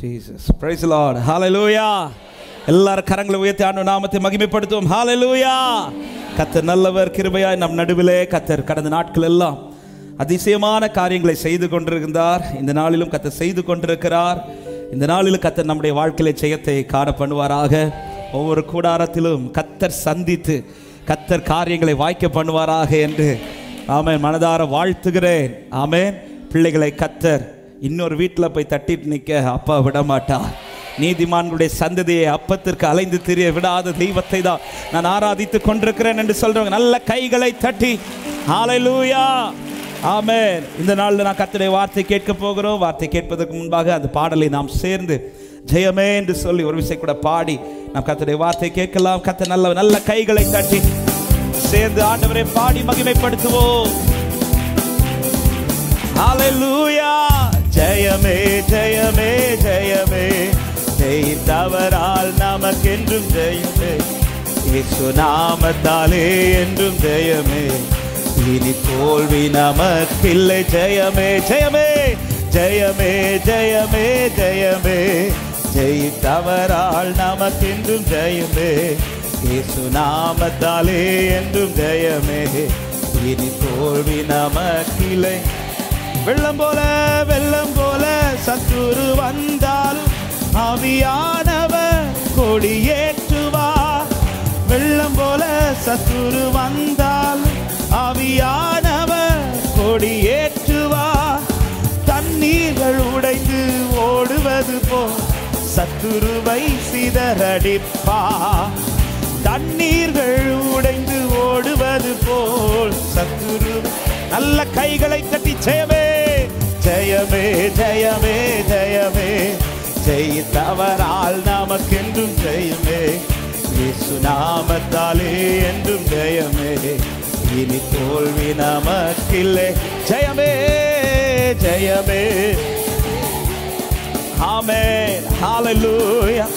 Jesus. Praise the Lord. Hallelujah. எல்லாரும் கரங்களை உயர்த்தி ஆண்டவர் நாமத்தை மகிமைப்படுத்துவோம். ஹalleluya. கர்த்தர் நல்லவர், கிருபையாய் நம் நடுவிலே கர்த்தர் கடந்த நாட்கள் எல்லாம் அதிசயமான காரியங்களை செய்து கொண்டிருந்தார். இந்த நாளிலும் கர்த்தர் செய்து கொண்டிருக்கிறார். இந்த நாளிலும் கர்த்தர் நம்முடைய வாழ்க்கையிலே ஜெயத்தை காண பண்ணுவாராக. ஒவ்வொரு கூடாரத்திலும் கர்த்தர் சந்தித்து கர்த்தர் காரியங்களை வாய்க்க பண்ணுவாராக என்று ஆமென் மனதார வாழ்த்துகிறேன். ஆமென். பிள்ளைகளை கர்த்தர் இன்னொரு வீட்டில் போய் தட்டிட்டு நிற்க அப்பா விட மாட்டார். நீதிமான்களுடைய சந்ததியை அப்பத்திற்கு அலைந்து திரிய விடாத தெய்வத்தை தான் நான் ஆராதித்து கொண்டிருக்கிறேன் என்று சொல்றவங்க நல்ல கைகளை தட்டி ஹalleluya. ஆமென். இந்த நாளில் நான் கர்த்தருடைய வார்த்தை கேட்க போகிறோம். வார்த்தை கேட்பதற்கு முன்பாக அந்த பாடலை நாம் சேர்ந்து ஜெயமே என்று சொல்லி ஒரு விஷயம் கூட பாடி நாம் கர்த்தருடைய வார்த்தை கேட்கலாம். கர்த்தர் நல்ல கைகளை தட்டி சேர்ந்து ஆண்டவரை பாடி மகிமைப்படுத்துவோம். ஹalleluya. ஜெயமே ஜெயமே ஜெயமே ஜெயித்தவரால் நமக்கென்றும் ஜெயமே, இயேசு நாமத்தாலே என்றும் ஜெயமே, இனி தோல்வி நமக்கில்லை. ஜெயமே ஜெயமே ஜெயமே ஜெயமே ஜெயமே ஜெயித்தவரால் நமக்கென்றும் ஜெயமே, இயேசு நாமத்தாலே என்றும் ஜெயமே, இனி தோல்வி நமக்கில்லை. வெள்ளம் போல சத்துரு வந்தாலும் ஆவியானவர் கொடியேற்றுவார். வெள்ளம் போல சத்துரு வந்தாலும் ஆவியானவர் கொடியேற்றுவார். தண்ணீர்கள் உடைந்து ஓடுவது போல் சத்துருவை சிதறடிப்பார். தண்ணீர்கள் உடைந்து ஓடுவது போல் சத்துரு நல்ல கைகளை தட்டி ஜெயமே ஜெயமே ஜெயமே ஜெயமே ஜெயித்தவரால் நமக்கென்றும் ஜெயமே, இயேசு நாமத்தாலே என்றும் ஜெயமே, இனி தோல்வி நமக்கில்லை. ஜெயமே ஜெயமே. ஆமென். ஹalleluya.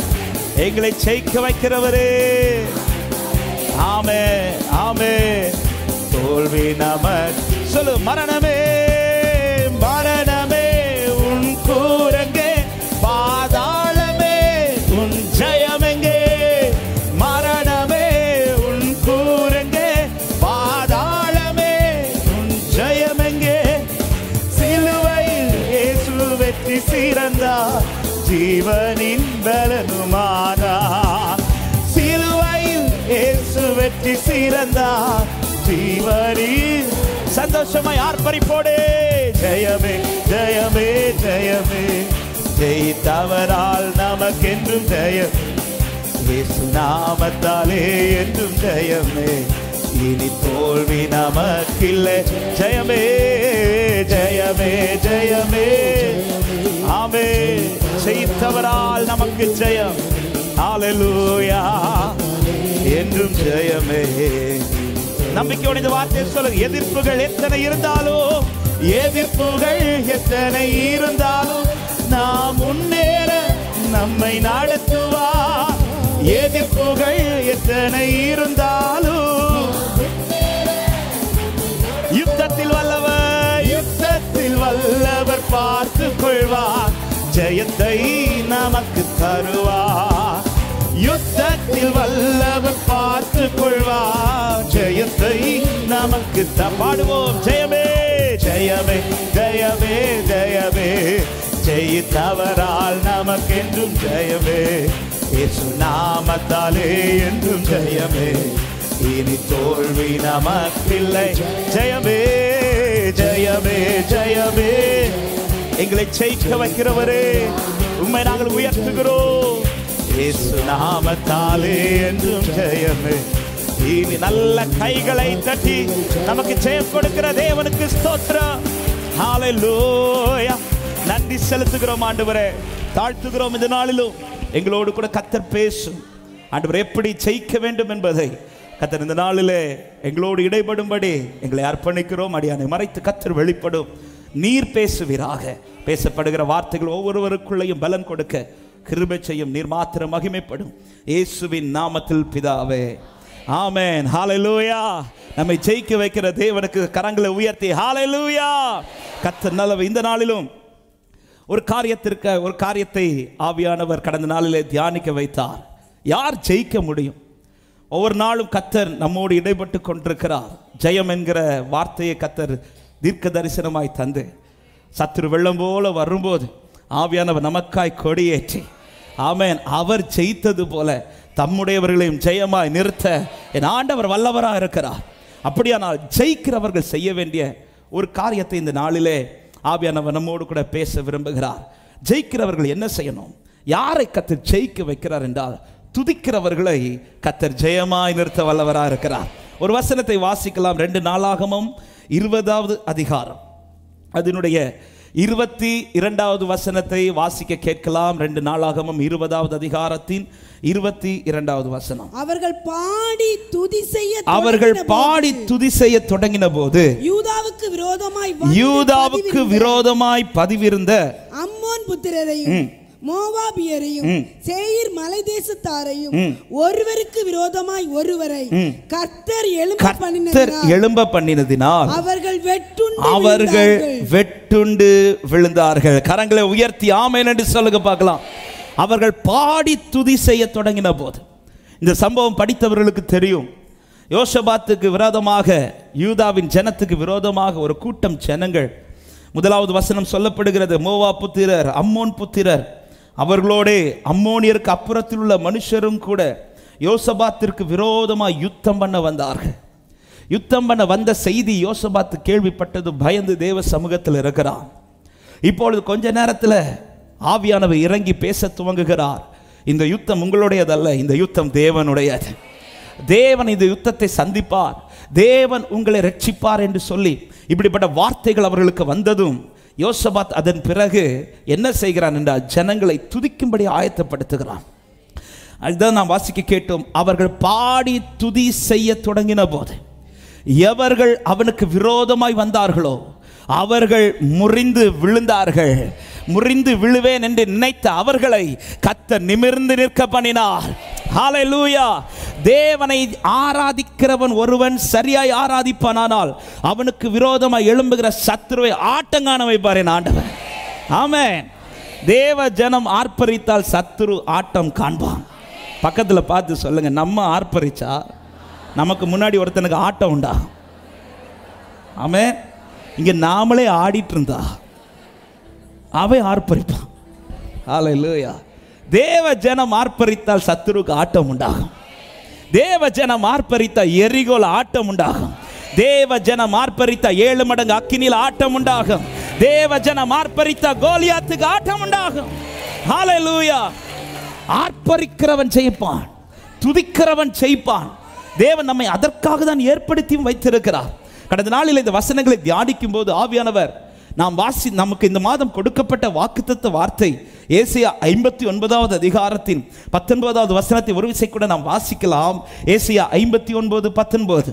எங்களை ஜெயிக்க வைக்கிறவரே. ஆமென் ஆமென். தோல்வி நமக்கு சொல்லு. மரணமே மரணமே உன் கூரங்கே, பாதாளமே உன் ஜெயமெங்கே. மரணமே உன் கூரங்கே, பாதாளமே உன் ஜெயமெங்கே. சிலுவையில் இயேசு வெற்றி சிறந்தார், ஜீவனின் பலனுமானார். சிலுவையில் இயேசு வெற்றி சிறந்தார், ஜீவனின் சந்தோஷமாய் ஆர்ப்பரிப்போடே. ஜெயமே ஜெயமே ஜெயமே ஜெயித்தவரால் நமக்கென்றும் ஜெயம், இயேசு நாமத்தாலே என்றும் ஜெயமே, இனி தோல்வி நமக்கில்லை. ஜெயமே ஜெயமே ஜெயமே. ஆமென். ஜெயித்தவரால் நமக்கு ஜெயம். ஹalleluya. என்றும் ஜெயமே. நம்பிக்கையோட இந்த வார்த்தையை சொல்லுங்க. எதிர்ப்புகள் எத்தனை இருந்தாலும், எதிர்ப்புகள் எத்தனை இருந்தாலும் நாம் முன்னேற நம்மை நடத்துவார். எதிர்ப்புகள் எத்தனை இருந்தாலும் யுத்தத்தில் வல்லவர் பார்த்து கொள்வார், ஜெயத்தை நமக்கு தருவார். யுத்தத்தில் வல்லவர் பார்த்து கொள்வார், ஜெயத்தை நமக்கு பாடுவோம். ஜெயமே ஜெயமே ஜெயமே ஜெயமே ஜெயித்தவரால் நமக்கென்றும் ஜெயமே, இயேசு நாமத்தாலே என்றும் ஜெயமே, இனி தோல்வி நமக்கில்லை. ஜெயமே ஜெயமே ஜெயமே. எங்களை ஜெயிக்க வைக்கிறவரே, உம்மை நாங்கள் உயர்த்துகிறோம். இயேசு நாமத்தாலே என்றும் ஜெயமே. இனி நல்ல கைகளை தட்டி நமக்கு ஜெயம் கொடுக்கிற தேவனுக்கு ஸ்தோத்திரம். ஹalleluya. நன்றி செலுத்துகிறோம் ஆண்டவரே, தாழ்த்துகிறோம். இந்த நாளிலும் எங்களோடு கூட கர்த்தர் பேசும் ஆண்டவரே. எப்படி ஜெயிக்க வேண்டும் என்பதை கர்த்தர் இந்த நாளிலே எங்களோடு இடைபடும்படி எங்களை அர்ப்பணிக்கிறோம். அடியானை மறைத்து கர்த்தர் வெளிப்படும். நீர் பேசுவீராக. பேசப்படுகிற வார்த்தைகள் ஒவ்வொருவருக்குள்ளேயும் பலன் கொடுக்க கிருபை செய்யும். நீர் மாத்திரம் மகிமைப்படும். இயேசுவின் நாமத்தில் பிதாவே. ஆமென். ஹalleluya. நம்மை ஜெயிக்க வைக்கிற தேவனுக்கு கரங்களை உயர்த்தி ஹalleluya. கர்த்தர் நல்லவர். இந்த நாளிலும் ஒரு காரியத்தை ஆவியானவர் கடந்த நாளிலே தியானிக்க வைத்தார். யார் ஜெயிக்க முடியும்? ஒவ்வொரு நாளும் கர்த்தர் நம்மோடு இடைப்பட்டு கொண்டிருக்கிறார். ஜெயம் என்கிற வார்த்தையை கர்த்தர் தீர்க்க தரிசனமாய் தந்து சத்துரு வெள்ளம் போல வரும்போது ஆவியானவர் நமக்காய் கொடியேற்றி, ஆமென், அவர் ஜெயித்தது போல தம்முடையவர்களையும் ஜெயமாய் நிறுத்த என் ஆண்டவர் வல்லவராக இருக்கிறார். அப்படியானால் ஜெயிக்கிறவர்கள் செய்ய வேண்டிய ஒரு காரியத்தை இந்த நாளிலே ஆவியானவர் நம்மோடு கூட பேச விரும்புகிறார். ஜெயிக்கிறவர்கள் என்ன செய்யணும்? யாரை கர்த்தர் ஜெயிக்க வைக்கிறார் என்றால், துதிக்கிறவர்களை கர்த்தர் ஜெயமாய் நிறுத்த வல்லவராக இருக்கிறார். ஒரு வசனத்தை வாசிக்கலாம். 2 நாளாகமம் 20வது அதிகாரம் அதனுடைய 22வது வசனத்தை வாசிக்க கேட்கலாம். 2 நாளாகமம் 20வது அதிகாரத்தின் 22வது வசனம். அவர்கள் பாடி துதி செய்ய தொடங்கின போது யூதாவுக்கு விரோதமாய் பதிவிருந்த அம்மோன் புத்திரரையும் மோவாபியரையும் சேயீர் மலை தேசத்தாரையும் ஒருவருக்கு விரோதமாய் ஒருவரை கர்த்தர் எழும்ப பண்ணினதினால் அவர்கள் வெட்டுண்டு விழுந்தார்கள். கரங்களை உயர்த்தி ஆமென் என்று சொல்லுங்க பார்க்கலாம். அவர்கள் பாடி துதி செய்ய தொடங்கின போது, இந்த சம்பவம் படித்தவர்களுக்கு தெரியும். யோசபாத்துக்கு விரோதமாக, யூதாவின் ஜனத்துக்கு விரோதமாக ஒரு கூட்டம் ஜனங்கள், முதலாவது வசனம் சொல்லப்படுகிறது, மோவா புத்திரர், அம்மோன் புத்திரர், அவர்களோடு அம்மோனியருக்கு அப்புறத்தில் உள்ள மனுஷரும் கூட யோசபாத்திற்கு விரோதமாக யுத்தம் பண்ண வந்தார்கள். யுத்தம் பண்ண வந்த செய்தி யோசபாத்து கேள்விப்பட்டது, பயந்து தேவ சமூகத்தில் இருக்கிறான். இப்பொழுது கொஞ்ச நேரத்தில் ஆவியானவர் இறங்கி பேச துவங்குகிறார். இந்த யுத்தம் உங்களுடையதல்ல, இந்த யுத்தம் தேவனுடையது. தேவன் இந்த யுத்தத்தை சந்திப்பார், தேவன் உங்களை ரட்சிப்பார் என்று சொல்லி இப்படிப்பட்ட வார்த்தைகள் அவர்களுக்கு வந்ததும் யோசபாத் அதன் பிறகு என்ன செய்கிறான் என்றால், ஜனங்களை துதிக்கும்படி ஆயத்தப்படுத்துகிறான். அதுதான் நாம் வாசிக்க கேட்டோம். அவர்கள் பாடி துதி செய்ய தொடங்கின போது எவர்கள் அவனுக்கு விரோதமாய் வந்தார்களோ அவர்கள் முறிந்து விழுந்தார்கள். முறிந்து விழுவேன் என்று நினைத்த அவர்களை கர்த்தர் நிமிர்ந்து நிற்க பண்ணினார். ஹல்லேலூயா. தேவனை ஆராதிக்கிறவன் ஒருவன் சரியாய் ஆராதிப்பானால் அவனுக்கு விரோதமாய் எழும்புகிற சத்துருவை ஆட்டங்காண வைப்பார் என் ஆண்டவர். ஆமென். தேவ ஜனம் ஆர்ப்பரித்தால் சத்துரு ஆட்டம் காண்பான். பக்கத்தில் பார்த்து சொல்லுங்க, நம்ம ஆர்ப்பரிச்சா நமக்கு முன்னாடி ஒருத்தனுக்கு ஆட்டம் உண்டா? ஆமென். இங்க நாமளே ஆடிட்டு இருந்தா அவன் ஆர்ப்பரிப்பான். ஹல்லேலூயா. தேவ ஜனம் ஆர்ப்பரித்தால் சத்துருக்கு ஆட்டம் உண்டாகும். தேவ ஜனம் ஆர்ப்பரித்தால் எரிகோல் ஆட்டம் உண்டாகும். தேவ ஜனம் ஆர்ப்பரித்தால் 7 மடங்கு அக்கினியில் ஆட்டம் உண்டாகும். தேவ ஜனம் ஆர்ப்பரித்தால் கோலியாத்துக்கு ஆட்டம் உண்டாகும். ஹல்லேலூயா. ஆர்ப்பரிக்கிறவன் ஜெயிப்பான், துதிக்கிறவன் ஜெயிப்பான். தேவன் நம்மை அதற்காக தான் ஏற்படுத்தியும் வைத்திருக்கிறார். கடந்த நாளில் இந்த வசனங்களை தியானிக்கும் போது ஆவியானவர் நமக்கு இந்த மாதம் கொடுக்கப்பட்ட வாக்குத்தத்த வார்த்தை ஏசாயா 59வது அதிகாரத்தின் 19வது வசனத்தை ஒரு விசை கூட நாம் வாசிக்கலாம். ஏசாயா 59:19.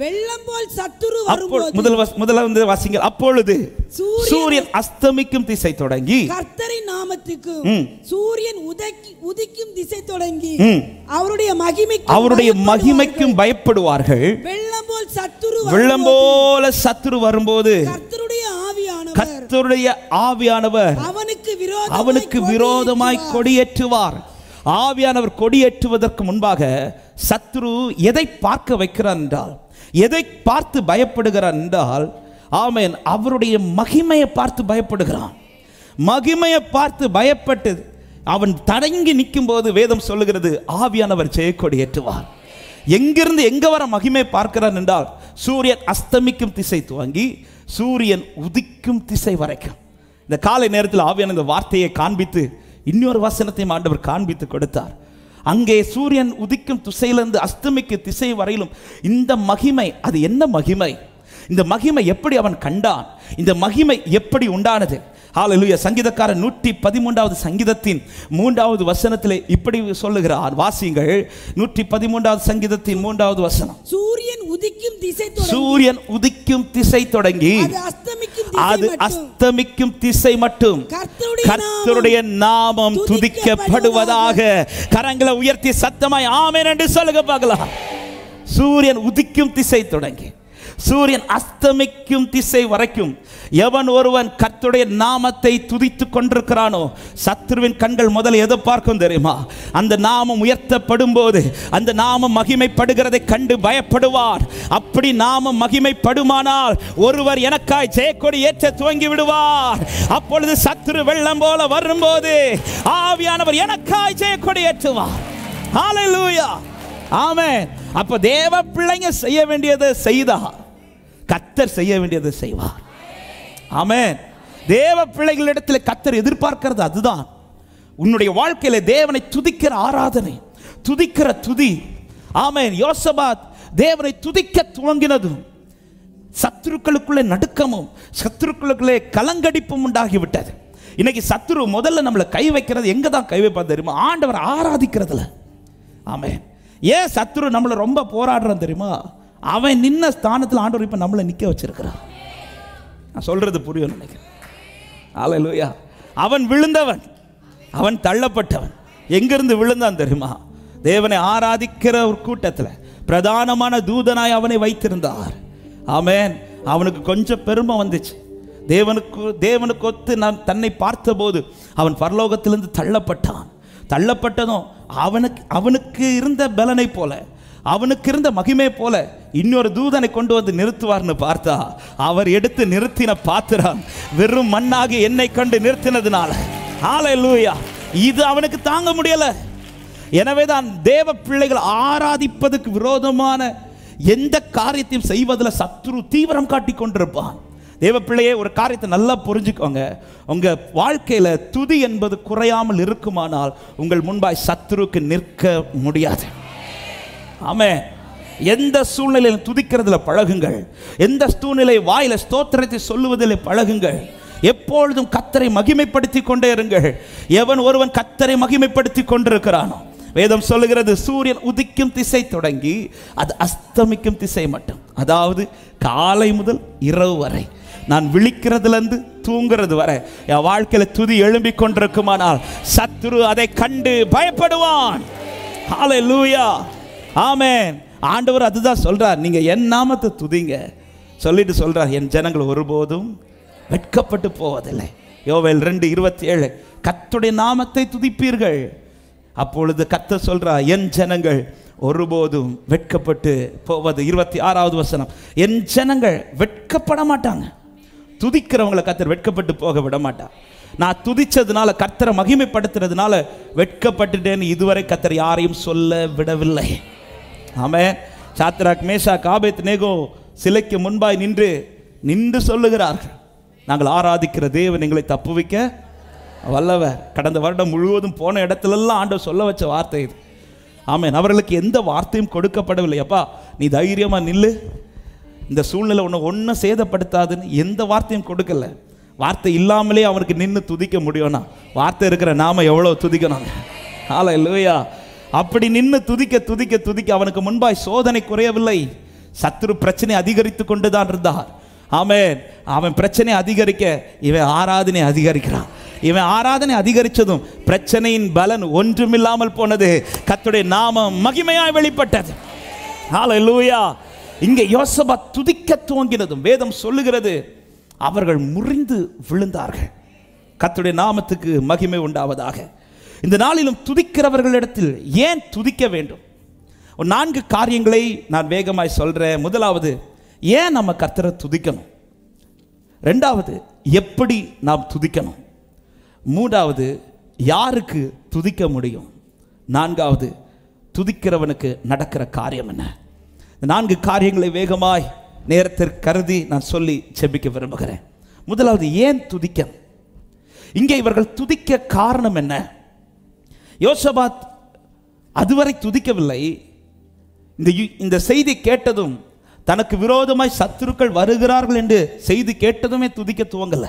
வெள்ளம் போல் சத்துரு வரும்போது முதல்ல வாசிங்க. அப்பொழுது சூரியன் அஸ்தமிக்கும் திசை தொடங்கி கர்த்தரின் நாமத்துக்கு சூரியன் உதிக்கும் திசை தொடங்கி அவருடைய மகிமைக்கும் பயப்படுவார்கள். வெள்ளம் போல சத்துரு வரும்போது கர்த்தருடைய ஆவியானவர் அவனுக்கு விரோதமாய் கொடியேற்றுவார். ஆவியானவர் கொடியேற்றுவதற்கு முன்பாக சத்துரு எதை பார்க்க வைக்கிறார் என்றால், எதை பார்த்து பயப்படுகிறான் என்றால், ஆமென், அவருடைய மகிமையை பார்த்து பயப்படுகிறான். மகிமையை பார்த்து பயப்பட்டு அவன் தடங்கி நிற்கும் போது வேதம் சொல்லுகிறது, ஆவியானவர் ஜெயக்கொடி ஏற்றுவார். எங்கிருந்து எங்க வர மகிமை பார்க்கிறான் என்றால், சூரியன் அஸ்தமிக்கும் திசை துவங்கி சூரியன் உதிக்கும் திசை வரைக்கும். இந்த காலை நேரத்தில் ஆவியான இந்த வார்த்தையை காண்பித்து இன்னொரு வசனத்தையும் ஆண்டவர் காண்பித்து கொடுத்தார். அங்கே சூரியன் உதிக்கும் திசையிலிருந்து அஸ்தமிக்கும் திசை வரையிலும் இந்த மகிமை, அது என்ன மகிமை? இந்த மகிமை எப்படி அவன் கண்டான்? இந்த மகிமை எப்படி உண்டானது? ஹல்லேலூயா. சங்கீதக்காரன் 113வது சங்கீதத்தின் 3வது வசனத்திலே இப்படி சொல்லுகிறார். வாசிங்கள். 113வது சங்கீதத்தின் 3வது வசனம். சூரியன் உதிக்கும் திசை தொடங்கி அது அஸ்தமிக்கும் திசை மட்டும் கர்த்தருடைய நாமம் துதிக்கப்படுவதாக. கரங்களை உயர்த்தி சத்தமாய் ஆமென் என்று சொல்லுங்க பார்க்கலாம். சூரியன் உதிக்கும் திசை தொடங்கி சூரியன் அஸ்தமிக்கும் திசை வரைக்கும் எவன் ஒருவன் கர்த்தருடைய நாமத்தை துதித்துக் கொண்டிருக்கிறானோ, சத்துருவின் கண்கள் முதல்ல எதை பார்க்கும் தெரியுமா? அந்த நாமம் உயர்த்தப்படும் போது அந்த நாமம் மகிமைப்படுகிறதை கண்டு பயப்படுவார். அப்படி நாமம் மகிமைப்படுமானால் ஒருவர் எனக்காய் ஜெயக்கொடி ஏற்ற துவங்கி விடுவார். அப்பொழுது சத்துரு வெள்ளம் போல வரும்போது ஆவியானவர் எனக்காய் ஜெயக்கொடி ஏற்றுவார். ஹல்லேலூயா, ஆமென். அப்ப தேவ பிள்ளைங்க செய்ய வேண்டியதை செய்தா கர்த்தர் செய்ய வேண்டியதை செய்வார். ஆமென். தேவ பிள்ளைகளிடத்தில் கர்த்தர் எதிர்பார்க்கிறது அதுதான். உன்னுடைய வாழ்க்கையில தேவனை துதிக்கிற ஆராதனை, துதிக்கிற துதி. ஆமென். யோசபாத் தேவனை துதிக்க துவங்கினதும் சத்துருக்களுக்குள்ளே நடுக்கமும் சத்துருக்களுக்குள்ளே கலங்கடிப்பும் உண்டாகிவிட்டது. இன்னைக்கு சத்துரு முதல்ல நம்மளை கை வைக்கிறது எங்க தான் கை வைப்பா தெரியுமா? ஆண்டவர் ஆராதிக்கிறதுல. ஆமென். ஏன் சத்துரு நம்மளை ரொம்ப போராடுறான் தெரியுமா? அவன் நின்ன ஸ்தானத்தில் ஆண்டவர் இப்ப நம்மளை நிக்க வச்சிருக்கிறார். நான் சொல்றது புரியும் நினைக்கிறேன். ஹல்லேலூயா. அவன் விழுந்தவன், அவன் தள்ளப்பட்டவன். எங்கிருந்து விழுந்தான் தெரியுமா? தேவனை ஆராதிக்கிற ஒரு கூட்டத்தில் பிரதானமான தூதனாய் அவனை வைத்திருந்தார். ஆமென். அவனுக்கு கொஞ்சம் பெருமை வந்துச்சு. தேவனுக்கு ஒத்து நான் தன்னை பார்த்தபோது அவன் பரலோகத்திலிருந்து தள்ளப்பட்டான். தள்ளப்பட்டதும் அவனுக்கு இருந்த பலனை போல, அவனுக்கு இருந்த மகிமை போல இன்னொரு தூதனை கொண்டு வந்து நிறுத்துவார்னு பார்த்தா அவர் எடுத்து நிறுத்தின பாத்திரம் வெறும் மண்ணாகி என்னை கண்டு நிறுத்தினதுனால, ஹல்லேலூயா, இது அவனுக்கு தாங்க முடியல. எனவேதான் தேவ பிள்ளைகள் ஆராதிப்பதற்கு விரோதமான எந்த காரியத்தையும் செய்வதில் சத்துரு தீவிரம் காட்டி கொண்டிருப்பான். தேவ பிள்ளையே, ஒரு காரியத்தை நல்லா புரிஞ்சுக்கோங்க. உங்க வாழ்க்கையில துதி என்பது குறையாமல் இருக்குமானால் உங்கள் முன்பாய் சத்துருக்கு நிற்க முடியாது. ஆமென். எந்த சூழ்நிலையிலும் துதிக்கிறதுல பழகுங்கள். எந்த சூழ்நிலை வாயில ஸ்தோத்திரத்தை சொல்லுவதில் பழகுங்கள். எப்பொழுதும் கர்த்தரை மகிமைப்படுத்தி கொண்டே இருங்கள். எவன் ஒருவன் கர்த்தரை மகிமைப்படுத்தி கொண்டிருக்கிறானோ, வேதம் சொல்லுகிறது, சூரியன் உதிக்கும் திசை தொடங்கி அது அஸ்தமிக்கும் திசை மட்டும், அதாவது காலை முதல் இரவு வரை, நான் விழிக்கிறதுலேருந்து தூங்குறது வரை என் வாழ்க்கையில துதி எழும்பிக் கொண்டிருக்குமானால் சத்துரு அதை கண்டு பயப்படுவான். ஹல்லேலூயா, ஆமென். ஆண்டவர் அதுதான் சொல்றார், நீங்க என் நாமத்தை துதிங்க சொல்லிட்டு சொல்றார், என் ஜனங்கள் ஒருபோதும் வெட்கப்பட்டு போவதில்லை. யோவேல் 2:27, கர்த்தருடைய நாமத்தை துதிப்பீர்கள். அப்பொழுது கர்த்தர் சொல்றார், என் ஜனங்கள் ஒருபோதும் வெட்கப்பட்டு போவது. 26வது வசனம், என் ஜனங்கள் வெட்கப்பட மாட்டாங்க. துதிக்கிறவங்களை கர்த்தர் வெட்கப்பட்டு போக விட மாட்டார். நான் துதிச்சதுனால, கர்த்தரை மகிமைப்படுத்துறதுனால வெட்கப்பட்டுட்டேன்னு இதுவரை கர்த்தர் யாரையும் சொல்ல விடவில்லை. ஆமென். சாத்ராக், மேஷாக், ஆபேத்நேகோ சிலைக்கு முன்பாய் நின்று சொல்லுகிறார்கள், நாங்கள் ஆராதிக்கிற தேவன் எங்களை தப்புவிக்க வல்லவர். கடந்த வருடம் முழுவதும் போன இடத்துலெல்லாம் ஆண்டவர் சொல்ல வச்ச வார்த்தை இது. ஆமென். அவர்களுக்கு எந்த வார்த்தையும் கொடுக்கப்படவில்லை. அப்பா, நீ தைரியமா நில்லு, இந்த சூழ்நிலை உன்னை ஒன்றும் சேதப்படுத்தாதுன்னு எந்த வார்த்தையும் கொடுக்கல. வார்த்தை இல்லாமலே அவனுக்கு நின்று துதிக்க முடியும்னா வார்த்தை இருக்கிற நாம எவ்வளோ துதிக்கணும். ஹல்லேலூயா. அப்படி நின்று துதிக்க துதிக்க துதிக்க அவனுக்கு முன்பாய் சோதனை குறையவில்லை. சத்துரு பிரச்சனை அதிகரித்து கொண்டு தான் இருந்தார். ஆமென். அவன் பிரச்சனை அதிகரிக்க இவன் ஆராதனை அதிகரிக்கிறான். இவன் ஆராதனை அதிகரிச்சதும் பிரச்சனையின் பலன் ஒன்றுமில்லாமல் போனது. கர்த்தருடைய நாமம் மகிமையாய் வெளிப்பட்டது. ஹல்லேலூயா. இங்கே யோசபாத் துதிக்க துவங்கினதும் வேதம் சொல்லுகிறது, அவர்கள் முறிந்து விழுந்தார்கள். கர்த்தருடைய நாமத்துக்கு மகிமை உண்டாவதாக. இந்த நாளிலும் துதிக்கிறவர்களிடத்தில் ஏன் துதிக்க வேண்டும்? 4 காரியங்களை நான் வேகமாய் சொல்றேன். முதலாவது, ஏன் நம்ம கர்த்தரை துதிக்கணும்? 2வது, எப்படி நாம் துதிக்கணும்? 3வது, யாருக்கு துதிக்க முடியும்? 4வது, துதிக்கிறவனுக்கு நடக்கிற காரியம் என்ன? இந்த 4 காரியங்களை வேகமாய் நேரத்திற்கு கருதி நான் சொல்லி ஜெபிக்க விரும்புகிறேன். முதலாவது, ஏன் துதிக்க? இங்கே இவர்கள் துதிக்க காரணம் என்ன? யோசபாத் அதுவரை துதிக்கவில்லை. இந்த செய்தி கேட்டதும், தனக்கு விரோதமாய் சத்துருக்கள் வருகிறார்கள் என்று செய்தி கேட்டதுமே துதிக்க துவங்கல.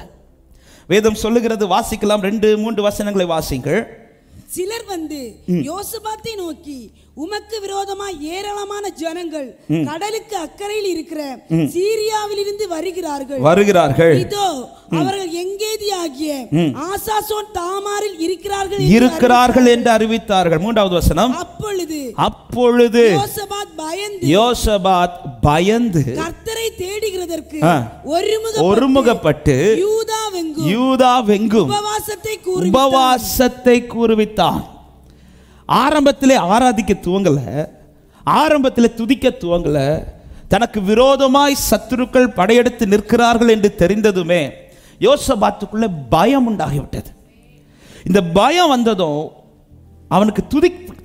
வேதம் சொல்லுகிறது, வாசிக்கலாம், 2-3 வசனங்களை வாசிங்கள். சிலர் வந்து யோசபாத்தை நோக்கி, உமக்கு விரோதமாய் ஏராளமான ஜனங்கள் கடலுக்கு அக்கறையில் இருக்கிற சீரியாவிலிருந்து வருகிறார்கள். இதோ அவர்கள் எங்கேதியாகிய ஆசாசோன் தாமாரில் இருக்கிறார்கள் என்று அறிவித்தார்கள். 3வது வசனம். அப்பொழுது யோசபாத் பயந்து கர்த்தரை தேடுகிறதற்கு ஒருமுகப்பட்டு யூதாவெங்கும் உபவாசத்தை கூறுவித்தான். ஆரம்பத்திலே ஆராதிக்க துவங்கல, ஆரம்பத்திலே துதிக்க துவங்கல. தனக்கு விரோதமாய் சத்துருக்கள் படையெடுத்து நிற்கிறார்கள் என்று தெரிந்ததுமே யோசபாத்துக்குள்ள பயம் உண்டாகிவிட்டது. இந்த பயம் வந்ததும் அவனுக்கு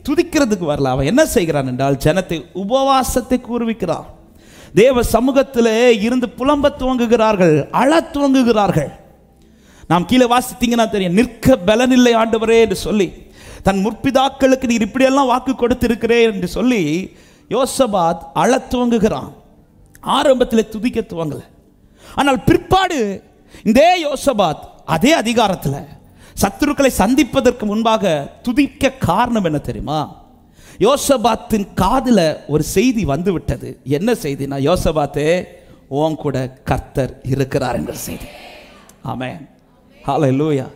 துதிக்கிறதுக்கு வரல. அவன் என்ன செய்கிறான் என்றால், ஜனத்தை உபவாசத்தை கூறுவிக்கிறான். தேவ சமூகத்திலே இருந்து புலம்ப துவங்குகிறார்கள், அழ துவங்குகிறார்கள். நாம் கீழே வாசித்தீங்கன்னா தெரியும், நிற்க பலனில்லை ஆண்டவரே என்று சொல்லி, தன் முற்பிதாக்களுக்கு நீர் இப்படியெல்லாம் வாக்கு கொடுத்திருக்கிறேன் என்று சொல்லி யோசபாத் அழ துவங்குகிறான். ஆரம்பத்தில் துதிக்க துவங்கல. ஆனால் பிற்பாடு இந்த யோசபாத் அதே அதிகாரத்தில் சத்துருக்களை சந்திப்பதற்கு முன்பாக துதிக்க காரணம் என்ன தெரியுமா? யோசபாத்தின் காதில் ஒரு செய்தி வந்து விட்டது. என்ன செய்தினா, யோசபாத்தே உன் கூட கர்த்தர் இருக்கிறார் என்ற செய்தி. ஆமென், ஹல்லேலூயா.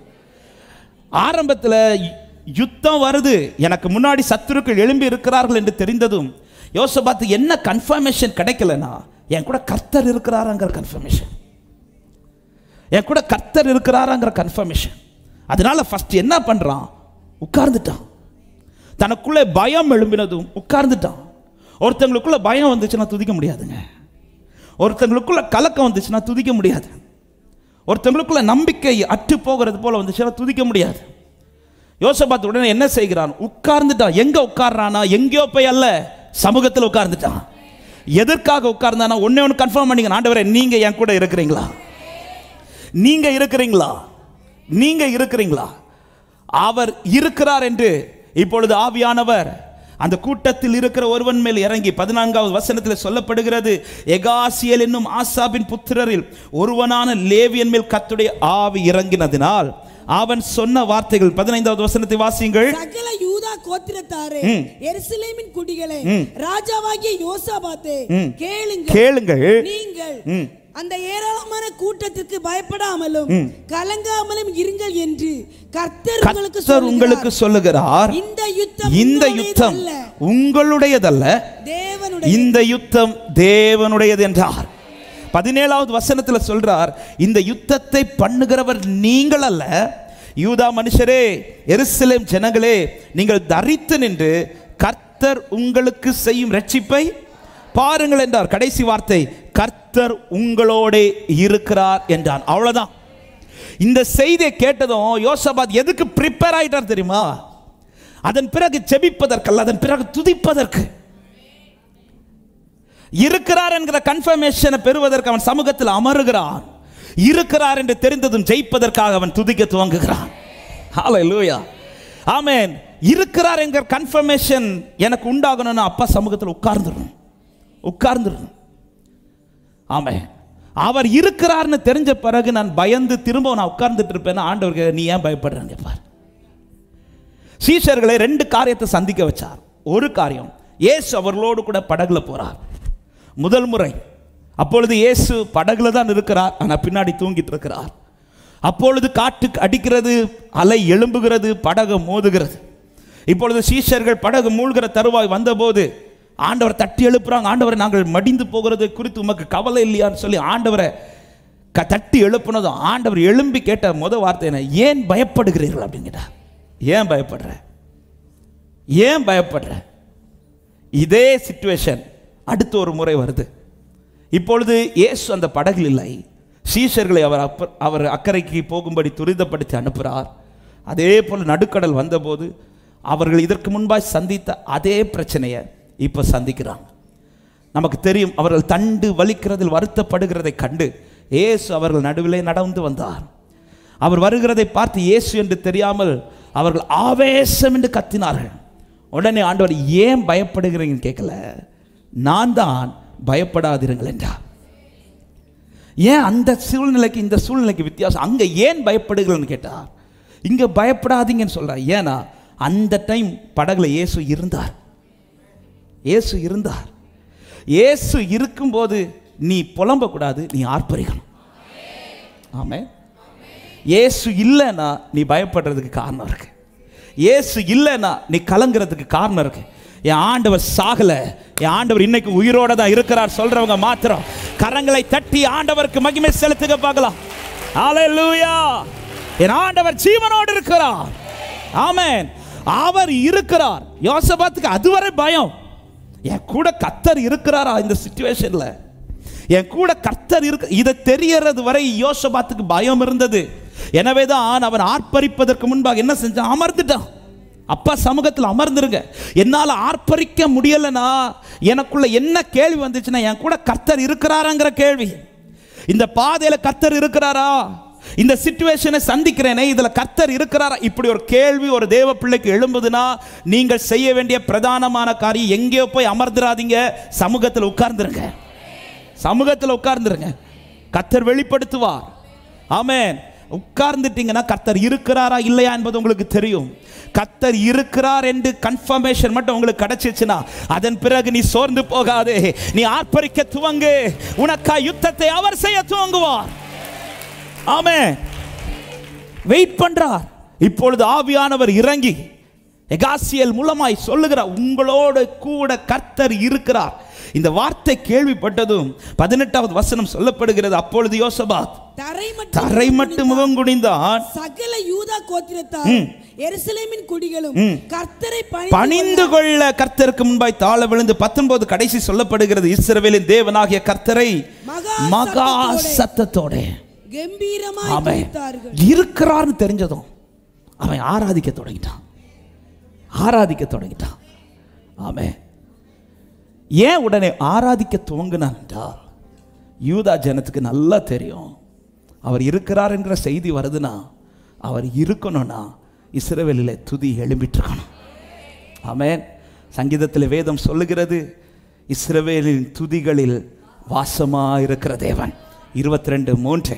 ஆரம்பத்தில் யுத்தம் வருது, எனக்கு முன்னாடி சத்துருக்கள் எழும்பி இருக்கிறார்கள் என்று தெரிந்ததும் யோசபாத்து என்ன கன்ஃபர்மேஷன் கிடைக்கலனா, என் கூட கர்த்தர் இருக்கிறாராங்கிற கன்ஃபர்மேஷன், என் கூட கர்த்தர் இருக்கிறாராங்கிற கன்ஃபர்மேஷன். அதனால ஃபர்ஸ்ட் என்ன பண்றான், உட்கார்ந்துட்டான். தனக்குள்ளே பயம் எழும்பினதும் உட்கார்ந்துட்டான். ஒருத்தங்களுக்குள்ள பயம் வந்துச்சுன்னா துதிக்க முடியாதுங்க. ஒருத்தங்களுக்குள்ள கலக்கம் வந்துச்சுன்னா துதிக்க முடியாது. ஒருத்தங்களுக்குள்ள நம்பிக்கை அற்று போகிறது போல வந்துச்சுன்னா துதிக்க முடியாது. யோசபாத் உடனே என்ன செய்கிறான், உட்கார்ந்துட்டான். எங்க உட்கார்றானா, எங்கேயோ போய் அல்ல, சமூகத்தில் உட்கார்ந்துட்டான். எதற்காக உட்கார்ந்தானா, ஒண்ணே ஒன்று கன்ஃபார்ம் பண்ணிங்க, ஆண்டவரே நீங்க என் கூட இருக்கிறீங்களா, நீங்க இருக்கிறீங்களா, நீங்க இருக்கிறீங்களா. அவர் இருக்கிறார் என்று இப்பொழுது ஆவியானவர் அந்த கூட்டத்தில் இருக்கிற ஒருவன் மேல் இறங்கி 14வது வசனத்தில் சொல்லப்படுகிறது, எகாசியேல் என்னும் ஆசாபின் புத்திரரில் ஒருவனான லேவியன் மேல் கர்த்தருடைய ஆவி இறங்கினதினால் அவன் சொன்ன வார்த்தைகள். 15வது வசனத்தை வாசியுங்கள். சகல யூதா கோத்திரத்தாரே, எருசலேமின் குடிகளே, ராஜாவாகிய யோசபாத்தே, கேளுங்கள். நீங்கள் அந்த ஏராளமான கூட்டத்திற்கு பயப்படாமலும் கலங்காமலும் இருங்கள் என்று கர்த்தர் உங்களுக்கு சொல்லுகிறார். இந்த யுத்தம் உங்களுடையதல்ல, இந்த யுத்தம் தேவனுடையது என்றார். 17வது வசனத்தில் சொல்றார், இந்த யுத்தத்தை பண்ணுகிறவர் நீங்கள் அல்ல, யூதா மனுஷரே, எருசலேம் ஜனங்களே, நீங்கள் தரித்து நின்று கர்த்தர் உங்களுக்கு செய்யும் ரட்சிப்பை பாருங்கள் என்றார். கடைசி வார்த்தை, கர்த்தர் உங்களோட இருக்கிறார் என்றான். அவ்வளவுதான். இந்த செய்தியை கேட்டதும் யோசபாத் எதுக்கு ப்ரிப்பேர் ஆயிட்டார் தெரியுமா? அதன் பிறகு ஜெபிப்பதற்கல்ல, அதன் பிறகு துதிப்பதற்கு. இருக்கிறார் என்கிற கன்ஃபர்மேஷனை பெறுவதற்கு அவன் சமூகத்தில் அமருகிறான். இருக்கிறார் என்று தெரிந்ததும் ஜெயிப்பதற்காக அவன் துதிக்க துவங்குகிறான். ஹல்லேலூயா, ஆமென். இருக்கிறார் என்கிற கன்ஃபர்மேஷன் எனக்கு உண்டாகணும்னா அப்பா சமூகத்தில் உட்கார்ந்துடணும். ஆமென். அவர் இருக்கிறார்னு தெரிஞ்ச பிறகு நான் பயந்து திரும்ப நான் உட்கார்ந்துட்டு இருப்பேன். ஆண்டவருக்கு நீ ஏன் பயப்படுறேன்னு கேட்பார். சீஷர்களை 2 காரியத்தை சந்திக்க வச்சார். ஒரு காரியம், இயேசு அவர்களோடு கூட படகுல போறார். முதல் முறை அப்பொழுது இயேசு படகுல தான் இருக்கிறார், ஆனால் பின்னாடி தூங்கிட்டு இருக்கிறார். அப்பொழுது காற்று அடிக்கிறது, அலை எழும்புகிறது, படகு மோதுகிறது. இப்பொழுது சீஷர்கள் படகு மூழ்கிற தருவாய் வந்தபோது ஆண்டவர் தட்டி எழுப்புறாங்க. ஆண்டவரை நாங்கள் மடிந்து போகிறது குறித்து உமக்கு கவலை இல்லையான்னு சொல்லி ஆண்டவரை தட்டி எழுப்புனதும் ஆண்டவர் எழும்பி கேட்ட முதல் வார்த்தை என்ன, ஏன் பயப்படுகிறீர்கள் அப்படின்னு கேட்டார். ஏன் பயப்படுற, ஏன் பயப்படுற? இதே சிச்சுவேஷன் அடுத்த ஒரு முறை வருது. இப்பொழுது இயேசு அந்த படகில் இல்லை. சீஷர்களை அவர் அக்கறைக்கு போகும்படி துரிதப்படுத்தி அனுப்புகிறார். அதே போல் நடுக்கடல் வந்தபோது அவர்கள் இதற்கு முன்பாய் சந்தித்த அதே பிரச்சனையை இப்போ சந்திக்கிறாங்க. நமக்கு தெரியும், அவர்கள் தண்டு வலிக்கிறதில் வருத்தப்படுகிறதை கண்டு இயேசு அவர்கள் நடுவிலே நடந்து வந்தார். அவர் வருகிறதை பார்த்து இயேசு என்று தெரியாமல் அவர்கள் ஆவேசம் என்று கத்தினார்கள். உடனே ஆண்டவர் ஏன் பயப்படுகிறீங்கன்னு கேட்கல, நான் தான் பயப்படாதிருங்கள் என்றார். ஏன் அந்த சூழ்நிலைக்கு இந்த சூழ்நிலைக்கு வித்தியாசம்? அங்கே ஏன் பயப்படுகிறீங்கன்னு கேட்டார், இங்கே பயப்படாதீங்கன்னு சொல்றார். ஏன்னா அந்த டைம் படகுல இயேசு இருந்தார். இயேசு இருந்தார். இயேசு இருக்கும்போது நீ புலம்பக்கூடாது, நீ ஆர்ப்பரிக்கணும். ஆமென். இயேசு இல்லைன்னா நீ பயப்படுறதுக்கு காரணம் இருக்கு. இயேசு இல்லைன்னா நீ கலங்குறதுக்கு காரணம் இருக்கு. என் ஆண்டவர் சாகல, என் ஆண்டவர் இன்னைக்கு உயிரோட தான் இருக்கிறார் சொல்றவங்க மாத்திரம் கரங்களை தட்டி ஆண்டவருக்கு மகிமை செலுத்துக பார்க்கலாம். ஹல்லேலூயா. என் ஆண்டவர் ஜீவனோடு இருக்கிறார். ஆமென். அவர் இருக்கிறார். யோசபாத்துக்கு அதுவரை பயம். என் கூட கர்த்தர் இருக்கிறாரா இந்த சிச்சுவேஷன்ல, என் கூட கர்த்தர் இருக்கு, இதை தெரியறது வரை யோசபாத்துக்கு பயம் இருந்தது. எனவேதான் அவன் ஆர்ப்பரிப்பதற்கு முன்பாக என்ன செஞ்சான்? அமர்ந்துட்டான். அப்பா சமூகத்தில் அமர்ந்துருங்க. என்னால் ஆர்ப்பரிக்க முடியலனா எனக்குள்ள என்ன கேள்வி வந்துச்சுன்னா, என் கூட கர்த்தர் இருக்கிறாராங்கிற கேள்வி. இந்த பாதையில் கர்த்தர் இருக்கிறாரா, இந்த சிச்சுவேஷனை சந்திக்கிறேனே இதுல கர்த்தர் இருக்கிறாரா, இப்படி ஒரு கேள்வி ஒரு தேவ பிள்ளைக்கு எழும்புதுன்னா நீங்கள் செய்ய வேண்டிய பிரதானமான காரியம் எங்கேயோ போய் அமர்ந்துடாதீங்க, சமூகத்தில் உட்கார்ந்துருங்க. சமூகத்தில் உட்கார்ந்துருங்க. கர்த்தர் வெளிப்படுத்துவார். ஆமென். உட்கார்ந்துட்டீங்கன்னா கர்த்தர் இருக்கிறாரா இல்லையா என்பது உங்களுக்கு தெரியும். கர்த்தர் இருக்கிறார் என்று கன்ஃபர்மேஷன் மட்டும் உங்களுக்கு கிடைச்சிச்சுன்னா அதன் பிறகு நீ சோர்ந்து போகாதே, நீ ஆர்ப்பரிக்க துவங்கு. உனக்கா யுத்தத்தை அவர் செய்ய துவங்குவார். ஆமென். வெயிட் பண்றார். இப்பொழுது ஆவியானவர் இறங்கி எகாசியேல் மூலமாய் சொல்லுகிறார், உங்களோடு கூட கர்த்தர் இருக்கிறார். இந்த வார்த்தை கேள்விப்பட்டதும் 18வது வசனம் சொல்லப்படுகிறது, அப்பொழுது யோசபாத் தரை மட்டும் முகம் குனிந்தான். சகல யூதா கோத்திரத்தார் எருசலேமின் குடிகளும் கர்த்தரை பணிந்து கொள்ள கர்த்தருக்கு முன்பாய் தாழ விழுந்து 19 கடைசி சொல்லப்படுகிறது, இஸ்ரவேலின் தேவனாகிய கர்த்தரை மகா சத்தத்தோட கம்பீரமாய் இருக்கிறார்னு தெரிஞ்சதும் அவன் ஆராதிக்க தொடங்கிட்டான். ஆராதிக்க தொடங்கிட்டான். ஆமென். ஏன் உடனே ஆராதிக்க துவங்கினான் என்றால் யூதா ஜனத்துக்கு நல்லா தெரியும், அவர் இருக்கிறார் என்கிற செய்தி வருதுன்னா அவர் இருக்கணும்னா இஸ்ரவேலிலே துதி எழும்பிட்டு இருக்கணும். ஆமென். சங்கீதத்தில் வேதம் சொல்லுகிறது, இஸ்ரவேலின் துதிகளில் வாசமா இருக்கிற தேவன். 22:3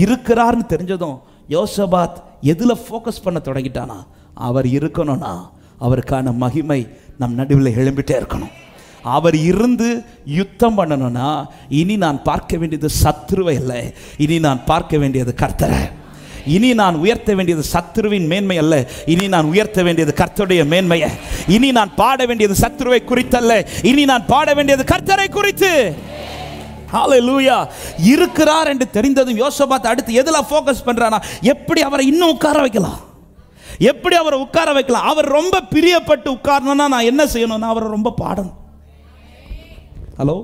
இருக்கிறார்னு தெரிஞ்சதும் யோசபாத் எதுல ஃபோக்கஸ் பண்ண தொடங்கிட்டானா, அவர் இருக்கணும்னா அவருக்கான மகிமை நம் நடுவில் எழும்பிட்டே இருக்கணும். அவர் இருந்து யுத்தம் பண்ணணும்னா இனி நான் பார்க்க வேண்டியது சத்துருவை இல்லை, இனி நான் பார்க்க வேண்டியது கர்த்தரை. இனி நான் உயர்த்த வேண்டியது சத்துருவின் மேன்மை அல்ல, இனி நான் உயர்த்த வேண்டியது கர்த்தருடைய மேன்மையை. இனி நான் பாட வேண்டியது சத்துருவை குறித்தல்ல, இனி நான் பாட வேண்டியது கர்த்தரை குறித்து. ஹல்லேலூயா. இருக்கிறார் என்று தெரிந்ததும் யோசபாத் அடுத்து எதுல ஃபோக்கஸ் பண்றானா, எப்படி அவரை இன்னும் உட்கார வைக்கலாம், எப்படி அவரை உட்கார வைக்கலாம். அவர் ரொம்ப பிரியப்பட்டு உட்காரணும்னா நான் என்ன செய்யணும்னா அவரை ரொம்ப பாடணும். ஹலோ.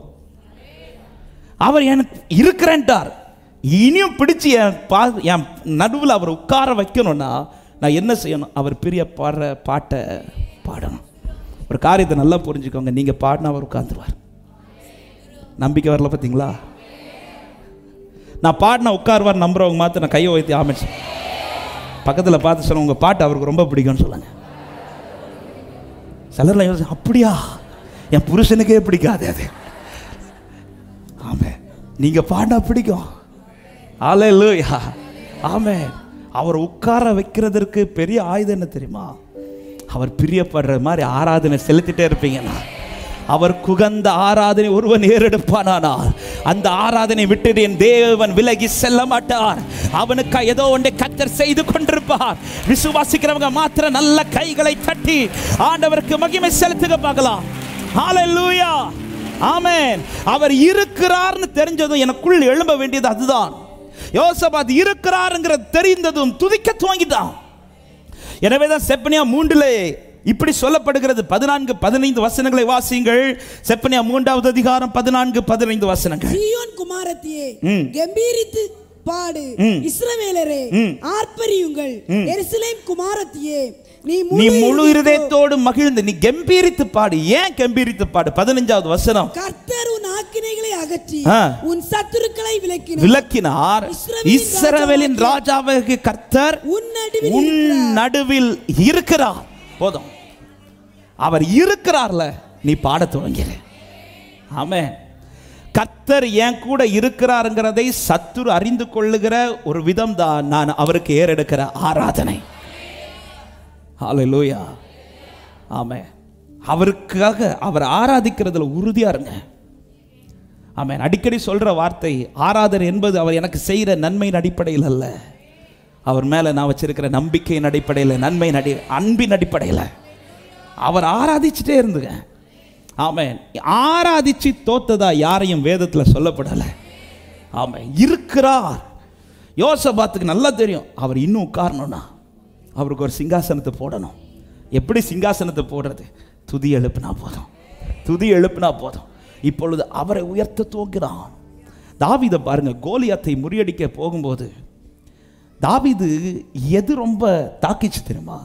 அவர் எனக்கு இருக்கிறேன்ட்டார், இனியும் பிடிச்சி என் நடுவில் அவர் உட்கார வைக்கணும்னா நான் என்ன செய்யணும், அவர் பிரிய பாடுற பாட்டை பாடணும். ஒரு காரியத்தை நல்லா புரிஞ்சுக்கோங்க, நீங்கள் பாடினா அவர் உட்கார்ந்துருவார். நம்பிக்கை வரல பார்த்தீங்களா? நான் பாடினா உட்காருவார் நம்புறவங்க மாற்ற நான் கையை வைத்து ஆமிச்சு பக்கத்தில் பார்த்து சொல்லுங்க, உங்கள் பாட்டு அவருக்கு ரொம்ப பிடிக்கும்னு சொல்லுங்க. சிலர்லாம் யோசி, அப்படியா, என் புருஷனுக்கே பிடிக்காது அது. ஆமென். நீங்க பாடினா பிடிக்கும். ஹல்லேலூயா. ஆமென். அவர் உட்கார வைக்கிறதற்கு பெரிய ஆயுதம் என்ன தெரியுமா, அவர் பிரியப்படுற மாதிரி ஆராதனை செலுத்திட்டே இருப்பீங்கன்னா, அவர் குகந்த ஆராதனை ஒருவன் ஏறெடுப்பானால் அந்த ஆராதனை விட்டு என் தேவன் விலகி செல்ல மாட்டார். அவனுக்கு ஏதோ ஒன்றை கர்த்தர் செய்து கொண்டிருப்பார். விசுவாசிக்கிறவங்க மாத்திரம் நல்ல கைகளை தட்டி ஆண்டவருக்கு மகிமை செலுத்துக பார்க்கலாம். ஹல்லேலூயா. ஆமென். அவர் இருக்கிறார்னு தெரிஞ்சதும் எனக்குள் எழும்ப வேண்டியது அதுதான். யோசபாத் இருக்கிறாருங்கிறது தெரிந்ததும் துதிக்க துவங்கிட்டான். எனவேதான் செப்பனியா 3 இப்படி சொல்லப்படுகிறது. 14-15 வசனங்களை வாசியுங்கள். செப்பனியா 3வது அதிகாரம் 14-15 வசனங்கள். சீயோன் குமாரத்தியே கம்பீரித்து பாடு, இஸ்ரவேலரே ஆர்ப்பரியுங்கள், எருசலேம் குமாரத்தியே நீ முழு இருதயத்தோடு மகிழ்ந்து நீ கம்பீரித்து பாடு. ஏன் கம்பீரித்து பாடு? 15வது வசனம். கர்த்தர் உன் ஆக்கினைகளை அகற்றி உன் சத்துருக்களை விலக்கினார். இஸ்ரவேலின் ராஜாவாகிய கர்த்தர் உன் நடுவில் இருக்கிறார். போதும், அவர் இருக்கிறார்ல, நீ பாட துவங்கிற. ஆமென். கர்த்தர் என் கூட இருக்கிறாருங்கிறதை சத்துரு அறிந்து கொள்ளுகிற ஒரு விதம் தான் நான் அவருக்கு ஏறெடுக்கிற ஆராதனை. ஹல்லேலூயா. ஆமென். அவருக்காக அவர் ஆராதிக்கிறதுல உறுதியா இருங்க. ஆமென். அடிக்கடி சொல்ற வார்த்தை, ஆராதனை என்பது அவர் எனக்கு செய்கிற நன்மையின் அடிப்படையில் அல்ல, அவர் மேல நான் வச்சிருக்கிற நம்பிக்கையின் அடிப்படையில், நன்மையின் அன்பின் அடிப்படையில் அவர் ஆராதிச்சுட்டே இருந்துங்க. ஆமென். ஆராதிச்சு தோத்ததா யாரையும் வேதத்தில் சொல்லப்படலை. ஆமென். இருக்கிறார். யோசபாத்துக்கு நல்லா தெரியும், அவர் இன்னும் உட்காரணும்னா அவருக்கு ஒரு சிங்காசனத்தை போடணும். எப்படி சிங்காசனத்தை போடுறது? துதி எழுப்பினா போதும், துதி எழுப்பினா போதும். இப்பொழுது அவரை உயர்த்த தோக்கிறான். தாவீதை பாருங்க, கோலியாத்தை முறியடிக்க போகும்போது தாவீது எது ரொம்ப தாக்கிச்சு தெரியுமா?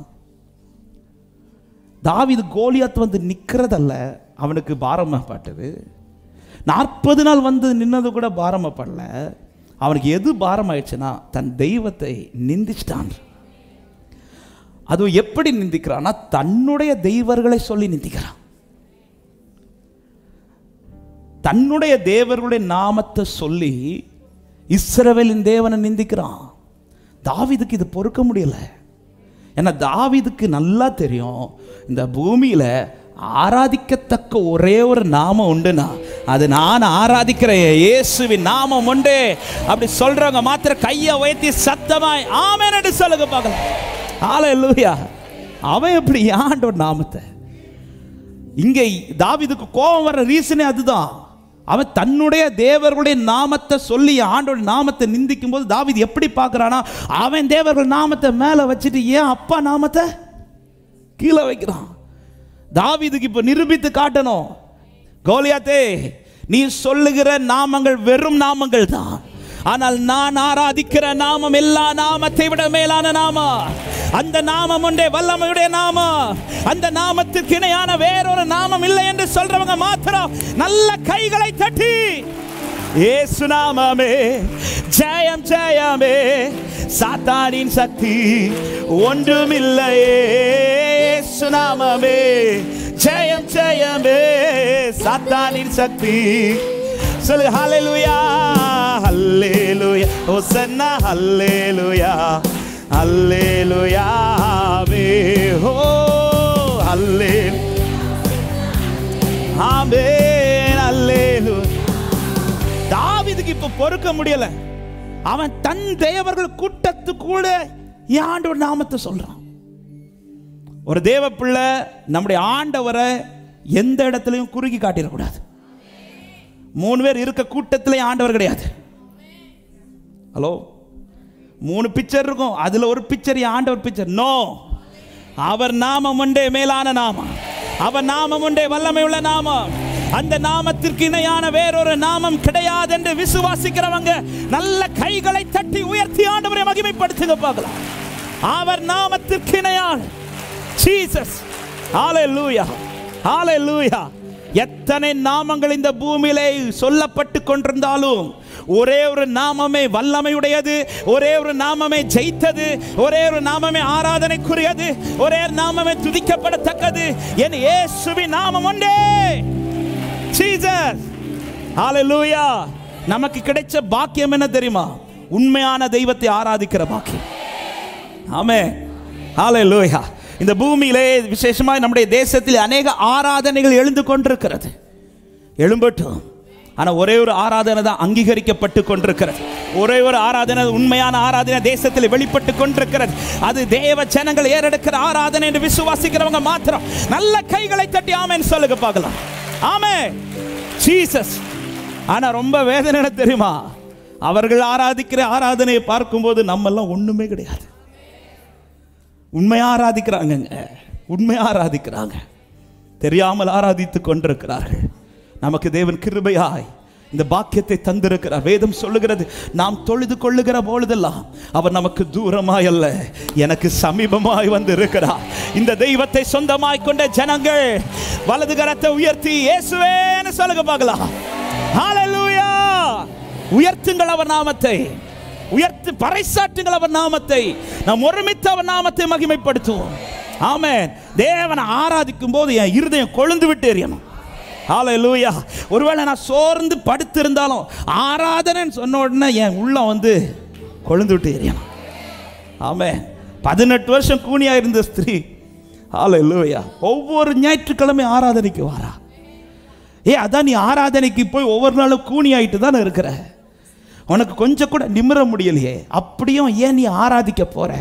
தாவீது கோலியாத் வந்து நிற்கிறதல்ல அவனுக்கு பாரமாப்பட்டது. 40 நாள் வந்து நின்னது கூட பாரமாப்படல. அவனுக்கு எது பாரமாயிடுச்சுன்னா தன் தெய்வத்தை நிந்திச்சிட்டான். அதுவும் எப்படி நிந்திக்கிறான்னா, தன்னுடைய தெய்வர்களை சொல்லி நிந்திக்கிறான். தன்னுடைய தேவர்களுடைய நாமத்தை சொல்லி இஸ்ரவேலின் தேவனை நிந்திக்கிறான். தாவீதுக்கு இது பொறுக்க முடியல. ஏன்னா தாவீதுக்கு நல்லா தெரியும், இந்த பூமியில ஆராதிக்கத்தக்க ஒரே ஒரு நாமம் உண்டுனா அது நான் ஆராதிக்கிற இயேசுவின் நாமம் உண்டு. அப்படி சொல்றவங்க மாத்திர கையை உயர்த்தி சத்தமாய் ஆமென் என்று சொல்லுங்க பார்க்கலாம். ஹல்லேலூயா. அவன் எப்படி ஆண்டோட நாமத்தை, இங்கே தாவீதுக்கு கோபம் வர ரீசனே அதுதான். அவன் தன்னுடைய தேவர்களுடைய நாமத்தை சொல்லி ஆண்டோட நாமத்தை நிந்திக்கும் போது தாவீது எப்படி பார்க்கறானா, அவன் தேவர்கள் நாமத்தை மேலே வச்சுட்டு ஏன் அப்பா நாமத்தை கீழே வைக்கிறான். தாவீதுக்கு இப்போ நிரூபித்து காட்டணும், கோலியாத்தே நீ சொல்லுகிற நாமங்கள் வெறும் நாமங்கள் தான், ஆனால் நான் ஆராதிக்கிற நாமம் எல்லா நாமத்தை விட மேலான நாமம். அந்த நாமம் ஒன்றே வல்லமையுடைய நாமம். அந்த நாமத்திற்கு இணையான வேறொரு நாமம் இல்லை என்று சொல்றவங்க மாத்திரம் நல்ல கைகளை தட்டி இயேசு நாமமே ஜெயம் ஜெயமே, சாத்தானின் சக்தி ஒன்றுமில்லையே. இயேசு நாமமே ஜெயம் ஜெயமே, சாத்தானின் சக்தி. சொல்லுங்க ஹல்லேலூயா ஹல்லேலூயா ஹோசன்னா ஹல்லேலூயா ஹல்லேலூயா வே ஹோ ஹல்லேலூயா ஆமென் ஹல்லேலூயா. தாவீதுக்கு இப்ப பொறுக்க முடியல. அவன் தன் தேவர்கள் கூட்டத்து கூட ஆண்டோட நாமத்தை சொல்றான். ஒரு தேவ பிள்ளை நம்முடைய ஆண்டவரை எந்த இடத்துலையும் குறுகி காட்டிடக்கூடாது. 3 பேர் இருக்க கூட்டத்தில் ஆண்டவர் கிடையாது. ஹலோ, 3 பிக்சர் இருக்கும், அதுல ஒரு பிக்சர் ஆண்டவர் பிக்சர். நோ, அவர் நாமம் ஒன்றே மேலான நாமம், அவர் நாமம் ஒன்றே வல்லமை உள்ள நாமம். அந்த நாமத்திற்கு இணையான வேறொரு நாமம் கிடையாது என்று விசுவாசிக்கிறவங்க நல்ல கைகளை தட்டி உயர்த்தி ஆண்டவரை மகிமைப்படுத்துங்க பார்க்கலாம். அவர் நாமத்திற்கு இணையான ஜீசஸ். ஹல்லேலூயா ஹல்லேலூயா. எத்தனை நாமங்கள் இந்த பூமியிலே சொல்லப்பட்டு கொண்டிருந்தாலும் ஒரே ஒரு நாமமே வல்லமையுடையது, ஒரே ஒரு நாமமே ஜெயித்தது, ஒரே ஒரு நாமமே ஆராதனைக்குரியது, ஒரே நாமமே துதிக்கப்படத்தக்கது. என் இயேசுவின் நாமம் ஒன்றே, ஜீசஸ். ஹல்லேலூயா. நமக்கு கிடைச்ச பாக்கியம் என்ன தெரியுமா? உண்மையான தெய்வத்தை ஆராதிக்கிற பாக்கியம். ஆமென் ஹல்லேலூயா. இந்த பூமியிலே விசேஷமாக நம்முடைய தேசத்தில் அநேக ஆராதனைகள் எழுந்து கொண்டிருக்கிறது. எழும்பட்டும். ஆனால் ஒரே ஒரு ஆராதனை தான் அங்கீகரிக்கப்பட்டு கொண்டிருக்கிறது. ஒரே ஒரு ஆராதனை, உண்மையான ஆராதனை தேசத்தில் வெளிப்பட்டு கொண்டிருக்கிறது. அது தேவ ஜனங்கள் ஏறெடுக்கிற ஆராதனை என்று விசுவாசிக்கிறவங்க மாத்திரம் நல்ல கைகளை தட்டி ஆமென் சொல்லுங்க பார்க்கலாம். ஆமென் ஜீசஸ். ஆனால் ரொம்ப வேதனை தெரியுமா? அவர்கள் ஆராதிக்கிற ஆராதனையை பார்க்கும்போது நம்ம எல்லாம் ஒண்ணுமே கிடையாது. உண்மையா ஆராதிக்கிறாங்க, உண்மையா ஆராதிக்கிறாங்க, தெரியாமல் ஆராதித்துக் கொண்டிருக்கிறார்கள். நமக்கு தேவன் கிருபையாய் இந்த பாக்கியத்தை தந்திருக்கிறார். வேதம் சொல்லுகிறது, நாம் தொழுது கொள்ளுகிற பொழுதெல்லாம் அவர் நமக்கு தூரமாய் அல்ல, எனக்கு சமீபமாய் வந்து இருக்கிறார். இந்த தெய்வத்தை சொந்தமாய் கொண்ட ஜனங்கள் வலது கரத்தை உயர்த்தி இயேசுவேன்னு சொல்லுங்க பார்க்கலாம். ஹல்லேலூயா. உயர்த்துங்கள் அவர் நாமத்தை, உயர்த்து பறைசாற்றுங்கள் அவர் நாமத்தை. நாம் ஒருமித்து அவர் நாமத்தை மகிமைப்படுத்துவோம். ஆமென். தேவனை ஆராதிக்கும் போது என் இருதயம் கொழுந்து விட்டு எரியணும். ஹல்லேலூயா. ஒருவேளை நான் சோர்ந்து படுத்திருந்தாலும் ஆராதனைன்னு சொன்ன உடனே என் உள்ளம் வந்து கொழுந்து விட்டு எரியணும். ஆமென். 18 வருஷம் கூனியா இருந்த ஸ்திரீ ஹல்லேலூயா. ஒவ்வொரு ஞாயிற்றுக்கிழமை ஆராதனைக்கு வாரா. அதான் நீ ஆராதனைக்கு போய் ஒவ்வொரு நாளும் கூனி ஆயிட்டு தானே இருக்கிற. உனக்கு கொஞ்சம் கூட நிமிர முடியலையே. அப்படியும் ஏன் நீ ஆராதிக்க போற?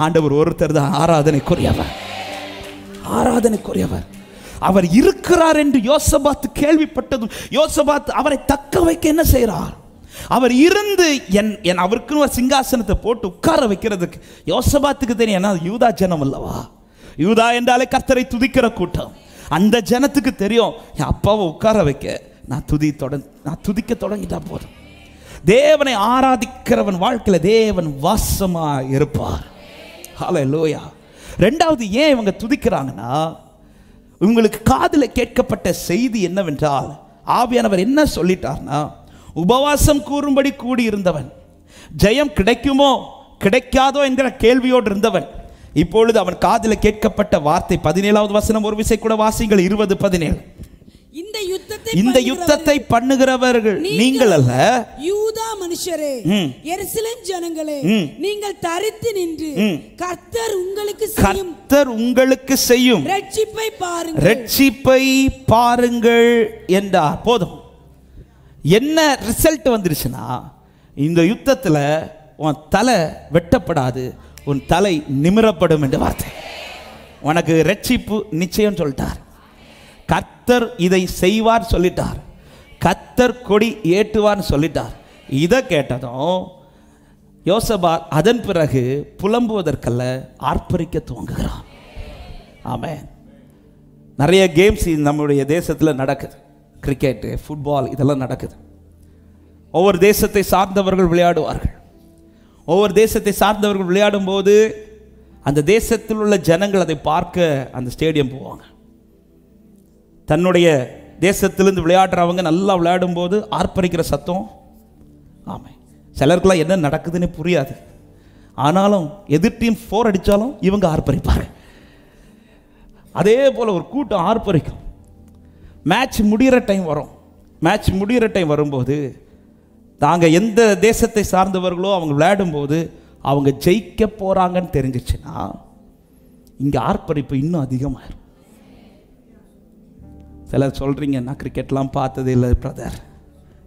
ஆண்டவர் ஒருத்தர் தான் ஆராதனைக்குரியவர். ஆராதனைக்குரியவர் அவர் இருக்கிறார் என்று யோசபாத் கேள்விப்பட்டதும் யோசபாத் அவரை தக்க வைக்க என்ன செய்கிறார்? அவர் இருந்து அவருக்குன்னு ஒரு சிங்காசனத்தை போட்டு உட்கார வைக்கிறதுக்கு யோசபாத்துக்கு தெரியும். ஏன்னா யூதா ஜனம் அல்லவா. யூதா என்றாலே கர்த்தரை துதிக்கிற கூட்டம். அந்த ஜனத்துக்கு தெரியும், என் அப்பாவை உட்கார வைக்க நான் துதிக்க தொடங்கிட்டா போதும். தேவனை ஆராதிக்கிறவன் வாழ்க்கையில் தேவன் வாசமா இருப்பார். ஹல்லேலூயா. ரெண்டாவது ஏன் இவங்க துதிக்கிறாங்கன்னா, உங்களுக்கு காதில் கேட்கப்பட்ட செய்தி என்னவென்றால், ஆவியானவர் என்ன சொல்லிட்டார்னா, உபவாசம் கூறும்படி கூடியிருந்தவன், ஜெயம் கிடைக்குமோ கிடைக்காதோ என்கிற கேள்வியோடு இருந்தவன், இப்பொழுது அவன் காதில் கேட்கப்பட்ட வார்த்தை 17வது வசனம் ஒரு விசை கூட வாசிங்கள். 20:17. இந்த யுத்தத்தை பண்ணுகிறவர்கள் நீங்கள் அல்ல, யூதா மனுஷரே, எருசலேம் ஜனங்களே, நீங்கள் தரித்து நின்று கர்த்தர் உங்களுக்கு செய்யும் ரட்சிப்பை பாருங்கள் என்றார். போதும். என்ன ரிசல்ட் வந்துருச்சுன்னா, இந்த யுத்தத்தில் உன் தலை வெட்டப்படாது, உன் தலை நிமிரப்படும் என்ற வார்த்தை. உனக்கு ரட்சிப்பு நிச்சயம் சொல்லிட்டார். கர்த்தர் இதை செய்வார் சொல்லிட்டார். கர்த்தர் கொடி ஏற்றுவார் சொல்லிட்டார். இதை கேட்டதும் யோசபாத் அதன் பிறகு புலம்புவதற்கல்ல ஆர்ப்பரிக்க துவங்குகிறான். ஆமென். நிறைய கேம்ஸ் நம்முடைய தேசத்தில் நடக்குது. கிரிக்கெட்டு, ஃபுட்பால் இதெல்லாம் நடக்குது. ஒவ்வொரு தேசத்தை சார்ந்தவர்கள் விளையாடுவார்கள். ஒவ்வொரு தேசத்தை சார்ந்தவர்கள் விளையாடும் போது அந்த தேசத்தில் உள்ள ஜனங்கள் அதை பார்க்க அந்த ஸ்டேடியம் போவாங்க. தன்னுடைய தேசத்திலிருந்து விளையாடுறவங்க நல்லா விளையாடும் போது ஆர்ப்பரிக்கிற சத்தம். ஆமாம், சிலருக்குலாம் என்ன நடக்குதுன்னு புரியாது. ஆனாலும் எதிர் டீம் 4 அடித்தாலும் இவங்க ஆர்ப்பரிப்பாங்க. அதே போல் ஒரு கூட்டம் ஆர்ப்பரிக்கும். மேட்ச் முடிகிற டைம் வரும். மேட்ச் முடிகிற டைம் வரும்போது நாங்கள் எந்த தேசத்தை சார்ந்தவர்களோ அவங்க விளையாடும்போது அவங்க ஜெயிக்க போகிறாங்கன்னு தெரிஞ்சிச்சுன்னா இங்கே ஆர்ப்பரிப்பு இன்னும் அதிகமாகிடும். சிலர் சொல்கிறீங்க, நான் கிரிக்கெட்லாம் பார்த்தது இல்லை பிரதர்.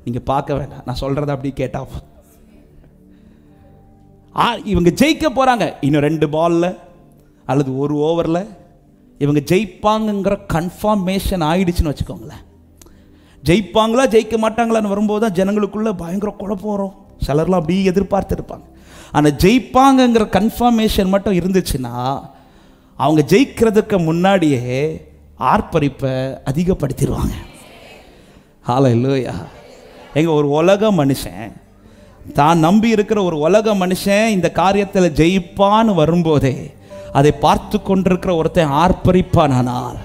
நீங்கள் பார்க்க வேண்டாம், நான் சொல்கிறத அப்படி கேட்டா. இவங்க ஜெயிக்க போகிறாங்க, இன்னும் 2 பாலில் அல்லது 1 ஓவரில் இவங்க ஜெயிப்பாங்கங்கிற கன்ஃபர்மேஷன் ஆகிடுச்சுன்னு வச்சுக்கோங்களேன். ஜெயிப்பாங்களா ஜெயிக்க மாட்டாங்களான்னு வரும்போது தான் ஜனங்களுக்குள்ளே பயங்கர குழப்பம் வரும். சிலர்லாம் அப்படியே எதிர்பார்த்துருப்பாங்க. ஆனால் ஜெயிப்பாங்கங்கிற கன்ஃபர்மேஷன் மட்டும் இருந்துச்சுன்னா அவங்க ஜெயிக்கிறதுக்கு முன்னாடியே ஆர்ப்பரிப்பை அதிகப்படுத்திடுவாங்க. ஹல்லேலூயா. ஒரு உலக மனுஷன், தான் நம்பி இருக்கிற ஒரு உலக மனுஷன் இந்த காரியத்தில் ஜெயிப்பான்னு வரும்போதே அதை பார்த்து கொண்டிருக்கிற ஒருத்தன் ஆர்ப்பரிப்பானால்,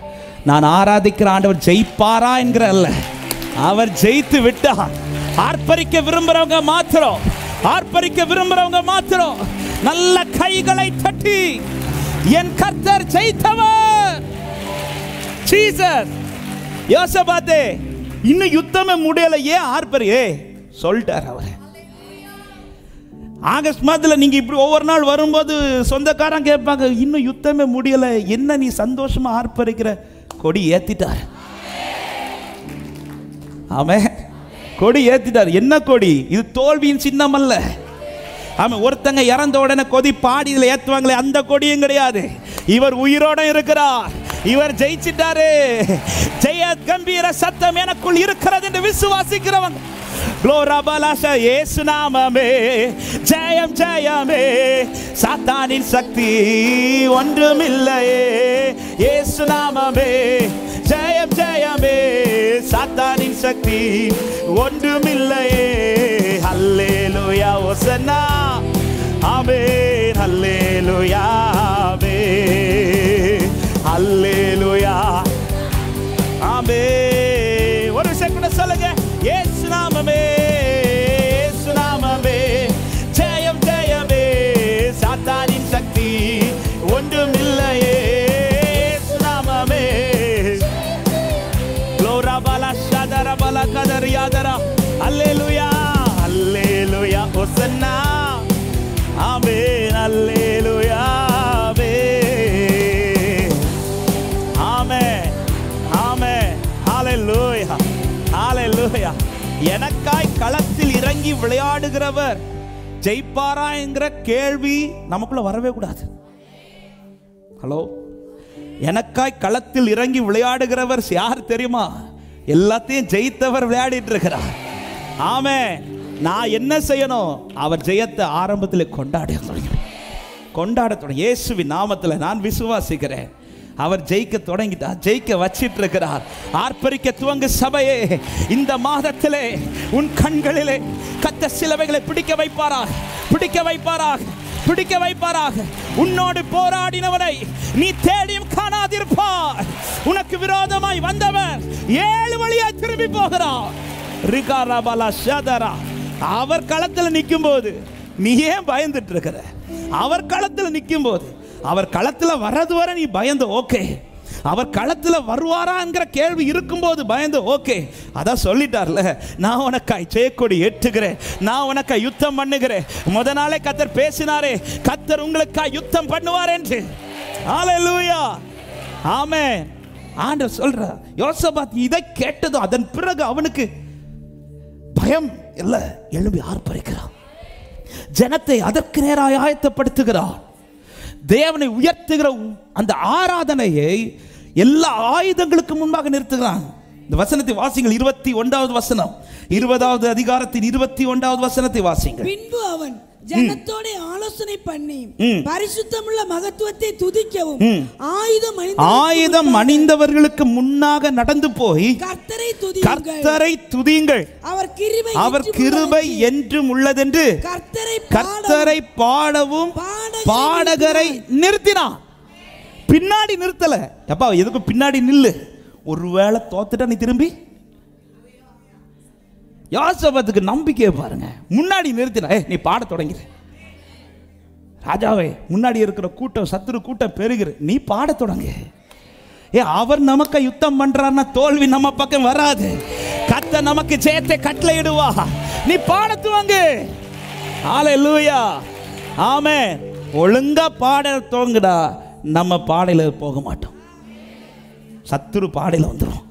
நான் ஆராதிக்கிற ஆண்டவர் ஜெயிப்பாரா என்கிற அல்ல, அவர் ஜெயித்து விட்டார். ஆர்ப்பரிக்க விரும்புறவங்க மாத்திரம், ஆர்ப்பரிக்க விரும்புறவங்க மாத்திரம் நல்ல கைகளை தட்டி, என் கர்த்தர் ஜெயித்தவர். ஜீசஸ். யோசபாத்தே, இன்னும் யுத்தமே முடியல, ஏன் ஆர்ப்பரியே சொல்லிட்டார் அவர். ஆகஸ்ட் மாதத்தில் நீங்க இப்படி ஒவ்வொரு நாள் வரும்போது சொந்தக்காரன் கேட்பாங்க, இன்னும் யுத்தமே முடியல, என்ன நீ சந்தோஷமா ஆர்ப்பரிக்கிற? கொடி ஏத்திட்டார். ஆமே, கொடி ஏத்திட்டார். என்ன கொடி? இது தோல்வியின் சின்னம் அல்ல. ஆமா, ஒருத்தங்க இறந்த உடனே கொடி பாடி இதுல ஏத்துவாங்களே, அந்த கொடியும் கிடையாது. இவர் உயிரோட இருக்கிறார். இவர் ஜெயிச்சிட்டாரு. ஜெய கம்பீர சத்தம் எனக்குள் இருக்கிறது என்று விசுவாசிக்கிறவங்க, குளோரபலாஷா இயேசு நாமமே ஜெயம் ஜெயமே, சாத்தானின் சக்தி ஒன்றுமில்லையே. இயேசு நாமமே ஜெயம் ஜெயமே, சாத்தானின் சக்தி ஒன்றுமில்லையே. ஹல்லேலூயா ஹோசன்னா, ஆமென். ஹல்லேலூயா ஆமென். ஹல்லேலூயா ஆமென். ஒரு செகண்ட் சொல்லுங்க, இயேசு நாமமே இயேசு நாமமே ஜெயம் ஜெயமே, சாத்தானின் சக்தி ஒன்றுமில்லையே. இயேசு நாமமே க்ளோரபலா ஷதரபலா கதரியாதரா. ஹல்லேலூயா ஹல்லேலூயா ஹோசன்னா, ஆமென். ஹல்லேலூயா ஆமென். இறங்கி விளையாடுகிறவர் ஜெயிப்பாரா என்கிற கேள்வி நமக்குள்ள வரவே கூடாது. ஹலோ, எனக்காய் களத்தில் இறங்கி விளையாடுகிறவர் யார் தெரியுமா? எல்லாத்தையும் ஜெயித்தவர் விளையாடிட்டு இருக்கிறார். ஆமென். நான் என்ன செய்யணும்? அவர் ஜெயத்தை ஆரம்பத்தில் கொண்டாட தொடங்கி இயேசுவின் நாமத்தில் நான் விசுவாசிக்கிறேன். அவர் ஜெயிக்க தொடங்கிட்டார், ஜெயிக்க வச்சிட்டு இருக்கிறார். ஆர்ப்பரிக்க துவங்கு சபையே. இந்த மாதத்திலே உன் கண்களிலே கத்த சிலுவைகளை பிடிக்க வைப்பாராக, பிடிக்க வைப்பாராக, பிடிக்க வைப்பாராக. உன்னோடு போராடினவனை நீ தேடியும் காணாதிருப்பார். உனக்கு விரோதமாய் வந்தவர் 7 வழியாய் திரும்பி போகிறார். அவர் களத்தில் நிற்கும் போது நீ ஏன் பயந்துட்டு இருக்கிற? அவர் களத்தில் நிற்கும் போது, அவர் களத்தில் வர்றது வரை நீ பயந்து ஓகே, அவர் களத்தில் வருவாரா என்கிற கேள்வி இருக்கும்போது பயந்து ஓகே. அதான் சொல்லிட்டார்ல, நான் உனக்காய் ஜெயக்கொடி ஏற்றுகிறேன், நான் உனக்காய் யுத்தம் பண்ணுகிறேன். முத நாளே கர்த்தர் பேசினாரே, கர்த்தர் உங்களுக்காய் யுத்தம் பண்ணுவார் என்று. ஹல்லேலூயா, ஆமென். ஆண்டவர் சொல்றார். யோசபாத் இதை கேட்டதும் அதன் பிறகு அவனுக்கு பயம் இல்ல, எழும்பி ஆர்ப்பரிக்கிறான். ஜனத்தை அதற்கு நேராக ஆயத்தப்படுத்துகிறார். தேவனை உயர்த்துகிற அந்த ஆராதனையை எல்லா ஆயுதங்களுக்கு முன்பாக நிறுத்துகிறான். இந்த வசனத்தை வாசிங்கள். 21வது வசனம், 20வது அதிகாரத்தின் 21வது வசனத்தை வாசிங்கள். பின்பு அவன் ஜனத்தோட ஆலோசனை பண்ணி பரிசுத்தமுள்ள மகத்துவத்தை துதிக்கவும் ஆயுதம் அணிந்தவர்களுக்கு முன்னாக நடந்து போய் கர்த்தரை துதியுங்கள், அவர் கிருபை என்றும் உள்ளதென்று கர்த்தரை பாடவும் பாடகரை நிறுத்தினான். பின்னாடி நிறுத்தல. அப்பா எதுக்கு பின்னாடி நில்லு? ஒருவேளை தோத்துட்டா நீ திரும்பி. யோசபாத்துக்கு நம்பிக்கையை பாருங்க. முன்னாடி நிறுத்தினா நீ பாட தொடங்கிற. ராஜாவே, முன்னாடி இருக்கிற கூட்டம், சத்துரு கூட்டம் பெருகிற, நீ பாட தொடங்கு. அவர் நமக்கு யுத்தம் பண்றாருன்னா தோல்வி நம்ம பக்கம் வராது. கர்த்தர் நமக்கு ஜெயத்தை கட்டளையிடுவா. நீ பாட துவங்கு. ஹல்லேலூயா, ஆமென். ஒழுங்கா பாட துவங்குடா. நம்ம பாடையில போக மாட்டோம், சத்துரு பாடையில வந்துடும்.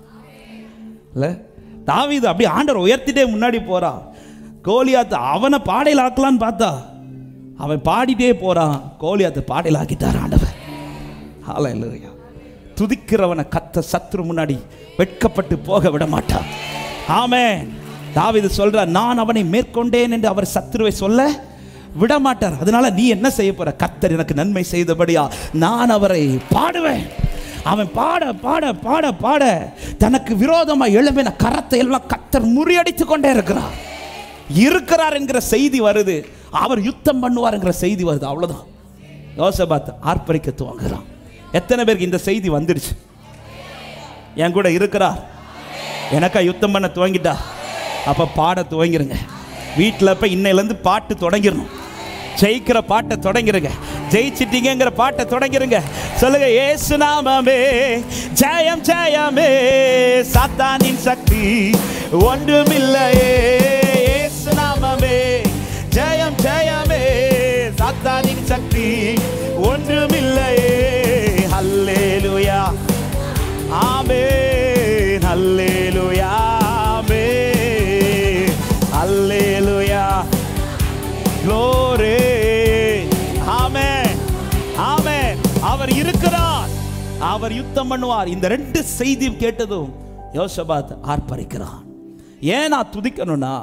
இல்ல, தாவீது அப்படி ஆண்டவர் உயர்த்திட்டே முன்னாடி போறான். கோலியாத்து அவனை பாடையில் ஆக்கலான்னு பார்த்தா அவன் பாடிட்டே போறான். கோலியாத்து பாடையில் ஆக்கிட்டார் ஆண்டவர். ஹல்லேலூயா. துதிக்கிறவனை கர்த்தர் சத்துரு முன்னாடி வெட்கப்பட்டு போக விட மாட்டான். ஆமென். தாவீது சொல்றார், நான் அவனை மேற்கொண்டேன் என்று அவர் சத்துருவை சொல்ல விட மாட்டார். அதனால நீ என்ன செய்ய போற? கர்த்தர் எனக்கு நன்மை செய்தபடியா நான் அவரை பாடுவேன். அவன் பாட பாட பாட பாட தனக்கு விரோதமாக எழும்பின கரத்தை எல்லாம் கர்த்தர் முறியடித்து கொண்டே இருக்கிறார் என்கிற செய்தி வருது. அவர் யுத்தம் பண்ணுவார் என்கிற செய்தி வருது. அவ்வளவுதான். யோசபாத் ஆர்ப்பரிக்க துவங்குறான். எத்தனை பேருக்கு இந்த செய்தி வந்துடுச்சு? என் கூட இருக்கிறார், எனக்கா யுத்தம் பண்ண துவங்கிட்டா, அப்ப பாட துவங்கிருங்க. வீட்டில் போய் இன்னையிலேருந்து பாட்டு தொடங்கிடணும். ஜெயிக்கிற பாட்டை தொடங்கிருங்க. ஜெயிச்சிட்டீங்கிற பாட்டை தொடங்கிருங்க. சொல்லுங்க, இயேசு நாமமே ஜெயம் ஜெயமே, சாத்தானின் சக்தி ஒன்றுமில்லையே. இயேசு நாமமே ஜெயம் ஜெயமே, சாத்தானின் சக்தி ஒன்றுமில்லையே. ஹல்லேலூயா, ஆமென். ஹல்லேலூயா, ஆமென். ஹல்லேலூயா, glory, ஆமென், ஆமென். அவர் இருக்கிறார், அவர் யுத்தம் பண்ணுவார். இந்த 2 செய்தியும் கேட்டதும் யோசபாத் ஆர்ப்பரிக்கிறான். ஏன் நான் துதிக்கணும்னா,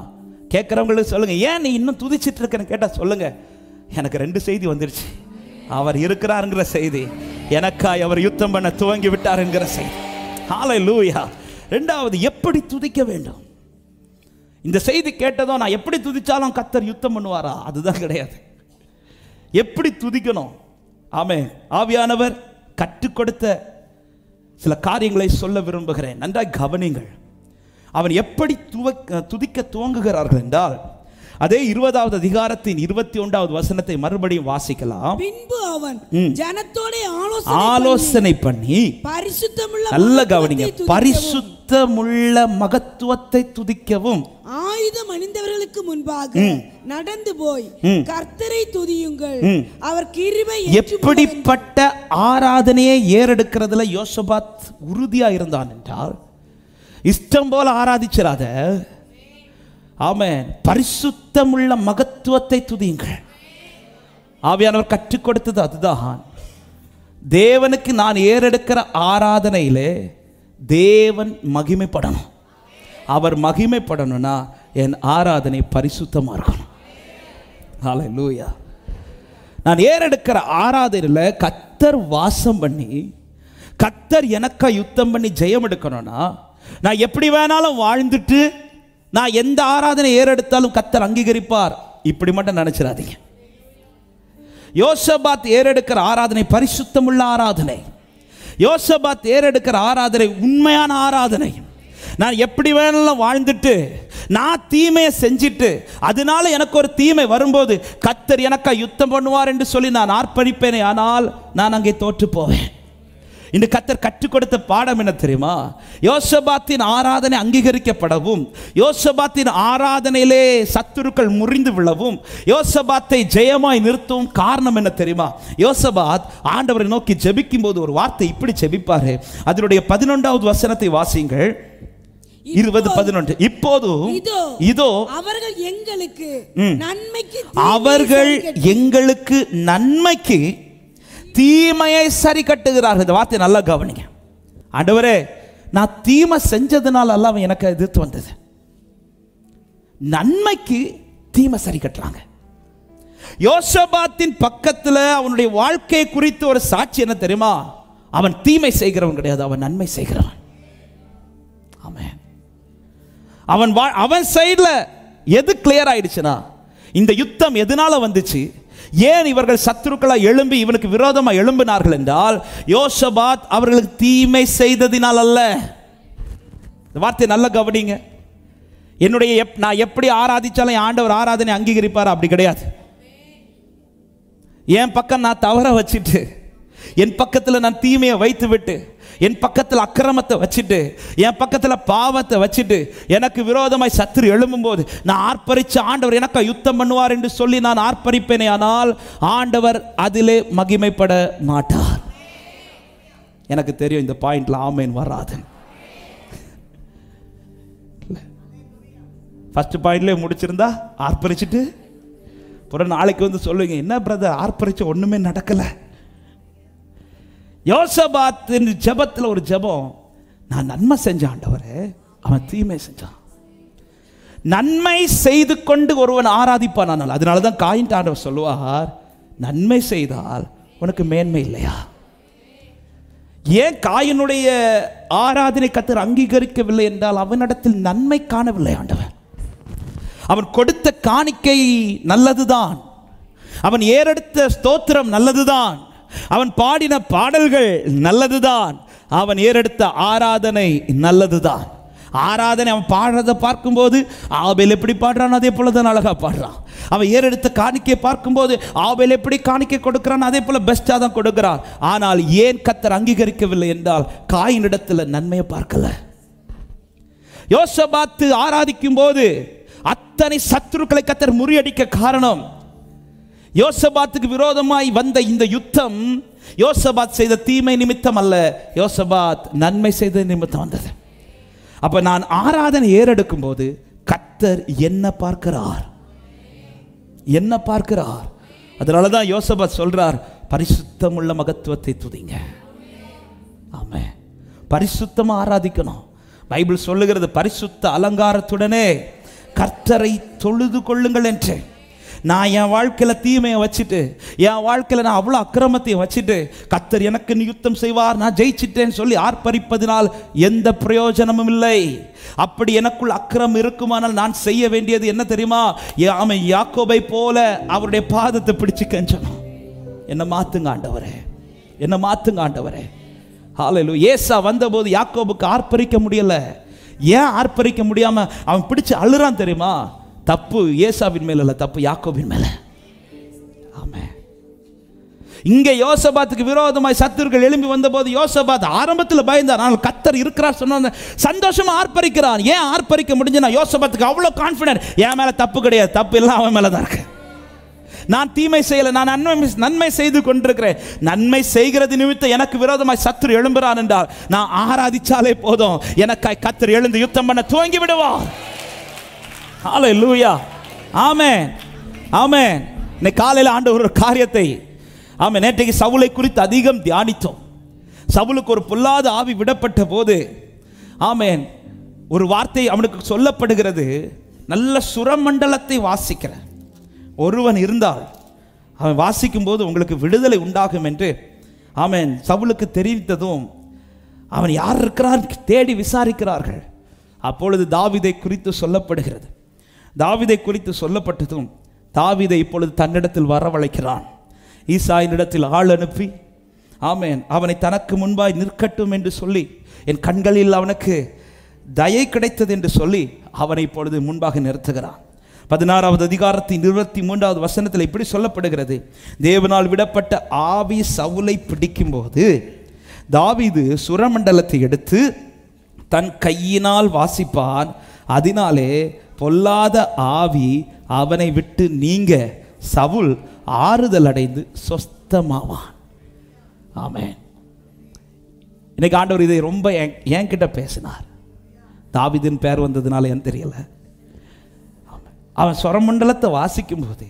கேட்கிறவங்களுக்கு சொல்லுங்க, ஏன் நீ இன்னும் துதிச்சிட்டு இருக்கன்னு கேட்டா சொல்லுங்க, எனக்கு 2 செய்தி வந்துருச்சு. அவர் இருக்கிறாருங்கிற செய்தி, எனக்காய் அவர் யுத்தம் பண்ண துவங்கி விட்டார் என்கிற செய்தி. ஹல்லேலூயா. 2வது, எப்படி துதிக்க வேண்டும். இந்த செய்தி கேட்டதும் நான் எப்படி துதிச்சாலும் கர்த்தர் யுத்தம் பண்ணுவாரா? அதுதான் கிடையாது. எப்படி துதிக்கணும்? ஆமென். ஆவியானவர் கற்றுக் கொடுத்த சில காரியங்களை சொல்ல விரும்புகிறேன். நன்றாய் கவனிங்கள். அவன் எப்படி துதிக்க துவங்குகிறார்கள் என்றால், அதே 20வது அதிகாரத்தின் 21வது வசனத்தை மறுபடியும் வாசிக்கலாம். பின்பு அவன் ஜனத்தோட ஆலோசனை பண்ணி, நல்ல கவனிங்க, பரிசுத்தமுள்ள மகத்துவத்தை துதிக்கவும் ஆயுதம் அணிந்தவர்களுக்கு முன்பாக நடந்து போய் கர்த்தரை துதியுங்கள், அவர் கிருபை. எப்படிப்பட்ட ஆராதனையை ஏறெடுக்கிறதுல யோசபாத் உறுதியா இருந்தான் என்றால், இஷ்டம் போல ஆராதிச்சிராத, ஆமென். பரிசுத்தமுள்ள மகத்துவத்தை துதியுங்கள். ஆவியானவர் கற்றுக் கொடுத்தது அதுதான். தேவனுக்கு நான் ஏறெடுக்கிற ஆராதனையிலே தேவன் மகிமைப்படணும். அவர் மகிமைப்படணும்னா என் ஆராதனை பரிசுத்தமாக இருக்கணும். ஹல்லேலூயா. நான் ஏறெடுக்கிற ஆராதனையில் கர்த்தர் வாசம் பண்ணி, கர்த்தர் எனக்கா யுத்தம் பண்ணி ஜெயம் எடுக்கணும்னா, நான் எப்படி வேணாலும் வாழ்ந்துட்டு நான் எந்த ஆராதனை ஏறெடுத்தாலும் கர்த்தர் அங்கீகரிப்பார், இப்படி மட்டும் நினைச்சிடாதீங்க. யோசபாத் ஏறெடுக்கிற ஆராதனை பரிசுத்தமுள்ள ஆராதனை. யோசபாத் ஏறெடுக்கிற ஆராதனை உண்மையான ஆராதனை. நான் எப்படி வேணாலும் வாழ்ந்துட்டு நான் தீமையை செஞ்சிட்டு அதனால எனக்கு ஒரு தீமை வரும்போது கர்த்தர் எனக்கா யுத்தம் பண்ணுவார் என்று சொல்லி நான் ஆர்ப்பரிப்பேனே, ஆனால் நான் அங்கே தோற்று போவேன். இந்த கர்த்தர் கற்றுக் கொடுத்த பாடம் என்ன தெரியுமா? யோசபாத்தின் ஆராதனை அங்கீகரிக்கப்படவும், யோசபாத்தின் ஆராதனையிலே சத்துருக்கள் முறிந்து விழவும், யோசபாத்தை ஜெயமாய் நிறுத்தவும் காரணம் என்ன தெரியுமா? யோசபாத் ஆண்டவரை நோக்கி ஜெபிக்கும் போது ஒரு வார்த்தை இப்படி ஜெபிப்பாரு. அதனுடைய 11வது வசனத்தை வாசிங்கள். 20:11. இப்போது இதோ அவர்கள் எங்களுக்கு நன்மைக்கு தீமையை சரி கட்டுகிறார்கள். இந்த வார்த்தை நல்லா கவனிங்க. ஆண்டவரே, நான் தீமை செஞ்சதுனால அல்ல அவன் எனக்கு எதிர்த்து வந்தது, நன்மைக்கு தீமை சரி கட்டுறாங்க. யோசபாத்தின் பக்கத்தில் அவனுடைய வாழ்க்கை குறித்து ஒரு சாட்சி என்ன தெரியுமா? அவன் தீமை செய்கிறவன் கிடையாது, அவன் நன்மை செய்கிறவன். ஆமென். அவன் சைடுல எது கிளியர் ஆயிடுச்சுன்னா, இந்த யுத்தம் எதனால வந்துச்சு, ஏன் இவர்கள் சத்துருக்களா எழும்பி இவனுக்கு விரோதமா எழும்பினார்கள் என்றால், யோசபாத் அவர்களுக்கு தீமை செய்ததினால் அல்ல. இந்த வார்த்தை நல்ல கவனிங்க. நான் எப்படி ஆராதிச்சாலும் ஆண்டவர் ஆராதனை அங்கீகரிப்பார், அப்படி கிடையாது. என் பக்கம் நான் தவற வச்சுட்டு, என் பக்கத்தில் நான் தீமையை வைத்து விட்டு, என் பக்கத்தில் அக்கிரமத்தை வச்சுட்டு, என் பக்கத்தில் பாவத்தை வச்சுட்டு எனக்கு விரோதமாய் சத்துரு எழும்பும்போது நான் ஆர்ப்பரிச்சு ஆண்டவர் எனக்கு யுத்தம் பண்ணுவார் என்று சொல்லி நான் ஆர்ப்பரிப்பேனே, ஆனால் ஆண்டவர் அதிலே மகிமைப்பட மாட்டார். எனக்கு தெரியும் இந்த பாயிண்ட்ல ஆமேன் வராது. ஃபர்ஸ்ட் பாயிண்ட்லேயே முடிச்சிருந்தா ஆர்ப்பரிச்சுட்டு அப்புறம் நாளைக்கு வந்து சொல்லுவீங்க, என்ன பிரதர் ஆர்ப்பரிச்சு ஒண்ணுமே நடக்கல. யோசபாத்தின் ஜெபத்தில் ஒரு ஜெபம், நான் நன்மை செஞ்ச ஆண்டவரே, அவன் தீமை செஞ்சான். நன்மை செய்து கொண்டு ஒருவன் ஆராதிப்பான். அதனால தான் காயின் ஆண்டவர் சொல்லுவார், நன்மை செய்தால் உனக்கு மேன்மை இல்லையா? ஏன் காயினுடைய ஆராதனை கர்த்தர் அங்கீகரிக்கவில்லை என்றால், அவனிடத்தில் நன்மை காணவில்லை ஆண்டவர். அவன் கொடுத்த காணிக்கை நல்லதுதான், அவன் ஏறெடுத்த ஸ்தோத்திரம் நல்லதுதான், அவன் பாடின பாடல்கள் நல்லதுதான், அவன் ஏறெடுத்த ஆராதனை நல்லதுதான். ஆராதனை அவன் பாடுறதை பார்க்கும்போது ஆபேல் எப்படி பாடுறான் அதே போல தான் அழகா பாடுறான். அவன் ஏறெடுத்த காணிக்கை பார்க்கும்போது ஆபேல் எப்படி காணிக்கை கொடுக்கிறான் அதே போல பெஸ்டா தான் கொடுக்கிறான். ஆனால் ஏன் கர்த்தர் அங்கீகரிக்கவில்லை என்றால், காயினிடத்தில் நன்மையை பார்க்கல. யோசபாத்து ஆராதிக்கும் போது அத்தனை சத்துருக்களை கர்த்தர் முறியடிக்க காரணம், யோசபாத்துக்கு விரோதமாய் வந்த இந்த யுத்தம் யோசபாத் செய்த தீமை நிமித்தம் அல்ல, யோசபாத் நன்மை செய்த நிமித்தம் வந்தது. அப்ப நான் ஆராதனை ஏறெடுக்கும் போது கர்த்தர் என்ன பார்க்கிறார், என்ன பார்க்கிறார். அதனாலதான் யோசபாத் சொல்றார், பரிசுத்தமுள்ள மகத்துவத்தை துதிங்க. ஆமென். பரிசுத்தமா ஆராதிக்கணும். பைபிள் சொல்லுகிறது, பரிசுத்த அலங்காரத்துடனே கர்த்தரை தொழுது கொள்ளுங்கள் என்று. நான் என் வாழ்க்கையில் தீமையை வச்சுட்டு, என் வாழ்க்கையில் நான் அவ்வளோ அக்கிரமத்தையும் வச்சுட்டு கர்த்தர் எனக்கு யுத்தம் செய்வார், நான் ஜெயிச்சிட்டேன்னு சொல்லி ஆர்ப்பரிப்பதினால் எந்த பிரயோஜனமும் இல்லை. அப்படி எனக்குள் அக்கிரமம் இருக்குமானால் நான் செய்ய வேண்டியது என்ன தெரியுமா? அவன் யாக்கோபை போல அவருடைய பாதத்தை பிடிச்சு கெஞ்சணும், என்ன மாத்துங்க ஆண்டவரே, என்ன மாத்துங்க ஆண்டவரே. ஹல்லேலூயா. ஏசா வந்தபோது யாக்கோபுக்கு ஆர்ப்பரிக்க முடியல. ஏன் ஆர்ப்பரிக்க முடியாம அவன் பிடிச்சு அழுறான் தெரியுமா? தப்பு ஏசாவின் மேல இல்ல, தப்பு யாக்கோபின் மேல. ஆமென். இங்க யோசபாத்துக்கு விரோதமாய் சத்துருக்கள் எழும்பி வந்தபோது யோசபாத் ஆரம்பத்தில் பயந்தான், ஆனால் கர்த்தர் இருக்கிறார் சொன்ன சந்தோஷமா ஆர்ப்பரிக்கிறான். ஏன் ஆர்ப்பரிக்க முடிஞ்சுனா, யோசபாத்துக்கு அவ்வளவு கான்ஃபிடன்ட், என் மேல தப்பு கிடையாது, தப்பு எல்லாம் அவன் மேல தான் இருக்கு. நான் தீமை செய்யல, நான் நன்மை செய்து கொண்டிருக்கிறேன். நன்மை செய்கிறது நிமித்தம் எனக்கு விரோதமாய் சத்துரு எழும்புறான் என்றால் நான் ஆராதிச்சாலே போதும், எனக்காய் கர்த்தர் எழுந்து யுத்தம் பண்ண துவங்கி விடுவார். ஹல்லேலூயா. ஆமென், ஆமென். இன்னைக்கு காலையில் ஆண்டவர் ஒரு காரியத்தை, ஆமென், நேற்றைக்கு சவுலை குறித்து அதிகம் தியானித்தோம். சவுலுக்கு ஒரு பொல்லாத ஆவி விடப்பட்ட போது, ஆமென், ஒரு வார்த்தை அவனுக்கு சொல்லப்படுகிறது. நல்ல சுரமண்டலத்தை வாசிக்கிற ஒருவன் இருந்தால் அவன் வாசிக்கும் போது உங்களுக்கு விடுதலை உண்டாகும் என்று, ஆமென், சவுலுக்கு தெரிவித்ததும் அவன் யார் இருக்கிறார் தேடி விசாரிக்கிறார்கள். அப்பொழுது தாவீதை குறித்து சொல்லப்படுகிறது. தாவீதை குறித்து சொல்லப்பட்டதும் தாவீதை இப்பொழுது தன்னிடத்தில் வரவழைக்கிறான். ஈசாயினிடத்தில் ஆள் அனுப்பி, ஆமென், அவனை தனக்கு முன்பாய் நிற்கட்டும் என்று சொல்லி, என் கண்களில் அவனுக்கு தயை கிடைத்தது என்று சொல்லி அவனை இப்பொழுது முன்பாக நிறுத்துகிறான். 16வது அதிகாரத்தின் 23வது வசனத்தில் இப்படி சொல்லப்படுகிறது. தேவனால் விடப்பட்ட ஆவி சவுலை பிடிக்கும் போது தாவீது சுரமண்டலத்தை எடுத்து தன் கையினால் வாசிப்பான். அதனாலே பொல்லாத ஆவி அவனை விட்டு நீங்க சவுல் ஆறுதல் அடைந்து சொஸ்தமாவான். ஆமென். இன்னைக்கு ஆண்டவர் இதை ரொம்ப என்கிட்ட பேசினார். தாவீதின் பேர் வந்ததுனால ஏன் தெரியல. அவன் சுரமண்டலத்தை வாசிக்கும் போது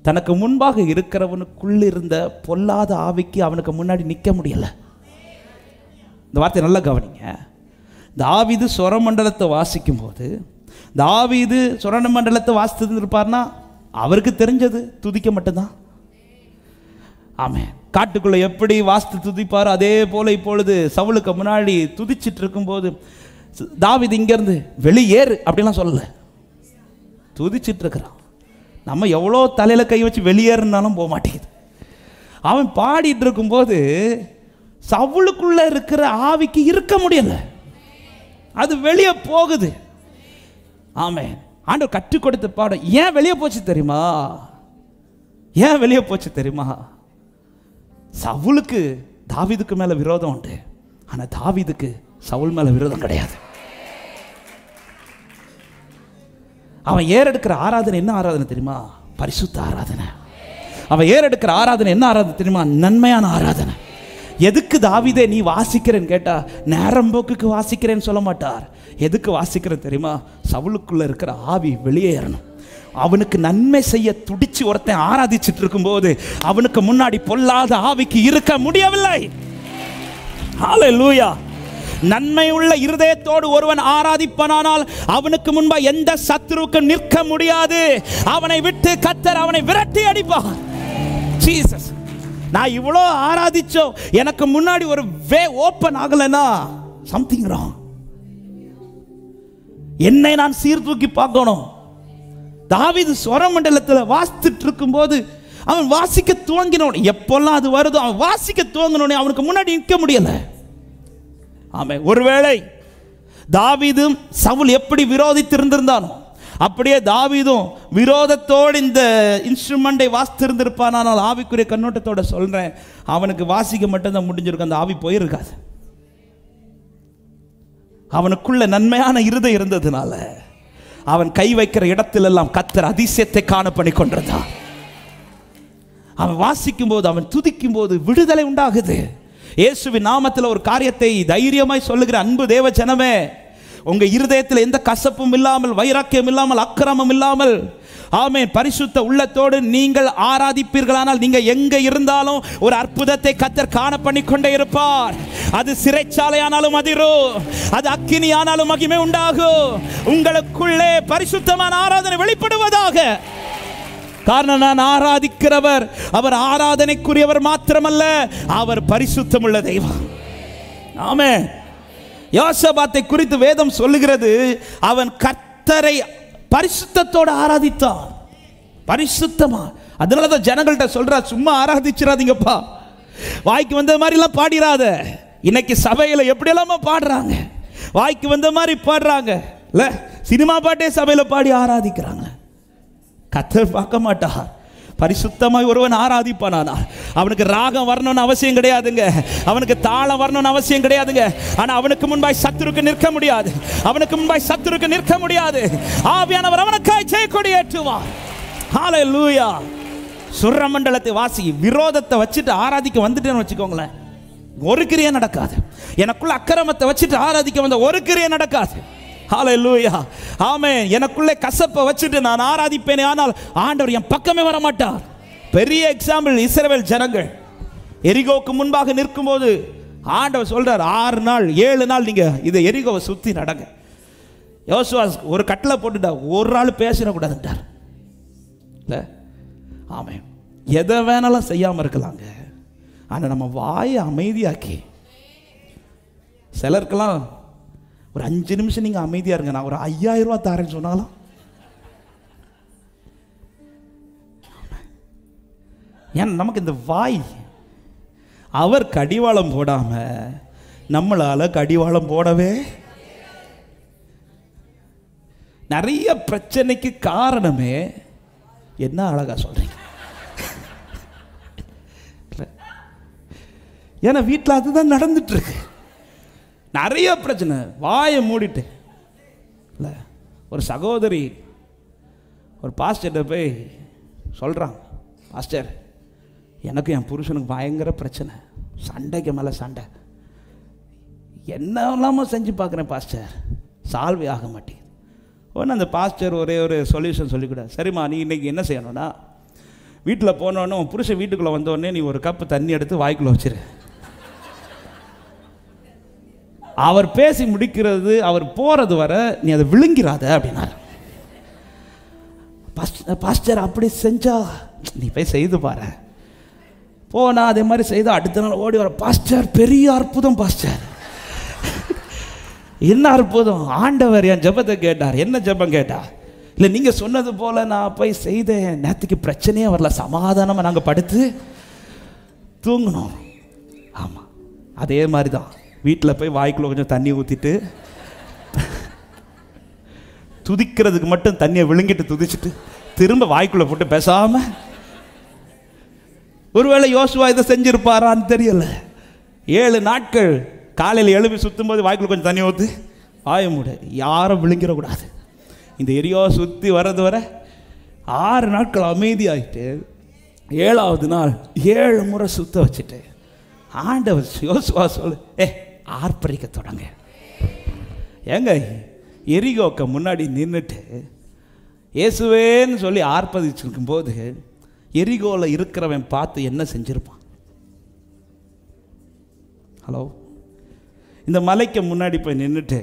தனக்கு முன்பாக இருக்கிறவனுக்குள்ள இருந்த பொல்லாத ஆவிக்கு அவனுக்கு முன்னாடி நிற்க முடியல. இந்த வார்த்தை நல்லா கவனிங்க. தாவீது சுரமண்டலத்தை வாசிக்கும் போது, தாவீது சுரமண்டலத்தை வாசித்து இருப்பார்னா அவருக்கு தெரிஞ்சது துதிக்க மட்டும்தான். ஆமென். காட்டுக்குள்ள எப்படி வாசித்து துதிப்பார் அதே போல இப்பொழுது சவுலுக்கு முன்னாடி துதிச்சிட்டு இருக்கும்போது தாவீது இங்கிருந்து வெளியேறு அப்படிலாம் சொல்லல, துதிச்சிட்டு இருக்கிறான். நம்ம எவ்வளோ தலையில கை வச்சு வெளியேறினாலும் போக மாட்டேங்குது. அவன் பாடிட்டு இருக்கும்போது சவுலுக்குள்ள இருக்கிற ஆவிக்கு இருக்க முடியல, அது வெளியே போகுது. ஆமென். ஆண்டவர் கற்றுக் கொடுத்த பாடம் ஏன் வெளியே போச்சு தெரியுமா? ஏன் வெளியே போச்சு தெரியுமா? சவுலுக்கு தாவீதுக்கு மேல விரோதம் உண்டு, ஆனா தாவீதுக்கு சவுல் மேல விரோதம் கிடையாது. அவன் ஏறெடுக்கிற ஆராதனை என்ன ஆராதனை தெரியுமா? பரிசுத்த ஆராதனை. அவன் ஏறெடுக்கிற ஆராதனை என்ன ஆராதனை தெரியுமா? நன்மையான ஆராதனை. எதுக்கு தாவீதே நீ வாசிக்கிறேன்னு கேட்டா நேரம்போக்குக்கு வாசிக்கிறேன்னு சொல்ல மாட்டார். எதுக்கு வாசிக்கிறேன் தெரியுமா? சவுலுக்குள்ள இருக்கிற ஆவி வெளியேறணும். அவனுக்கு நன்மை செய்ய துடிச்சு ஒருத்தன் ஆராதிச்சுட்டு இருக்கும்போது அவனுக்கு முன்னாடி பொல்லாத ஆவிக்கு இருக்க முடியவில்லை. ஹல்லேலூயா. நன்மை உள்ள இருதயத்தோடு ஒருவன் ஆராதிப்பானால் அவனுக்கு முன்பா எந்த சத்துருவுக்கும் நிற்க முடியாது. அவனை விட்டு கர்த்தர் அவனை விரட்டி அடிப்பார். ஜீசஸ், நான் இவ்வளோ ஆராதிச்சோம், எனக்கு முன்னாடி ஒரு வே ஓப்பன் ஆகலைன்னா சம்திங் ராங். என்னை நான் சீர்தூக்கி பார்க்கணும். தாவீது சுரமண்டலத்தில் வாசித்துட்டு இருக்கும்போது அவன் வாசிக்க துவங்கினோம். எப்பெல்லாம் அது வருதோ அவன் வாசிக்க துவங்கினோடனே அவனுக்கு முன்னாடி நிற்க முடியல. ஆமென். ஒருவேளை தாவீதும் சவுல் எப்படி விரோதித்து இருந்திருந்தானோ அப்படியே தாவீதும் விரோதத்தோடு இந்த இன்ஸ்ட்ருமெண்டை வாசித்து இருந்திருப்பானால் ஆவிக்குரிய கண்ணோட்டத்தோட சொல்றேன், அவனுக்கு வாசிக்க மட்டும்தான் முடிஞ்சிருக்கும், அந்த ஆவி போயிருக்காது. அவனுக்குள்ள நன்மையான இருதயம் இருந்ததுனால அவன் கை வைக்கிற இடத்திலெல்லாம் கர்த்தர் அதிசயத்தை காண பண்ணி கொண்டிருந்தான். அவன் வாசிக்கும் போது அவன் துதிக்கும் போது விடுதலை உண்டாகுது. இயேசுவின் நாமத்தில் ஒரு காரியத்தை தைரியமாய் சொல்லுகிற அன்பு தேவ ஜனமே, உங்க இருதயத்தில் எந்த கசப்பும் இல்லாமல், வைராக்கியம் இல்லாமல், அக்கிரமம் இல்லாமல், ஆமென், பரிசுத்த உள்ளத்தோடு நீங்கள் ஆராதிப்பீர்களானால் நீங்க எங்க இருந்தாலும் ஒரு அற்புதத்தை கர்த்தர் காண பண்ணி கொண்டே இருப்பார். அது சிறைச்சாலையானாலும் அதிரும், அது அக்கினி ஆனாலும் மகிமை உண்டாகும். உங்களுக்குள்ளே பரிசுத்தமான ஆராதனை வெளிப்படுவதாக. காரணம், நான் ஆராதிக்கிறவர் அவர் ஆராதனைக்குரியவர் மாத்திரமல்ல, அவர் பரிசுத்தம் உள்ள தெய்வம். ஆமென். யோசபாத்தை குறித்து வேதம் சொல்லுகிறது, அவன் கர்த்தரை பரிசுத்தத்தோடு ஆராதித்தான். பரிசுத்தமா. அதனாலதான் ஜனங்கள்ட்ட சொல்ற, சும்மா ஆராதிச்சிடாதீங்கப்பா, வாய்க்கு வந்த மாதிரி எல்லாம் பாடிராத. இன்னைக்கு சபையில எப்படி எல்லாம பாடுறாங்க, வாய்க்கு வந்த மாதிரி பாடுறாங்க இல்ல, சினிமா பாட்டே சபையில பாடி ஆராதிக்கிறாங்க. கர்த்தர் பார்க்க மாட்டார். பரிசுத்தமாய் ஒருவன் ஆராதிப்பானானால் அவனுக்கு ராகம் வரணும்னு அவசியம் கிடையாதுங்க, அவனுக்கு தாளம் வரணும்னு அவசியம் கிடையாதுங்க. ஆனா அவனுக்கு முன்பாய் சத்துருக்கு நிற்க முடியாது, அவனுக்கு முன்பாய் சத்துருக்கு நிற்க முடியாது. ஆவியானவர் அவனுக்காய் ஜெயக்கொடி ஏற்றுவார். ஹல்லேலூயா. சுரமண்டலத்தை வாசி. விரோதத்தை வச்சுட்டு ஆராதிக்க வந்துட்டேன்னு வச்சுக்கோங்களேன், ஒரு கிரியை நடக்காது. எனக்குள்ள அக்கிரமத்தை வச்சுட்டு ஆராதிக்க வந்த ஒரு கிரியை நடக்காது. ஹல்லேலூயா. ஆமென். எனக்குள்ளே கசப்பை வச்சுட்டு நான் ஆராதிப்பேனே, ஆனால் ஆண்டவர் என் பக்கமே வர மாட்டார். பெரிய எக்ஸாம்பிள் இஸ்ரவேல் ஜனங்கள் எரிகோவுக்கு முன்பாக நிற்கும்போது ஆண்டவர் சொல்றார், 6 நாள் 7 நாள் நீங்க இதை எரிகோவை சுத்தி நடங்க. யோசுவா ஒரு கட்டளை போட்டுட்டா, ஒரு ஆள் பேசிடக்கூடாதுட்டார். இல்ல, ஆமென். எதை வேணாலும் செய்யாம இருக்கலாங்க, ஆனா நம்ம வாயை அமைதியாக்கி, சிலருக்கெல்லாம் ஒரு 5 நிமிஷம் நீங்க அமைதியா இருங்க, நான் ஒரு 5000 ரூபாய் தரேன்னு சொன்னாலும் ஏன் நமக்கு இந்த வாய், அவர் கடிவாளம் போடாம நம்மளால கடிவாளம் போடவே. நிறைய பிரச்சனைக்கு காரணமே என்ன, அழகா சொல்றீங்க. ஏன்னா வீட்டில் அதுதான் நடந்துட்டு இருக்கு. நிறைய பிரச்சனை, வாயை மூடிட்டு. இல்லை, ஒரு சகோதரி ஒரு பாஸ்டர்கிட்ட போய் சொல்கிறாங்க, பாஸ்டர் எனக்கு என் புருஷனுக்கு பயங்கர பிரச்சனை, சண்டைக்கு மேலே சண்டை, என்னெல்லாமோ செஞ்சு பார்க்குறேன் பாஸ்டர், சால்வே ஆக மாட்டேங்குது. ஒன்று அந்த பாஸ்டர் ஒரே ஒரு சொல்யூஷன் சொல்லிக்கூட, சரிம்மா நீ இன்றைக்கி என்ன செய்யணும்னா, வீட்டில் போனோன்னு உன் புருஷன் வீட்டுக்குள்ளே வந்தோடனே நீ ஒரு கப்பு தண்ணி எடுத்து வாய்க்குள்ளே வச்சிரு, அவர் பேசி முடிக்கிறது அவர் போகிறது வர நீ அதை விழுங்கிறாத அப்படின்னாரு. பாஸ்டர் அப்படி செஞ்சா நீ போய் செய்து பாரு. போனா அதே மாதிரி செய்தா அடுத்த நாள் ஓடி வர, பாஸ்டர் பெரிய அற்புதம் பாஸ்டர். என்ன அற்புதம், ஆண்டவர் என் ஜெபத்தை கேட்டார். என்ன ஜெபம் கேட்டா, இல்லை நீங்கள் சொன்னது போல் நான் போய் செய்தேன், நேற்றுக்கு பிரச்சனையே வரல, சமாதானமாக நாங்கள் படுத்து தூங்கணும். ஆமாம், அதே மாதிரி தான் வீட்டில் போய் வாய்க்குள்ள கொஞ்சம் தண்ணி ஊற்றிட்டு துதிக்கிறதுக்கு மட்டும் தண்ணியை விழுங்கிட்டு துதிச்சுட்டு திரும்ப வாய்க்குள்ளே போட்டு பேசாமல். ஒருவேளை யோசுவா இதை செஞ்சிருப்பாரான்னு தெரியல. 7 நாட்கள் காலையில் எழுப்பி சுற்றும் போது வாய்க்குள்ள கொஞ்சம் தண்ணி ஊற்றி வாய மூட, யாரும் விழுங்கிடக்கூடாது. இந்த எரியோவை சுற்றி வர்றது வர 6 நாட்கள் அமைதியாகிட்டு 7ஆவது நாள் 7 முறை சுத்த வச்சுட்டு ஆண்டவர் யோசுவா சொல்லு, ஆர்ப்பரிக்க தொடங்க. ஏங்க எரிகோக்க முன்னாடி நின்றுட்டு இயேசுவேன்னு சொல்லி ஆர்ப்பரிச்சிருக்கும் போது எரிகோவில் இருக்கிறவன் பார்த்து என்ன செஞ்சிருப்பான்? ஹலோ, இந்த மலைக்கு முன்னாடி போய் நின்றுட்டு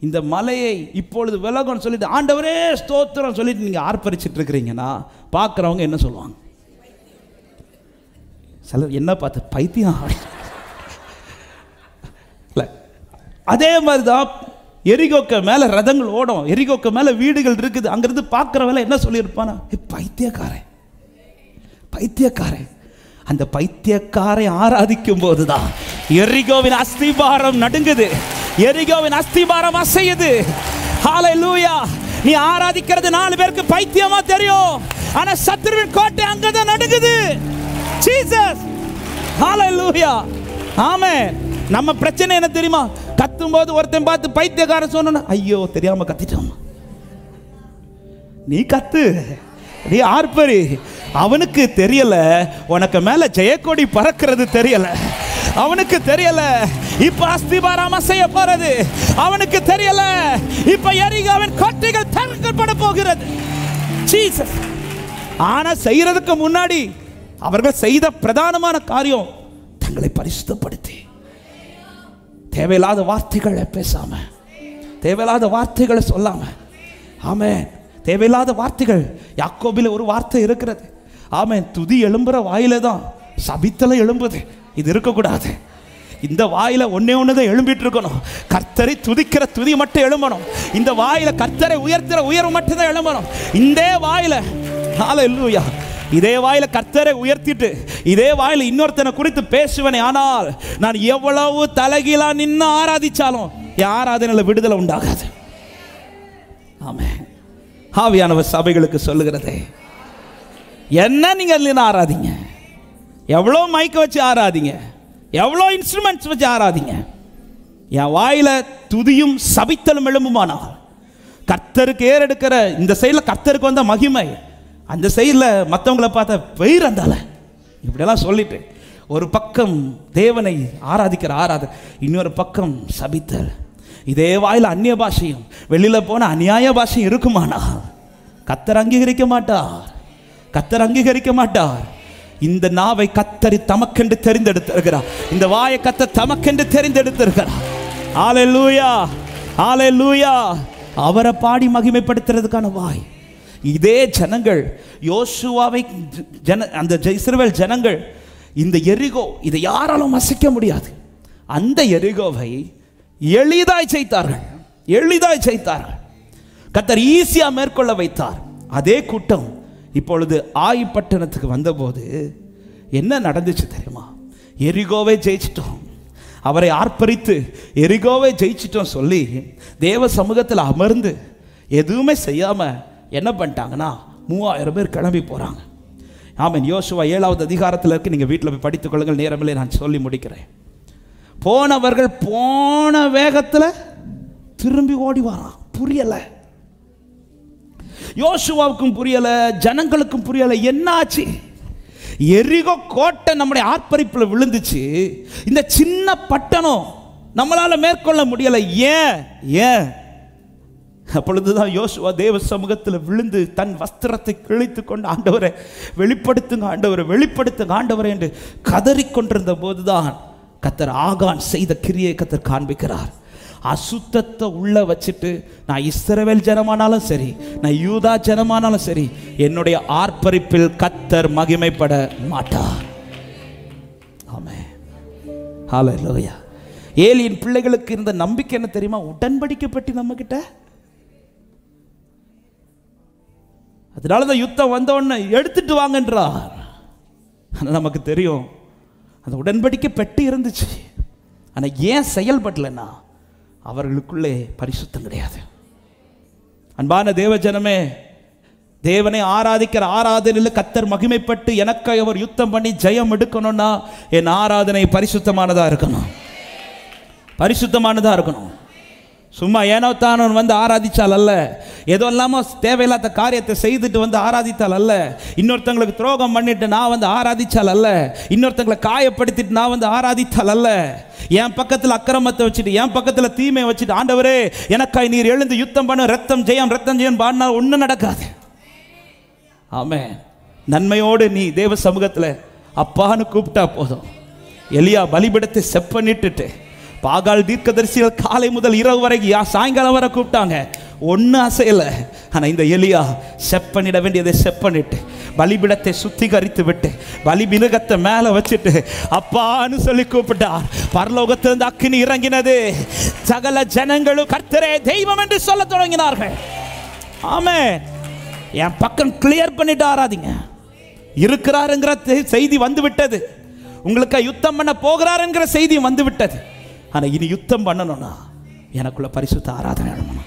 இந்த மலையை இப்பொழுது விலகும்னு சொல்லிட்டு ஆண்டவரே ஸ்தோத்திரம் சொல்லிட்டு நீங்கள் ஆர்ப்பரிச்சிட்டு இருக்கிறீங்கன்னா பார்க்குறவங்க என்ன சொல்லுவாங்க? சிலர் என்ன பார்த்து பைத்தியம். இல்லை, அதே மாதிரி தான் எரிகோக்க மேலே ரதங்கள் ஓடும், எரிகோக்க மேலே வீடுகள் இருக்குது. அங்கிருந்து பார்க்குறவங்க என்ன சொல்லியிருப்பானா, பைத்தியக்காரன் பைத்தியக்காரன். அந்த பைத்தியக்காரை ஆராதிக்கும் போதுதான் எரிகோவின் அஸ்திபாரம் நடுங்குது, எரிகோவின் அஸ்திபாரம் அசையுது. ஹல்லேலூயா. நீ ஆராதிக்கிறது 4 பேருக்கு பைத்தியமா தெரியும், ஆனா சத்துருவின் கோட்டை அங்கதான் நடுங்குது. ஜீசஸ். ஹல்லேலூயா. ஆமென். நம்ம பிரச்சனை என்ன தெரியுமா? கத்தும் போது ஒருத்தன் பார்த்து பைத்தியக்காரன் சொன்னா, ஐயோ தெரியாம கத்திட்டோம். நீ கத்து, நீ ஆர்ப்பரி. அவனுக்கு தெரியல உனக்கு மேல ஜெயக்கொடி பறக்கிறது தெரியல, அவனுக்கு தெரியல இப்ப அஸ்திபாரம் அசைய போறது, அவனுக்கு தெரியல இப்ப எரிகோவின் கோட்டைகள் தகர்க்கப்பட போகிறது. ஜீசஸ். ஆனா செய்யறதுக்கு முன்னாடி அவர்கள் செய்த பிரதானமான காரியம் தங்களை பரிசுத்தப்படுத்தி தேவையில்லாத வார்த்தைகளை பேசாம, தேவையில்லாத வார்த்தைகளை சொல்லாம. ஆமென். தேவையில்லாத வார்த்தைகள். யாக்கோபில் ஒரு வார்த்தை இருக்கிறது. ஆமென். துதி எழும்புற வாயில தான் சபித்தல எழும்புது. இது இருக்கக்கூடாது. இந்த வாயில ஒன்னே ஒண்ணுதான் எழும்பிட்டு இருக்கணும். கர்த்தரை துதிக்கிற துதி மட்டும் எழும்பணும். இந்த வாயில கர்த்தரை உயர்த்துற உயர்வு மட்டும் தான் எழும்பணும். இந்த வாயில ஹல்லேலூயா. இதே வாயில கர்த்தரை உயர்த்திட்டு இதே வாயில இன்னொருத்தனை குறித்து பேசுவனே, ஆனால் நான் எவ்வளவு தலைகீழா நின்று ஆராதிச்சாலும் என் ஆராதனையில விடுதலை உண்டாகாது. ஆமென். ஆவியானவர் சபைகளுக்கு சொல்லுகிறதே, என்ன நீங்க ஆராதிங்க, எவ்வளோ மைக்க வச்சு ஆராதிங்க, எவ்வளோ இன்ஸ்ட்ருமெண்ட்ஸ் வச்சு ஆராதிங்க, என் வாயில துதியும் சபித்தலும் எழும்புமானால் கர்த்தருக்கு ஏறெடுக்கிற இந்த சைடில் கர்த்தருக்கு வந்த மகிமை, அந்த சைடில் மற்றவங்களை பார்த்த பெயர் அந்தால இப்படியெல்லாம் சொல்லிட்டு ஒரு பக்கம் தேவனை ஆராதிக்கிற ஆராதனை, இன்னொரு பக்கம் சபித்தல், இதே வாயில் அந்நிய பாஷையும் வெளியில போன அநியாய பாஷையும் இருக்குமானா கர்த்தர் அங்கீகரிக்க மாட்டார். கர்த்தர் அங்கீகரிக்க மாட்டார். இந்த நாவை கர்த்தர் தமக்கென்று தெரிந்தெடுத்திருக்கிறார். இந்த வாயை கர்த்தர் தமக்கென்று தெரிந்தெடுத்திருக்கிறார். ஹல்லேலூயா, ஹல்லேலூயா. அவரை பாடி மகிமைப்படுத்துறதுக்கான வாய். இதே ஜனங்கள் யோசுவாவை அந்த இஸ்ரவேல் ஜனங்கள் இந்த எரிகோ இதை யாராலும் அசைக்க முடியாது. அந்த எரிகோவை எளிதாய் ஜெயித்தார்கள், எளிதாய் ஜெயித்தார்கள். கர்த்தர் ஈஸியா மேற்கொள்ள வைத்தார். அதே கூட்டம் இப்பொழுது ஆயி பட்டணத்துக்கு வந்தபோது என்ன நடந்துச்சு தெரியுமா? எரிகோவை ஜெயிச்சிட்டோம், அவரை ஆர்ப்பரித்து எரிகோவை ஜெயிச்சிட்டோம் சொல்லி தேவ சமூகத்தில் அமர்ந்து எதுவுமே செய்யாம என்ன பண்ணிட்டாங்கன்னா 3000 பேர் கிளம்பி போறாங்க. ஆமென். யோசுவா 7வது அதிகாரத்தில் இருக்கு, நீங்க வீட்டில் போய் படித்துக் கொள்ளுங்கள். நேரமில்லை, நான் சொல்லி முடிக்கிறேன். போனவர்கள் போன வேகத்தில் திரும்பி ஓடி வரான். புரியல, யோசுவாவுக்கும் புரியல, ஜனங்களுக்கும் புரியல. என்ன ஆச்சு? எரிகோ கோட்டை நம்முடைய ஆர்ப்பரிப்பில் விழுந்துச்சு. இந்த சின்ன பட்டணம் நம்மளால மேற்கொள்ள முடியல. ஏன்? ஏன்? அப்பொழுதுதான் யோசுவா தேவ சமூகத்தில் விழுந்து தன் வஸ்திரத்தை கிழித்து கொண்டு, ஆண்டவரை வெளிப்படுத்துங்க, ஆண்டவரை வெளிப்படுத்துங்க, ஆண்டவரை என்று கதறிக்கொண்டிருந்த போதுதான் கர்த்தர் ஆகான் செய்த கிரியை கர்த்தர் காண்பிக்கிறார். அசுத்தத்தை உள்ள வச்சுட்டு நான் இஸ்ரவேல் ஜனமானாலும் சரி, நான் யூதா ஜனமானாலும் சரி, என்னுடைய ஆர்ப்பரிப்பில் கர்த்தர் மகிமைப்பட மாட்டார். ஆமென். ஹல்லேலூயா. ஏலியின் பிள்ளைகளுக்கு இருந்த நம்பிக்கை என்ன தெரியுமா? உடன்படிக்கை பற்றி நம்ம கிட்ட. அதனாலதான் யுத்தம் வந்தோன்னு எடுத்துட்டு வாங்கன்றார். நமக்கு தெரியும் அந்த உடன்படிக்கை பெட்டி இருந்துச்சு. ஆனா ஏன் செயல்படலன்னா அவர்களுக்குள்ளே பரிசுத்தம் கிடையாது. அன்பான தேவ ஜனமே, தேவனை ஆராதிக்கிற ஆராதனையில் கர்த்தர் மகிமைப்பட்டு எனக்கு அவர் யுத்தம் பண்ணி ஜெயம் எடுக்கணும்னா என் ஆராதனை பரிசுத்தமானதா இருக்கணும், பரிசுத்தமானதா இருக்கணும். சும்மா ஏனோ தானோ வந்து ஆராதிச்சால் அல்ல, ஏதோ இல்லாமல் தேவையில்லாத காரியத்தை செய்துட்டு வந்து ஆராதித்தால் அல்ல, இன்னொருத்தங்களுக்கு துரோகம் பண்ணிட்டு நான் வந்து ஆராதிச்சால் அல்ல, இன்னொருத்தங்களை காயப்படுத்திட்டு நான் வந்து ஆராதித்தால் அல்ல, என் பக்கத்தில் அக்கிரமத்தை வச்சுட்டு என் பக்கத்தில் தீமையை வச்சுட்டு ஆண்டவரே எனக்காய் நீர் எழுந்து யுத்தம் பண்ண, ரத்தம் ஜெயம் ரத்தம் ஜெயம் பாடினா ஒன்றும் நடக்காது. ஆமென். நன்மையோடு நீ தேவ சமூகத்தில் அப்பான்னு கூப்பிட்டா போதும். எலியா பலிபீடத்தை செப்பனிட்டுட்டு பாகால் தீர்க்கதரிசிகள் காலை முதல் இரவு வரைக்கும் சாயங்காலம் வரை கூப்பிட்டாங்க, ஒன்றும் அசையலை. ஆனால் இந்த எலியா செப்பனிட வேண்டியதை செப்பனிட்டு பலிபீடத்தை சுத்திகரித்து விட்டு பலி மிருகத்தை மேலே வச்சுட்டு அப்பான்னு சொல்லி கூப்பிட்டார். பரலோகத்திலிருந்து அக்கினி இறங்கினது. சகல ஜனங்களும் கர்த்தரே தெய்வம் என்று சொல்ல தொடங்கினார்கள். ஆமென். என் பக்கம் கிளியர் பண்ணிட்டு ஆராதிங்க. இருக்கிறாருங்கிற செய்தி வந்து விட்டது, உங்களுக்கு யுத்தம் பண்ண போகிறார் என்கிற செய்தி வந்து விட்டது. ஆனால் இனி யுத்தம் பண்ணணும்னா எனக்குள்ள பரிசுத்த ஆராதனை எழுமணும்,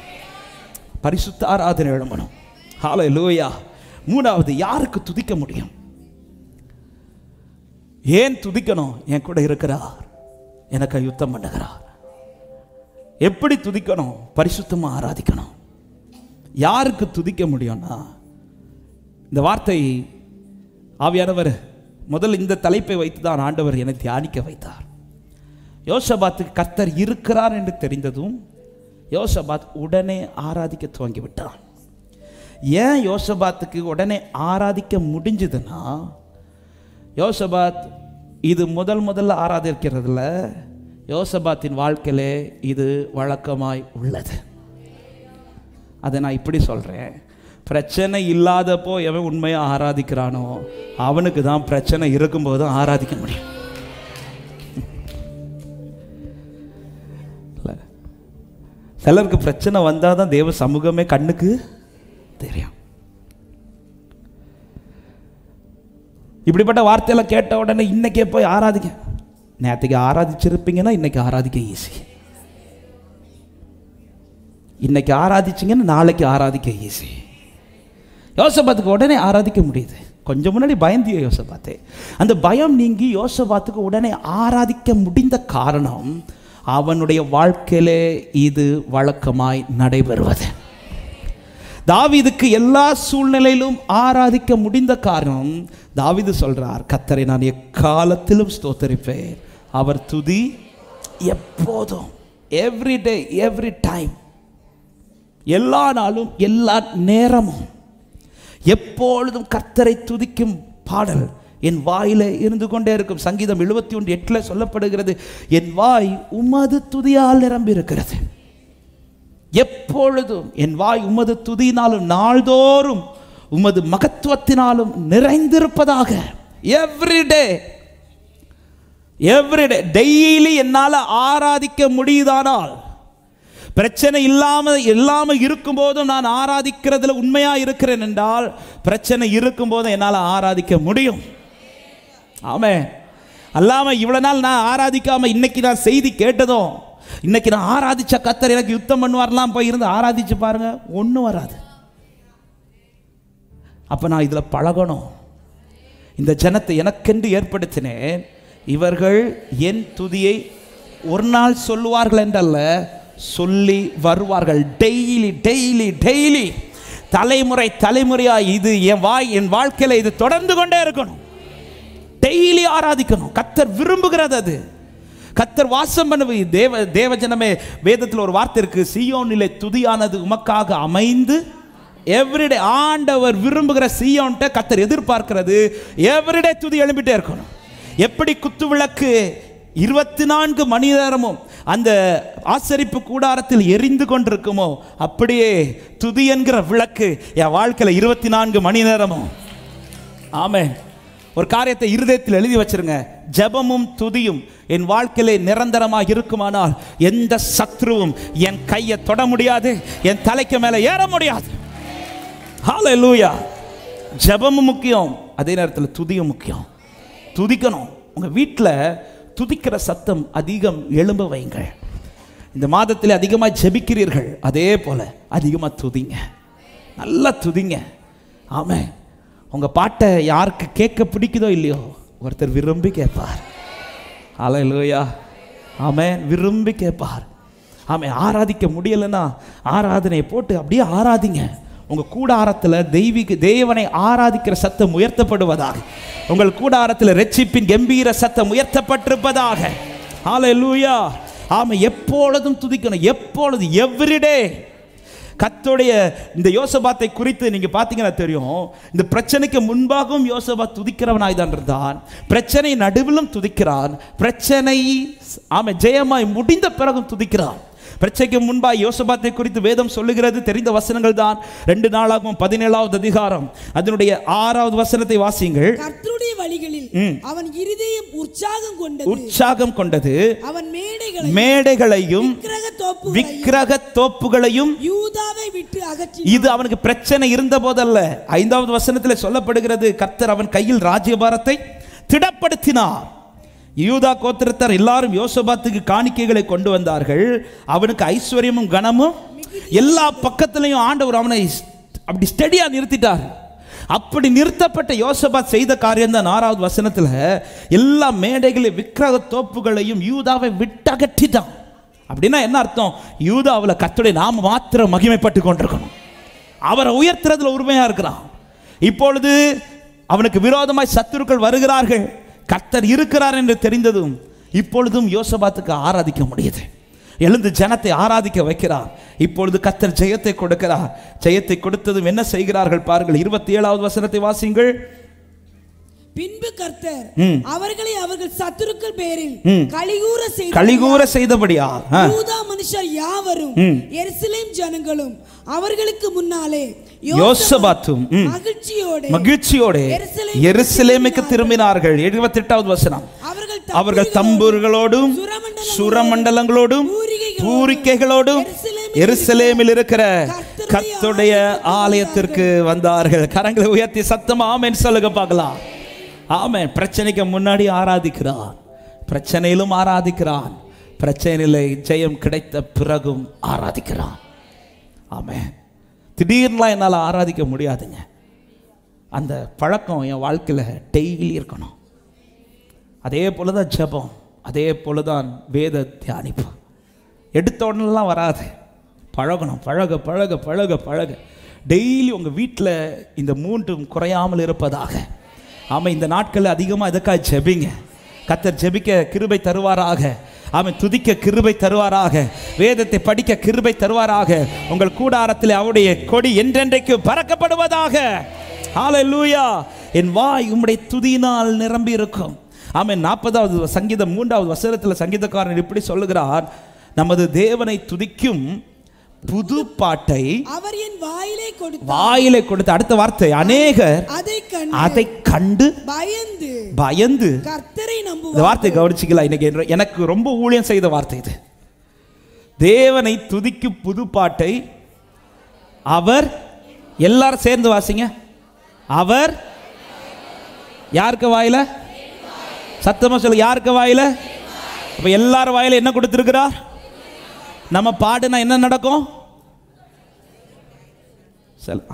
பரிசுத்த ஆராதனை எழுமணும். ஹல்லேலூயா. மூணாவது, யாருக்கு துதிக்க முடியும்? ஏன் துதிக்கணும்? என் கூட இருக்கிறார், எனக்கு யுத்தம் பண்ணுகிறார். எப்படி துதிக்கணும்? பரிசுத்தமா ஆராதிக்கணும். யாருக்கு துதிக்க முடியும்னா, இந்த வார்த்தை ஆவியானவர் முதல் இந்த தலைப்பை வைத்து தான் ஆண்டவர் என்னை தியானிக்க வைத்தார். யோசபாத்துக்கு கர்த்தர் இருக்கிறார் என்று தெரிந்ததும் யோசபாத் உடனே ஆராதிக்க துவங்கி விட்டான். ஏன் யோசபாத்துக்கு உடனே ஆராதிக்க முடிஞ்சதுன்னா, யோசபாத் இது முதல்ல ஆராதிக்கிறதுல யோசபாத்தின் வாழ்க்கையிலே இது வழக்கமாய் உள்ளது. அதை நான் இப்படி சொல்றேன், பிரச்சனை இல்லாதப்போ எவன் உண்மையாக ஆராதிக்கிறானோ அவனுக்கு தான் பிரச்சனை இருக்கும்போது ஆராதிக்க முடியும். சிலருக்கு பிரச்சனை வந்தால் தான் தேவ சமூகமே கண்ணுக்கு தெரியும். இப்படிப்பட்ட வார்த்தையெல்லாம் கேட்ட உடனே இன்னைக்கே போய் ஆராதிக்க, நேற்றுக்கு ஆராதிச்சிருப்பீங்கன்னா இன்னைக்கு ஆராதிக்க ஈஸி, இன்னைக்கு ஆராதிச்சிங்கன்னா நாளைக்கு ஆராதிக்க ஈஸி. யோசபாத்துக்கு உடனே ஆராதிக்க முடியுது. கொஞ்சம் முன்னாடி பயந்திய யோசபாத்தே, அந்த பயம் நீங்கி யோசபாத்துக்கு உடனே ஆராதிக்க முடிந்த காரணம் அவனுடைய வாழ்க்கையிலே இது வழக்கமாய் நடைபெறுவது. தாவீதுக்கு எல்லா சூழ்நிலையிலும் ஆராதிக்க முடிந்த காரணம், தாவீது சொல்றார், கர்த்தரை நான் எக்காலத்திலும் ஸ்தோத்தரிப்பேன், அவர் துதி எப்போதும் எவ்ரி டே எவ்ரி டைம், எல்லா நாளும் எல்லா நேரமும் எப்பொழுதும் கர்த்தரை துதிக்கும் பாடல் என் வாயில இருந்து கொண்டே இருக்கும். சங்கீதம் 71:8 சொல்லப்படுகிறது, என் வாய் உமது துதியால் நிரம்பி இருக்கிறது. எப்பொழுதும் என் வாய் உமது துதியினாலும் நாள்தோறும் உமது மகத்துவத்தினாலும் நிறைந்திருப்பதாக. எவ்ரிடே எவ்ரிடே டெய்லி என்னால் ஆராதிக்க முடியுதானால், பிரச்சனை இல்லாமல் இருக்கும் போதும் நான் ஆராதிக்கிறதுல உண்மையா இருக்கிறேன் என்றால், பிரச்சனை இருக்கும் போதும் என்னால் ஆராதிக்க முடியும். ஆமென். அல்லாம இவ்வளவு நாள் நான் ஆராதிக்காம இன்னைக்கு நான் செய்தி கேட்டதும், இன்னைக்கு நான் ஆராதிச்ச கர்த்தர் எனக்கு யுத்தம் பண்ணுவார்லாம் போய் இருந்து ஆராதிச்சு பாருங்க, ஒன்றும் வராது. அப்ப நான் இதுல பழகணும். இந்த ஜனத்தை எனக்கென்று ஏற்படுத்தினேன், இவர்கள் என் துதியை ஒரு நாள் சொல்லுவார்கள் என்றல்ல, சொல்லி வருவார்கள். டெய்லி டெய்லி டெய்லி, தலைமுறை தலைமுறையா இது என் வாழ்க்கையில இது தொடர்ந்து கொண்டே இருக்கணும். டெய்லி ஆராதிக்கணும். கர்த்தர் விரும்புகிறது அது. கர்த்தர் வாசம் பண்ண தேவஜனமே, வேதத்தில் ஒரு வார்த்தை இருக்கு, சீயோனிலே துதியானது உமக்காக அமைந்து. எவ்ரிடே ஆண்டவர் விரும்புகிற சீயோன்ட்ட கர்த்தர் எதிர்பார்க்கிறது எவ்ரிடே துதி எழும்பிட்டே இருக்கணும். எப்படி குத்து விளக்கு 24 மணி நேரமும் அந்த ஆசரிப்பு கூடாரத்தில் எரிந்து கொண்டிருக்குமோ, அப்படியே துதி என்கிற விளக்கு என் வாழ்க்கையில் 24 மணி நேரமும். ஆமென். ஒரு காரியத்தை இருதயத்தில் எழுதி வச்சிருங்க, ஜெபமும் துதியும் என் வாழ்க்கையிலே நிரந்தரமாக இருக்குமானால் எந்த சத்ருவும் என் கையை தொட முடியாது, என் தலைக்கு மேலே ஏற முடியாது. ஹல்லேலூயா. ஜெபமும் முக்கியம், அதே நேரத்தில் துதியும் முக்கியம். துதிக்கணும். உங்க வீட்டில் துதிக்கிற சத்தம் அதிகம் எழும்ப வைங்கள். இந்த மாதத்தில் அதிகமாக ஜெபிக்கிறீர்கள், அதே போல அதிகமாக துதிங்க, நல்லா துதிங்க. ஆமென். உங்க பாட்டை யாருக்கு கேட்க பிடிக்குதோ இல்லையோ, ஒருத்தர் விரும்பி கேட்பார். ஹல்லேலூயா. ஆமென். விரும்பி கேட்பார். ஆமென். ஆராதிக்க முடியலைன்னா ஆராதனையை போட்டு அப்படியே ஆராதிங்க. உங்க கூடாரத்தில் தேவனை ஆராதிக்கிற சத்தம் உயர்த்தப்படுவதாக. உங்கள் கூடாரத்தில் இரட்சிப்பின் கம்பீர சத்தம் உயர்த்தப்பட்டிருப்பதாக. ஹல்லேலூயா. ஆமென். எப்பொழுதும் துதிக்கணும், எப்பொழுது, எவ்ரிடே. கர்த்தருடைய இந்த யோசபாத்தை குறித்து நீங்க பார்த்தீங்கன்னா தெரியும், இந்த பிரச்சனைக்கு முன்பாகவும் யோசபாத் துதிக்கிறவனாய் தான் இருந்தான், பிரச்சனை நடுவிலும் துதிக்கிறான், பிரச்சனை ஜெயமாய் முடிந்த பிறகும் துதிக்கிறான். பிரச்சனைக்கு முன்பாக யோசபாத்தை குறித்து வேதம் சொல்லுகிறது, தெரிந்த வசனங்கள் தான். 2 நாளாகவும் 17வது அதிகாரம் அதனுடைய 6வது வசனத்தை வாசியுங்கள். கர்த்தருடைய வழிகளில் அவன் இருதயம் உற்சாகம் கொண்டது. அவன் மேடைகளையும் விக்கிரக தோப்புகளையும் யூதாவை விட்டு அகற்றினான். இது அவனுக்கு பிரச்சனை இருந்த போதல்ல. 5வது வசனத்தில் சொல்லப்படுகிறது, கர்த்தர் அவன் கையில் ராஜ்யபாரத்தை திடப்படுத்தினார். யூதா கோத்திரத்தார் எல்லாரும் யோசபாத்துக்கு காணிக்கைகளை கொண்டு வந்தார்கள். அவனுக்கு ஐஸ்வர்யமும் கனமும் எல்லா பக்கத்திலையும் ஆண்டவர் அவனை அப்படி ஸ்டெடியா நிறுத்திட்டார். அப்படி நிறுத்தப்பட்ட யோசபாத் செய்த காரியம் தான் 6வது வசனத்தில், எல்லா மேடைகளையும் விக்கிரக தோப்புகளையும் யூதாவை விட்டகற்றிட்டான். அப்படின்னா என்ன அர்த்தம்? யூதாவில் கர்த்தருடைய நாம மாத்திரம் மகிமைப்பட்டு கொண்டிருக்கணும். அவரை உயர்த்துறதுல உரிமையா இருக்கிறான். இப்பொழுது அவனுக்கு விரோதமாய் சத்துருக்கள் வருகிறார்கள். கர்த்தர் இருக்கிறார் என்று தெரிந்ததும் இப்பொழுதும் யோசபாத்துக்கு ஆராதிக்க முடியுது. எழுந்து ஜனத்தை ஆராதிக்க வைக்கிறார். இப்பொழுது கர்த்தர் ஜெயத்தை கொடுக்கிறார். ஜெயத்தை கொடுத்ததும் என்ன செய்கிறார்கள் பாருங்கள். 27வது வசனத்தை வாசியுங்கள். பின்பு கர்த்தர் அவர்களை அவர்கள் சத்துருக்கள் பேரில் கலிகூர செய்தபடியால் யூதா மனுஷர் யாவரும் எருசலேம் ஜனங்களும் அவர்களுக்கு முன்னாலே யோசபாத்தும் மகிழ்ச்சியோடு எருசலேமுக்கு திரும்பினார்கள். 78வது வசனம். அவர்கள் தம்புர்களோடும் சுரமண்டலங்களோடும் பூரிக்கைகளோடும் எருசலேமில் இருக்கிற கர்த்தருடைய ஆலயத்திற்கு வந்தார்கள். கரங்களை உயர்த்தி சத்தமா ஆமென் சொல்லுங்க பார்க்கலாம். ஆமென். பிரச்சனைக்கு முன்னாடி ஆராதிக்கிறான், பிரச்சனையிலும் ஆராதிக்கிறான், பிரச்சனையில ஜெயம் கிடைத்த பிறகும் ஆராதிக்கிறான். ஆமென். திடீர்னு என்னால் ஆராதிக்க முடியாதுங்க. அந்த பழக்கம் என் வாழ்க்கையில் டெய்லி இருக்கணும். அதே போல தான் ஜெபம், அதே போல தான் வேத தியானிப்பு. எடுத்த உடனெலாம் வராது. பழகணும். பழக பழக பழக பழக டெய்லி உங்கள் வீட்டில் இந்த 3 குறையாமல் இருப்பதாக. ஆமாம். இந்த நாட்களில் அதிகமாக இதற்காக ஜெபிங்க. கர்த்தர் ஜெபிக்க கிருபை தருவாராக. அவன் துதிக்க கிருபை தருவாராக, வேதத்தை படிக்க கிருபை தருவாராக. உங்கள் கூடாரத்தில் அவருடைய கொடி என்றென்றைக்கு பறக்கப்படுவதாக. ஹல்லேலூயா. என் வாய் உம்முடைய துதியினால் நிரம்பி இருக்கும். ஆமென். 40வது சங்கீதம் 3வது வசனத்தில் சங்கீதக்காரன் இப்படி சொல்லுகிறார், நமது தேவனை துதிக்கும் புது பாட்டை அவர் என் வாயிலே கொடுத்து. அடுத்த வார்த்தை, அநேகர் அதை கண்டு பயந்து கர்த்தரை நம்புவார்கள். இந்த வார்த்தை கவனிச்சிக்கலாம். இன்னைக்கு எனக்கு ரொம்ப ஊழியம் செய்த வார்த்தை இது. தேவனை துதிக்கும் புது பாட்டை அவர், எல்லாரும் சேர்ந்து வாசிங்க, அவர் யாருக்கு வாயில? சத்தமா சொல்லு, யாருக்கு வாயில? அப்ப எல்லாரும் வாயில என்ன கொடுத்திருக்கிறார்? நம்ம பாடுனா என்ன நடக்கும்?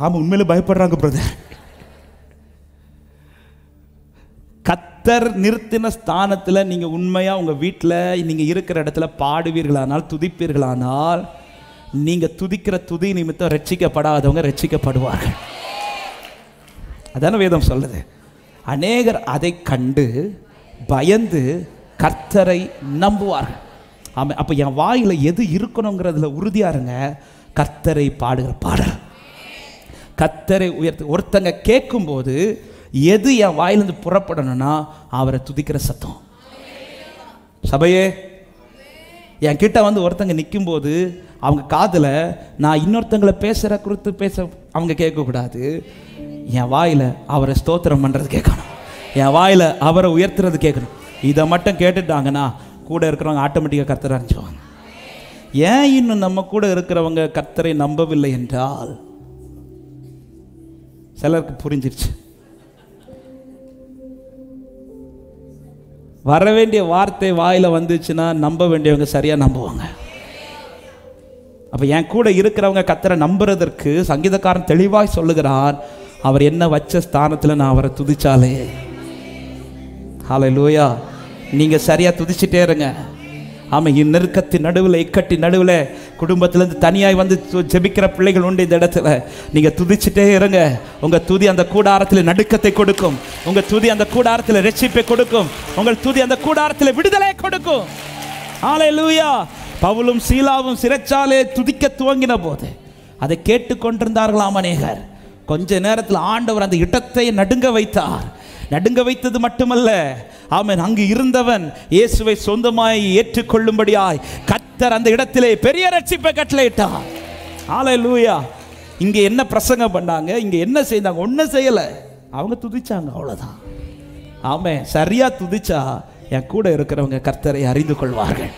ஆமா, உண்மையில பயப்படுறாங்க பிரதர். கர்த்தர் நிறுத்தின ஸ்தானத்தில் நீங்க உண்மையா உங்க வீட்டில் நீங்க இருக்கிற இடத்துல பாடுவீர்களானால், துதிப்பீர்களானால், நீங்க துதிக்கிற துதி நிமித்தம் ரட்சிக்கப்படாதவங்க ரட்சிக்கப்படுவார்கள். அதான வேதம் சொல்லுது. அநேகர் அதை கண்டு பயந்து கர்த்தரை நம்புவார்கள். ஆமாம். அப்போ என் வாயில் எது இருக்கணுங்கிறதுல உறுதியா இருங்க. கர்த்தரை பாடுகிற பாடல், கர்த்தரை உயர்த்து. ஒருத்தங்க கேட்கும்போது எது என் வாயிலிருந்து புறப்படணும்னா அவரை துதிக்கிற சத்தம். சபையே, என் கிட்ட வந்து ஒருத்தங்க நிற்கும்போது அவங்க காதில் நான் இன்னொருத்தங்களை பேசுகிற குறித்து பேச அவங்க கேட்கக்கூடாது. என் வாயில் அவரை ஸ்தோத்திரம் பண்ணுறது கேட்கணும், என் வாயில் அவரை உயர்த்துறது கேட்கணும். இதை மட்டும் கேட்டுட்டாங்கன்னா கூட இருக்கிறவங்க ஆட்டோமேட்டிக்காக கர்த்தரை அறிஞ்சுவாங்க. ஏன் இன்னும் நம்ம கூட இருக்கிறவங்க கர்த்தரை நம்பவில்லை என்றால், சிலருக்கு புரிஞ்சிருச்சு. வர வேண்டிய வார்த்தை வாயில் வந்துச்சுன்னா நம்ப வேண்டியவங்க சரியாக நம்புவாங்க. அப்போ என் கூட இருக்கிறவங்க கர்த்தரை நம்புறதற்கு சங்கீதக்காரன் தெளிவாய் சொல்லுகிறான், அவர் என்ன வச்ச ஸ்தானத்தில் நான் அவரை துதிச்சாலே. ஹல்லேலூயா. நீங்கள் சரியாக துதிச்சுட்டே இருங்க. ஆமாம். நெருக்கத்தின் நடுவில், இக்கட்டின் நடுவில், குடும்பத்திலேருந்து தனியாய் வந்து ஜெபிக்கிற பிள்ளைகள் உண்டு. இந்த இடத்துல நீங்கள் துதிச்சுட்டே இருங்க. உங்கள் துதி அந்த கூடாரத்தில் நடுக்கத்தை கொடுக்கும். உங்கள் துதி அந்த கூடாரத்தில் ரட்சிப்பை கொடுக்கும். உங்கள் துதி அந்த கூடாரத்தில் விடுதலை கொடுக்கும். ஹல்லேலூயா. பவுலும் சீலாவும் சிறைச்சாலே துதிக்க துவங்கின போது அதை கேட்டுக்கொண்டிருந்தார்களாம் அநேகர். கொஞ்ச நேரத்தில் ஆண்டவர் அந்த இடத்தை நடுங்க வைத்தார். நடுங்க வைத்தது மட்டுமல்ல, ஆமென், அங்கு இருந்தவன் இயேசுவை சொந்தமாய் ஏற்றுக்கொள்ளும்படியாய் கர்த்தர் அந்த இடத்திலே பெரிய ரட்சிப்பை கட்டளையிட்டார். ஹல்லேலூயா. இங்க என்ன பிரசங்கம் பண்ணாங்க, இங்க என்ன செய்தாங்க? ஒன்றும் செய்யல, அவங்க துதிச்சாங்க, அவ்வளவுதான். ஆமென். சரியா துதிச்சா என் கூட இருக்கிறவங்க கர்த்தரை அறிந்து கொள்வார்கள்.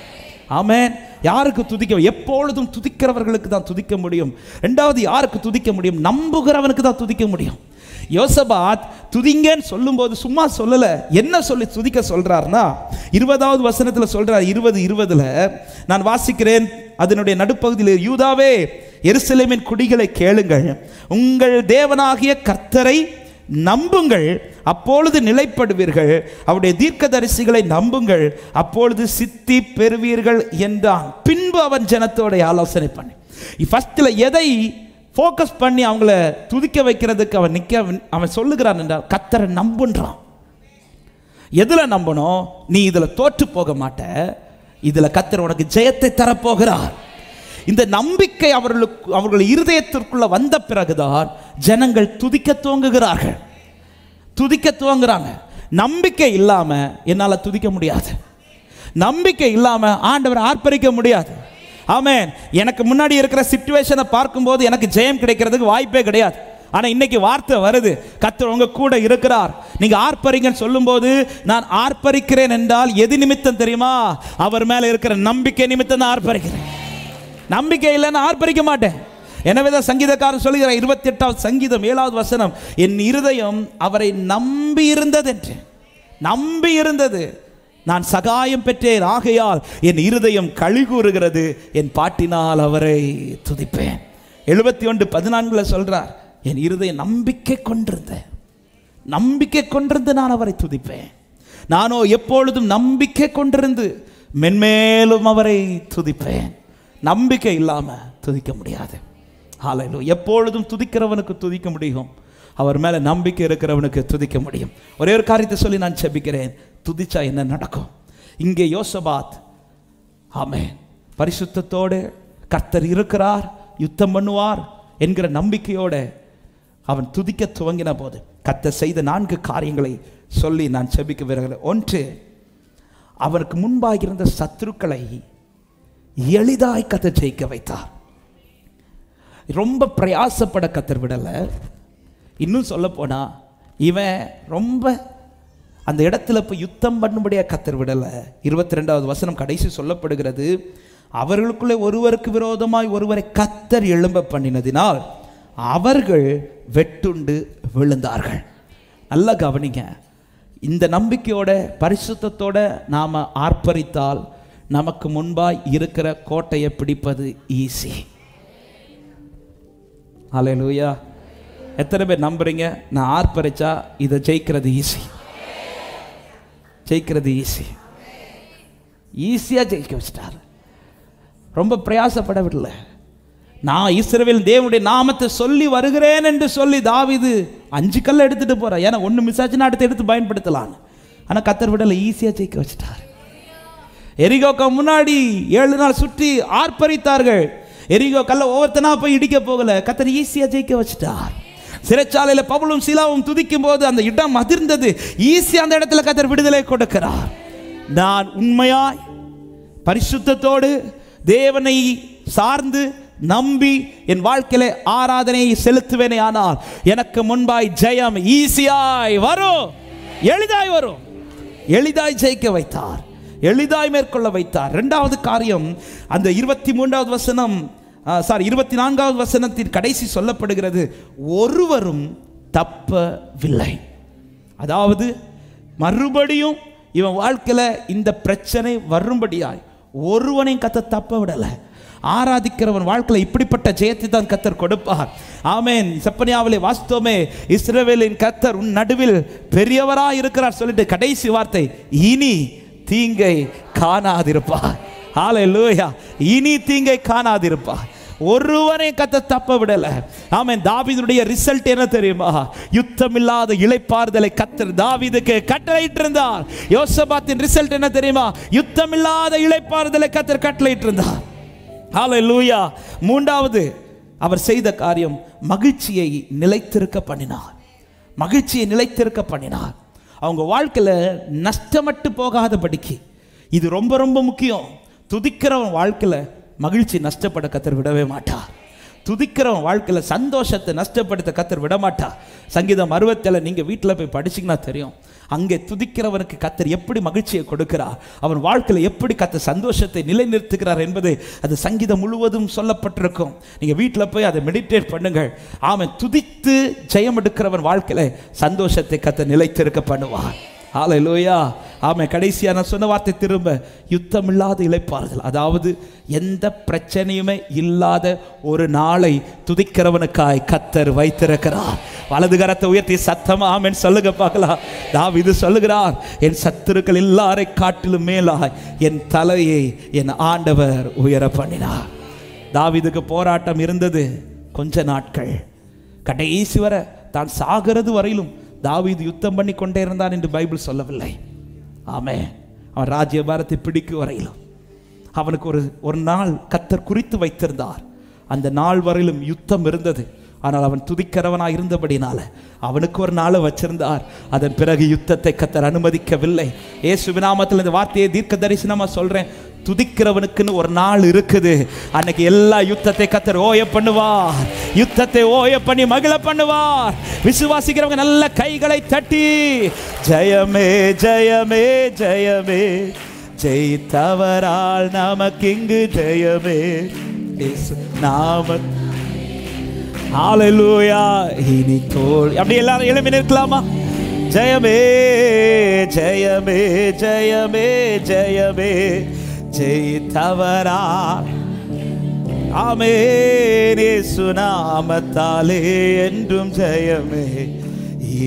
ஆமென். யாருக்கு துதிக்க? எப்பொழுதும் துதிக்கிறவர்களுக்கு தான் துதிக்க முடியும். ரெண்டாவது, யாருக்கு துதிக்க முடியும்? நம்புகிறவனுக்கு தான் துதிக்க முடியும். யோசபாத் துதிங்கன்னு சொல்லும்போது சும்மா சொல்லல. என்ன சொல்லி துதிக்க சொல்றாருன்னா, 20வது வசனத்துல சொல்றார். 20:20 நான் வாசிக்கிறேன். அதனுடைய நடுப்பகுதியில், யூதாவே எருசலேமின் குடிகளை கேளுங்கள், உங்கள் தேவனாகிய கர்த்தரை நம்புங்கள், அப்பொழுது நிலைப்படுவீர்கள், அவருடைய தீர்க்கதரிசிகளை நம்புங்கள், அப்பொழுது சித்தி பெறுவீர்கள் என்றான். பின்பு அவன் ஜனத்தோட ஆலோசனை பண்ணி ஃபர்ஸ்ட்ல எதை ஃபோக்கஸ் பண்ணி அவங்கள துதிக்க வைக்கிறதுக்கு அவன் சொல்லுகிறான் என்றால், கர்த்தரை நம்புன்றான். எதுல நம்பணும்? நீ இதுல தோற்று போக மாட்ட, இதுல கர்த்தர் உனக்கு ஜெயத்தை தரப்போகிறார். இந்த நம்பிக்கை அவர்கள் இருதயத்திற்குள்ள வந்த பிறகுதான் ஜனங்கள் துதிக்க துவங்குகிறார்கள், துதிக்க துவங்குறாங்க. நம்பிக்கை இல்லாம என்னால துதிக்க முடியாது. நம்பிக்கை இல்லாம ஆண்டவரை ஆர்ப்பரிக்க முடியாது. ஆமென். எனக்கு முன்னாடி இருக்கிற சிச்சுவேஷனை பார்க்கும்போது எனக்கு ஜெயம் கிடைக்கிறதுக்கு வாய்ப்பே கிடையாது. ஆனா இன்னைக்கு வார்த்தை வருது, கர்த்தர் உங்க கூட இருக்கிறார், நீங்க ஆர்ப்பரிங்கன்னு சொல்லும்போது, நான் ஆர்ப்பரிக்கிறேன் என்றால் எது நிமித்தம் தெரியுமா? அவர் மேல இருக்கிற நம்பிக்கை நிமித்தம் தான் ஆர்ப்பரிக்கிறேன். நம்பிக்கை இல்லைன்னு ஆர்ப்பரிக்க மாட்டேன். எனவேதான் சங்கீதக்காரன் சொல்லுகிறார், 28வது சங்கீதம் 7வது வசனம், என் இருதயம் அவரை நம்பி இருந்தது என்று. நம்பி இருந்தது, நான் சகாயம் பெற்றேன், ஆகையால் என் இருதயம் களி கூறுகிறது, என் பாட்டினால் அவரை துதிப்பேன். 71:14 சொல்றார், என் இருதயம் நம்பிக்கை கொண்டிருந்த, நம்பிக்கை கொண்டிருந்து நான் அவரை துதிப்பேன். நானோ எப்பொழுதும் நம்பிக்கை கொண்டிருந்து மென்மேலும் அவரை துதிப்பேன். நம்பிக்கை இல்லாம துதிக்க முடியாது. ஹல்லேலூயா. எப்பொழுதும் துதிக்கிறவனுக்கு துதிக்க முடியும், அவர் மேல நம்பிக்கை இருக்கிறவனுக்கு துதிக்க முடியும். ஒரே ஒரு காரியத்தை சொல்லி நான் ஜெபிக்கிறேன். துதிச்சா என்ன நடக்கும்? இங்கே யோசபாத் ஆமென். பரிசுத்தத்தோடு கர்த்தர் இருக்கிறார், யுத்தம் பண்ணுவார் என்கிற நம்பிக்கையோடு அவன் துதிக்க துவங்கின போது கர்த்தர் செய்த 4 காரியங்களை சொல்லி நான் செபிக்க விரும்புகிறேன். 1, அவனுக்கு முன்பாக இருந்த சத்துருக்களை எளிதாய் கர்த்தர் ஜெயிக்க வைத்தார். ரொம்ப பிரயாசப்பட கர்த்தர் விடல. இன்னும் சொல்ல போனா இவன் ரொம்ப அந்த இடத்துல போய் யுத்தம் பண்ணும்படியாக கர்த்தர் விடல. 22வது வசனம் கடைசி சொல்லப்படுகிறது, அவர்களுக்குள்ளே ஒருவருக்கு விரோதமாய் ஒருவரை கர்த்தர் எழும்ப பண்ணினதினால் அவர்கள் வெட்டுண்டு விழுந்தார்கள். நல்லா கவனிங்க. இந்த நம்பிக்கையோட பரிசுத்தத்தோட நாம் ஆர்ப்பரித்தால் நமக்கு முன்பாய் இருக்கிற கோட்டையை பிடிப்பது ஈஸி. ஹல்லேலூயா. எத்தனை பேர் நம்புறீங்க? நான் ஆர்ப்பரிச்சா இதை ஜெயிக்கிறது ஈஸி, ஜெயிக்கிறது ஈஸி. ஈஸியாக ஜெயிக்க வச்சிட்டார். ரொம்ப பிரயாசப்படவில்லை. நான் இஸ்ரவேல் தேவனுடைய நாமத்தை சொல்லி வருகிறேன் என்று சொல்லி தாவீது 5 கல்லை எடுத்துட்டு போறார். ஏன்னா 1 மிஸ் ஆச்சுன்னா அடுத்து எடுத்து பயன்படுத்தலாம். ஆனால் கர்த்தர் விடலை, ஈஸியாக ஜெயிக்க வச்சிட்டார். எரிகோக்கு முன்னாடி 7 நாள் சுற்றி ஆர்ப்பரித்தார்கள். எரிகோ கல்லை ஒவ்வொருத்தனா போய் இடிக்க போகல, கர்த்தர் ஈஸியாக ஜெயிக்க வச்சிட்டார். சிறைச்சாலையில் பவுலும் சீலாவும் துதிக்கும் போது அந்த இடம் அதிர்ந்தது. ஈஸியாக அந்த இடத்துல கர்த்தர் விடுதலை கொடுக்கிறார். நான் உண்மையாய் பரிசுத்தத்தோடு தேவனை சார்ந்து நம்பி என் வாழ்க்கையில ஆராதனையை செலுத்துவேனே ஆனால் எனக்கு முன்பாய் ஜெயம் ஈஸியாய் வரும், எளிதாய் வரும். எளிதாய் ஜெயிக்க வைத்தார், எளிதாய் மேற்கொள்ள வைத்தார். 2வது காரியம், அந்த 23வது வசனம் 24வது வசனத்தின் கடைசி சொல்லப்படுகிறது, ஒருவரும் தப்பவில்லை. அதாவது மறுபடியும் இவன் வாழ்க்கையில இந்த பிரச்சனை வரும்படியாய் ஒருவனையும் கர்த்தர் தப்ப விடலை. ஆராதிக்கிறவன் வாழ்க்கையில் இப்படிப்பட்ட ஜெயத்தை தான் கர்த்தர் கொடுப்பார். ஆமென். செப்பனியாவிலே வாஸ்தவமே இஸ்ரவேலின் கர்த்தர் உன் நடுவில் பெரியவராய் இருக்கிறார் சொல்லிட்டு கடைசி வார்த்தை, இனி தீங்கை காணாதிருப்பார். ஹல்லேலூயா. இனி தீங்கை காணாதிருப்பார். ஒருவனை கர்த்தர் தப்ப விடல. ஆமென். தாவீதுடைய ரிசல்ட் என்ன தெரியுமா? யுத்தமில்லாத இளைப்பாறுதலை கர்த்தர் தாவீதுக்கு கட்டளையிட்டிருந்தார். யோசபாத்தின் ரிசல்ட் என்ன தெரியுமா? யுத்தமில்லாத இளைப்பாறுதலை கர்த்தர் கட்டளையிட்டிருந்தார். ஹல்லேலூயா. 3வது அவர் செய்த காரியம், மகிழ்ச்சியை நிலைத்திருக்க பண்ணினார். மகிழ்ச்சியை நிலைத்திருக்க பண்ணினார். அவங்க வாழ்க்கையில் நஷ்டமட்டு போகாதபடிக்கு, இது ரொம்ப ரொம்ப முக்கியம். துதிக்கிறவன் வாழ்க்கையில் மகிழ்ச்சி நஷ்டப்பட கர்த்தர் விடவே மாட்டார். துதிக்கிறவன் வாழ்க்கையில் சந்தோஷத்தை நஷ்டப்படுத்த கர்த்தர் விட மாட்டார். சங்கீதம் 67 நீங்கள் வீட்டில் போய் படிச்சிங்கன்னா தெரியும். அங்கே துதிக்கிறவனுக்கு கர்த்தர் எப்படி மகிழ்ச்சியை கொடுக்கிறார், அவன் வாழ்க்கையில் எப்படி கர்த்தர் சந்தோஷத்தை நிலைநிறுத்துகிறார் என்பது அது சங்கீதம் முழுவதும் சொல்லப்பட்டிருக்கும். நீங்கள் வீட்டில் போய் அதை மெடிடேட் பண்ணுங்கள். ஆமென். துதித்து ஜெயம் எடுக்கிறவன் வாழ்க்கையில் சந்தோஷத்தை கர்த்தர் நிலைத்திருக்க பண்ணுவார். ஹல்லேலூயா. ஆமென். கடைசியாக நான் சொன்ன வார்த்தை திரும்ப, யுத்தம் இல்லாத இளைப்பாறுதல். அதாவது எந்த பிரச்சனையுமே இல்லாத ஒரு நாளை துதிக்கிறவனுக்காய் கர்த்தர் வைத்திருக்கிறார். வலது கரத்தை உயர்த்தி சத்தமா ஆமென் சொல்லுங்க பார்க்கலாம். தாவீது சொல்லுகிறார், என் சத்துருக்கள் எல்லாரை காட்டிலும் மேலாய் என் தலையை என் ஆண்டவர் உயர பண்ணினார். தாவீதுக்கு போராட்டம் இருந்தது கொஞ்ச நாட்கள். கடைசி வரை தான் சாகிறது வரையிலும் தாவீது யுத்தம் பண்ணி கொண்டே இருந்தான் என்று பைபிள் சொல்லவில்லை. ஆமென். அவன் ராஜ்யபாரத்தை பிடிக்கும் வரையிலும் அவனுக்கு ஒரு நாள் கர்த்தர் குறித்து வைத்திருந்தார். அந்த நாள் வரையிலும் யுத்தம் இருந்தது. ஆனால் அவன் துதிக்கிறவனாக இருந்தபடினால அவனுக்கு ஒரு நாளை வச்சிருந்தார். அதன் பிறகு யுத்தத்தை கர்த்தர் அனுமதிக்கவில்லை. இயேசுவின் நாமத்தில் இந்த வார்த்தையை தீர்க்க தரிசனமா சொல்றேன். துதிக்கிறவனுக்குன்னு ஒரு நாள் இருக்குது. அன்னைக்கு எல்லா யுத்தத்தை கர்த்தர் ஓய பண்ணுவார். யுத்தத்தை ஓய பண்ணி மகிழ பண்ணுவார். விசுவாசிக்கிறவங்க நல்ல கைகளை தட்டி ஜெயமே ஜெயமே ஜெயமே, ஜெயித்தவரால் நமக்கு இங்கு ஜெயமே, நாம ஹல்லேலூயா. இனி தோல் அப்படி எல்லாரும் எழுப்பி நிற்கலாமா? ஜெயமே ஜெயமே ஜெயமே ஜெயமே, ஜெயித்தவரா ஆமென். இயேசு நாமத்தாலே என்றும் ஜெயமே.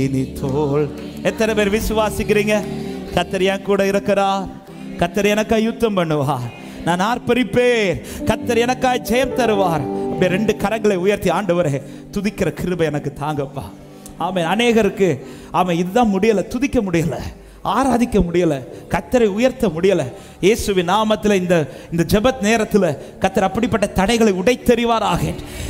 இனி தோல். எத்தனை பேர் விசுவாசிக்கிறீங்க? கர்த்தர் என் கூட இருக்கிறார். கர்த்தர் எனக்காய் யுத்தம் பண்ணுவார். நான் ஆர்ப்பரிப்பேன். கர்த்தர் எனக்காய் ஜெயம் தருவார். அப்படியே 2 கரங்களை உயர்த்தி, ஆண்டவரே துதிக்கிற கிருபை எனக்கு தாங்கப்பா. ஆமென். அநேகருக்கு ஆமென் இதுதான் முடியலை, துதிக்க முடியலை. ஆராதிக்க முடியல, கர்த்தரை உயர்த்த முடியல. இயேசுவின் நாமத்தில் இந்த ஜெபத் நேரத்தில் கர்த்தர் அப்படிப்பட்ட தடைகளை உடைத்தெறிவாராக.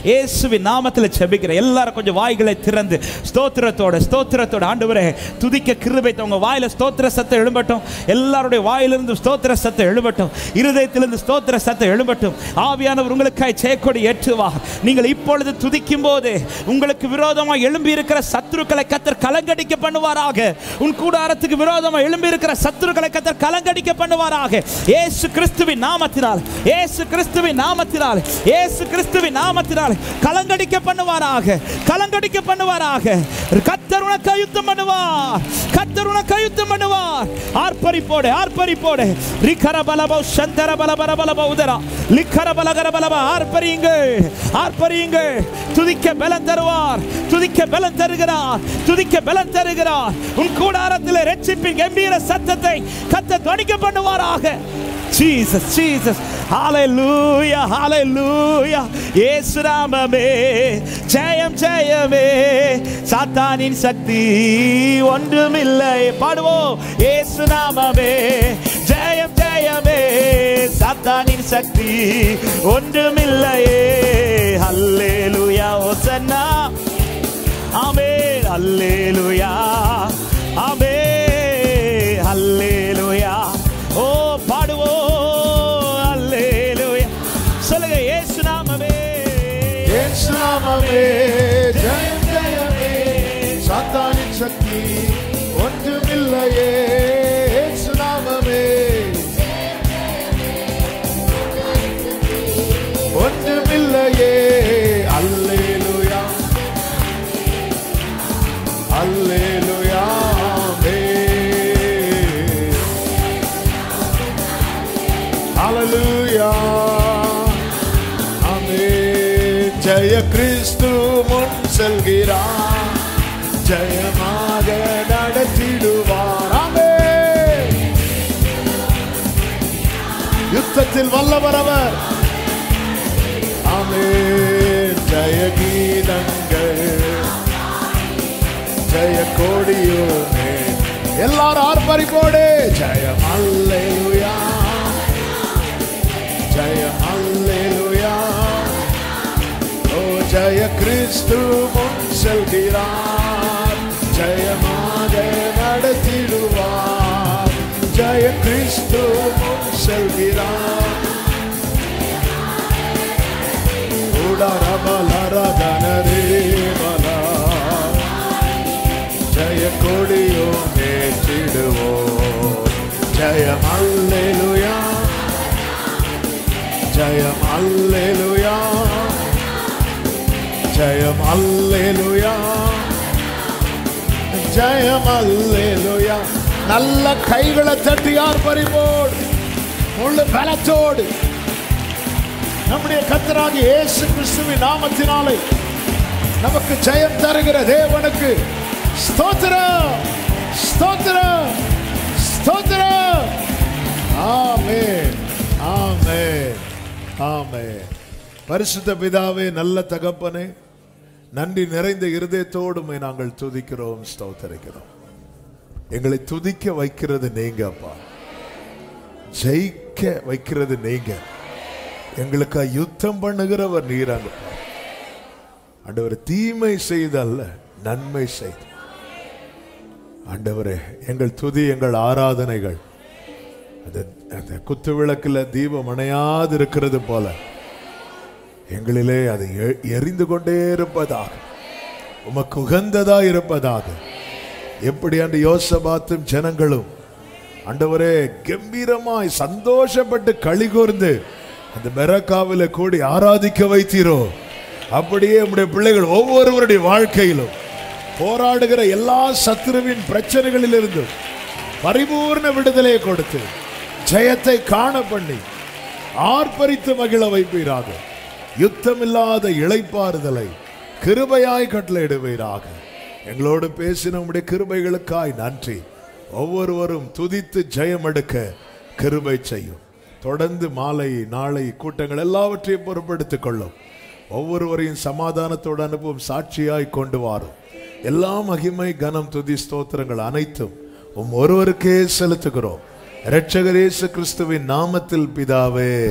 இயேசுவின் நாமத்தில் ஜெபிக்கிற எல்லாரும் கொஞ்சம் வாய்களை திறந்து ஸ்தோத்திரத்தோட ஆண்டவரே துதிக்க கிருபை உங்க வாயில ஸ்தோத்திர சத்தம் எழும்பட்டும். எல்லாருடைய வாயிலிருந்து ஸ்தோத்திர சத்தம் எழும்பட்டும். இருதயத்திலிருந்து ஸ்தோத்திர சத்தம் எழும்பட்டும். ஆவியானவர் உங்களுக்காய் ஜெயக்கொடி ஏற்றுவார். நீங்கள் இப்பொழுது துதிக்கும் போது உங்களுக்கு விரோதமாக எழும்பி இருக்கிற சத்துருக்களை கர்த்தர் கலங்கடிக்க பண்ணுவாராக. உன் கூடாரத்துக்கு விரோதமாக எழும்பி இருக்கிற சத்துருக்களை கர்த்தர் கலங்கடிக்க பண்ணுவாராக. இயேசு கிறிஸ்துவின் நாமத்தினால், இயேசு கிறிஸ்துவின் நாமத்தினால், இயேசு கிறிஸ்துவின் நாமத்தினால் கலங்கடிக்க பண்ணுவாராக, கலங்கடிக்க பண்ணுவாராக. கர்த்தர் உனக்கு யுத்தம் பண்ணுவார், கர்த்தர் உனக்கு யுத்தம் பண்ணுவார். ஆர்ப்பரிப்போடு ஆர்ப்பரிப்போடு ரிகர பலபோ சந்தர பலபர பலப உதரா லிகர பலகர பலப ஆர்ப்பரியுங்கள், ஆர்ப்பரியுங்கள். துதிக்க பலம் தருவார், துதிக்க பலம் தருகிறார், துதிக்க பலம் தருகிறார். உன் கூடாரத்தில் இரட்சிப்பின் கம்பீர சத்தத்தை கர்த்தர் துணிக்க பண்ணுவாராக. ஜீசஸ் ஜீசஸ் ஹalleluya ஹalleluya. இயேசு நாமமே ஜெயம் ஜெயமே, சாத்தானின் சக்தி ஒன்றுமில்லை. பாடுவோம். இயேசு நாமமே ஜெயம் ஜெயமே, சாத்தானின் சக்தி ஒன்றுமில்லையே. ஹல்லேலூயா ஹோசன்னா ஆமென். ஹல்லேலூயா ஆமென். ஹல்லேலூயா. ஓ பாடுவோம். ஹல்லேலூயா. சொல்லுங்க. இயேசு நாமமே இயேசு நாமமே ஜெயம் ஜெயமே, சாத்தானின் சக்தி ஒன்றுமில்லையே. இயேசு நாமமே ஒன்றுமில்லையே. அல்லேலூயா அல்லேலூயா ஹalleluya ஆமென். ஜெய கிறிஸ்து முன் செல்கிறார், ஜெயமாக நடத்திடுவார். ஆமென். யுத்தத்தில் வல்லவர் அவர். ஆமென். ஜெய கீதங்கள் ஜெய கோடியோனே, எல்லாரும் ஆர்ப்பரிப்போடு ஜெயம் அல்லேலூயா ஜெயம் அல்லேலூயா. ஓ ஜெய கிறிஸ்து முன் செல்கிறார், ஜெயமாக நடத்திடுவார். ஜெய கிறிஸ்து முன் செல்கிறார். உடரபலரதனரே பலா ஜெய கொடியோ ஏற்றிடுவோம். ஜெயம் அல்லேலூயா ஜெயம் அல்லேலூயா ஜெயம் அல்லேலூயா ஜெயம் அல்லேலூயா. நல்ல கைகளை தட்டி ஆர்ப்பரிப்போடு முழு பலத்தோடு நம்முடைய கர்த்தராகிய இயேசு கிறிஸ்துவின் நாமத்தினாலே நமக்கு ஜெயம் தருகிற தேவனுக்கு ஸ்தோத்திரம் ஸ்தோத்திரம் ஸ்தோத்திரம். ஆமென் ஆமென் ஆமென். பரிசுத்த பிதாவே, நல்ல தகப்பனே, நன்றி நிறைந்த இருதயத்தோடு நாங்கள் துதிக்கிறோம், ஸ்தோத்திரிக்கிறோம். எங்களை துதிக்க வைக்கிறது நீங்க அப்பா, ஜெயிக்க வைக்கிறது நீங்க, எங்களுக்கு யுத்தம் பண்ணுகிறவர் நீராங்க ஆண்டவர். தீமை செய்தல்ல, நன்மை செய்து ஆண்டவரே, எங்கள் துதி எங்கள் ஆராதனைகள் அந்த குத்து விளக்குல தீபம் அணையாது இருக்கிறது போல எங்களிலே அது எரிந்து கொண்டே இருப்பதாக, உமக்கு உகந்ததா இருப்பதாக. எப்படி அந்த யோசபாத்தும் ஜனங்களும் ஆண்டவரே கம்பீரமாய் சந்தோஷப்பட்டு களி கூர்ந்து அந்த மெரக்காவில கூடி ஆராதிக்க வைத்தீரோ, அப்படியே நம்முடைய பிள்ளைகள் ஒவ்வொருவருடைய வாழ்க்கையிலும் போராடுகிற எல்லா சத்துருவின் பிரச்சனைகளில் இருந்தும் பரிபூர்ண விடுதலையை கொடுத்து ஜெயத்தை காண பண்ணி ஆர்ப்பரித்து மகிழ வைப்பீராக. யுத்தமில்லாத இளைப்பாறுதலை கிருபையாய் கட்டளையிடுவீராக. எங்களோடு பேசின உம்முடைய கிருபைகளுக்காய் நன்றி. ஒவ்வொருவரும் துதித்து ஜெயம் எடுக்க கிருபை செய்யும். தொடர்ந்து மாலை நாளை கூட்டங்கள் எல்லாவற்றையும் பொறுப்படுத்திக் கொள்ளும். ஒவ்வொருவரையும் சமாதானத்தோடு அனுப்பும் சாட்சியாய் கொண்டு வாரும். எல்லா மகிமை கனம் துதி ஸ்தோத்திரங்கள் அனைத்தும் ஒருவருக்கே செலுத்துகிறோம். இரட்சகர் இயேசு கிறிஸ்துவின் நாமத்தில் பிதாவே,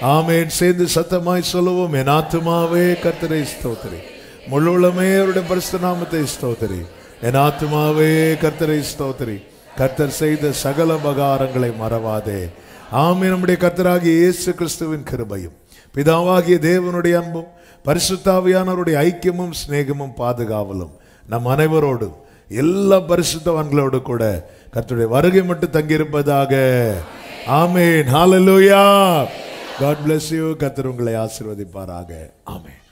ஆமென். சேர்ந்து சத்தமாய் சொல்லுவோம். என் ஆத்துமாவே கர்த்தரை ஸ்தோத்திரி, முழு உள்ளமே அவருடைய பரிசுத்த நாமத்தை ஸ்தோத்திரி. என் ஆத்துமாவே கர்த்தரை ஸ்தோத்திரி, கர்த்தர் செய்த சகல உபகாரங்களை மறவாதே. ஆமென். நம்முடைய கர்த்தராகிய இயேசு கிறிஸ்துவின் கிருபையும் பிதாவாகிய தேவனுடைய அன்பும் பரிசுத்த ஆவியானவருடைய ஐக்கியமும் சிநேகமும் பாதுகாவலும் நம் அனைவரோடும் எல்லா பரிசுத்தவான்களோடு கூட கர்த்தருடைய வருகை மட்டும் தங்கியிருப்பதாக. ஆமென். ஹalleluya. God bless you. கர்த்தர் உங்களை ஆசீர்வதிப்பாராக. ஆமென்.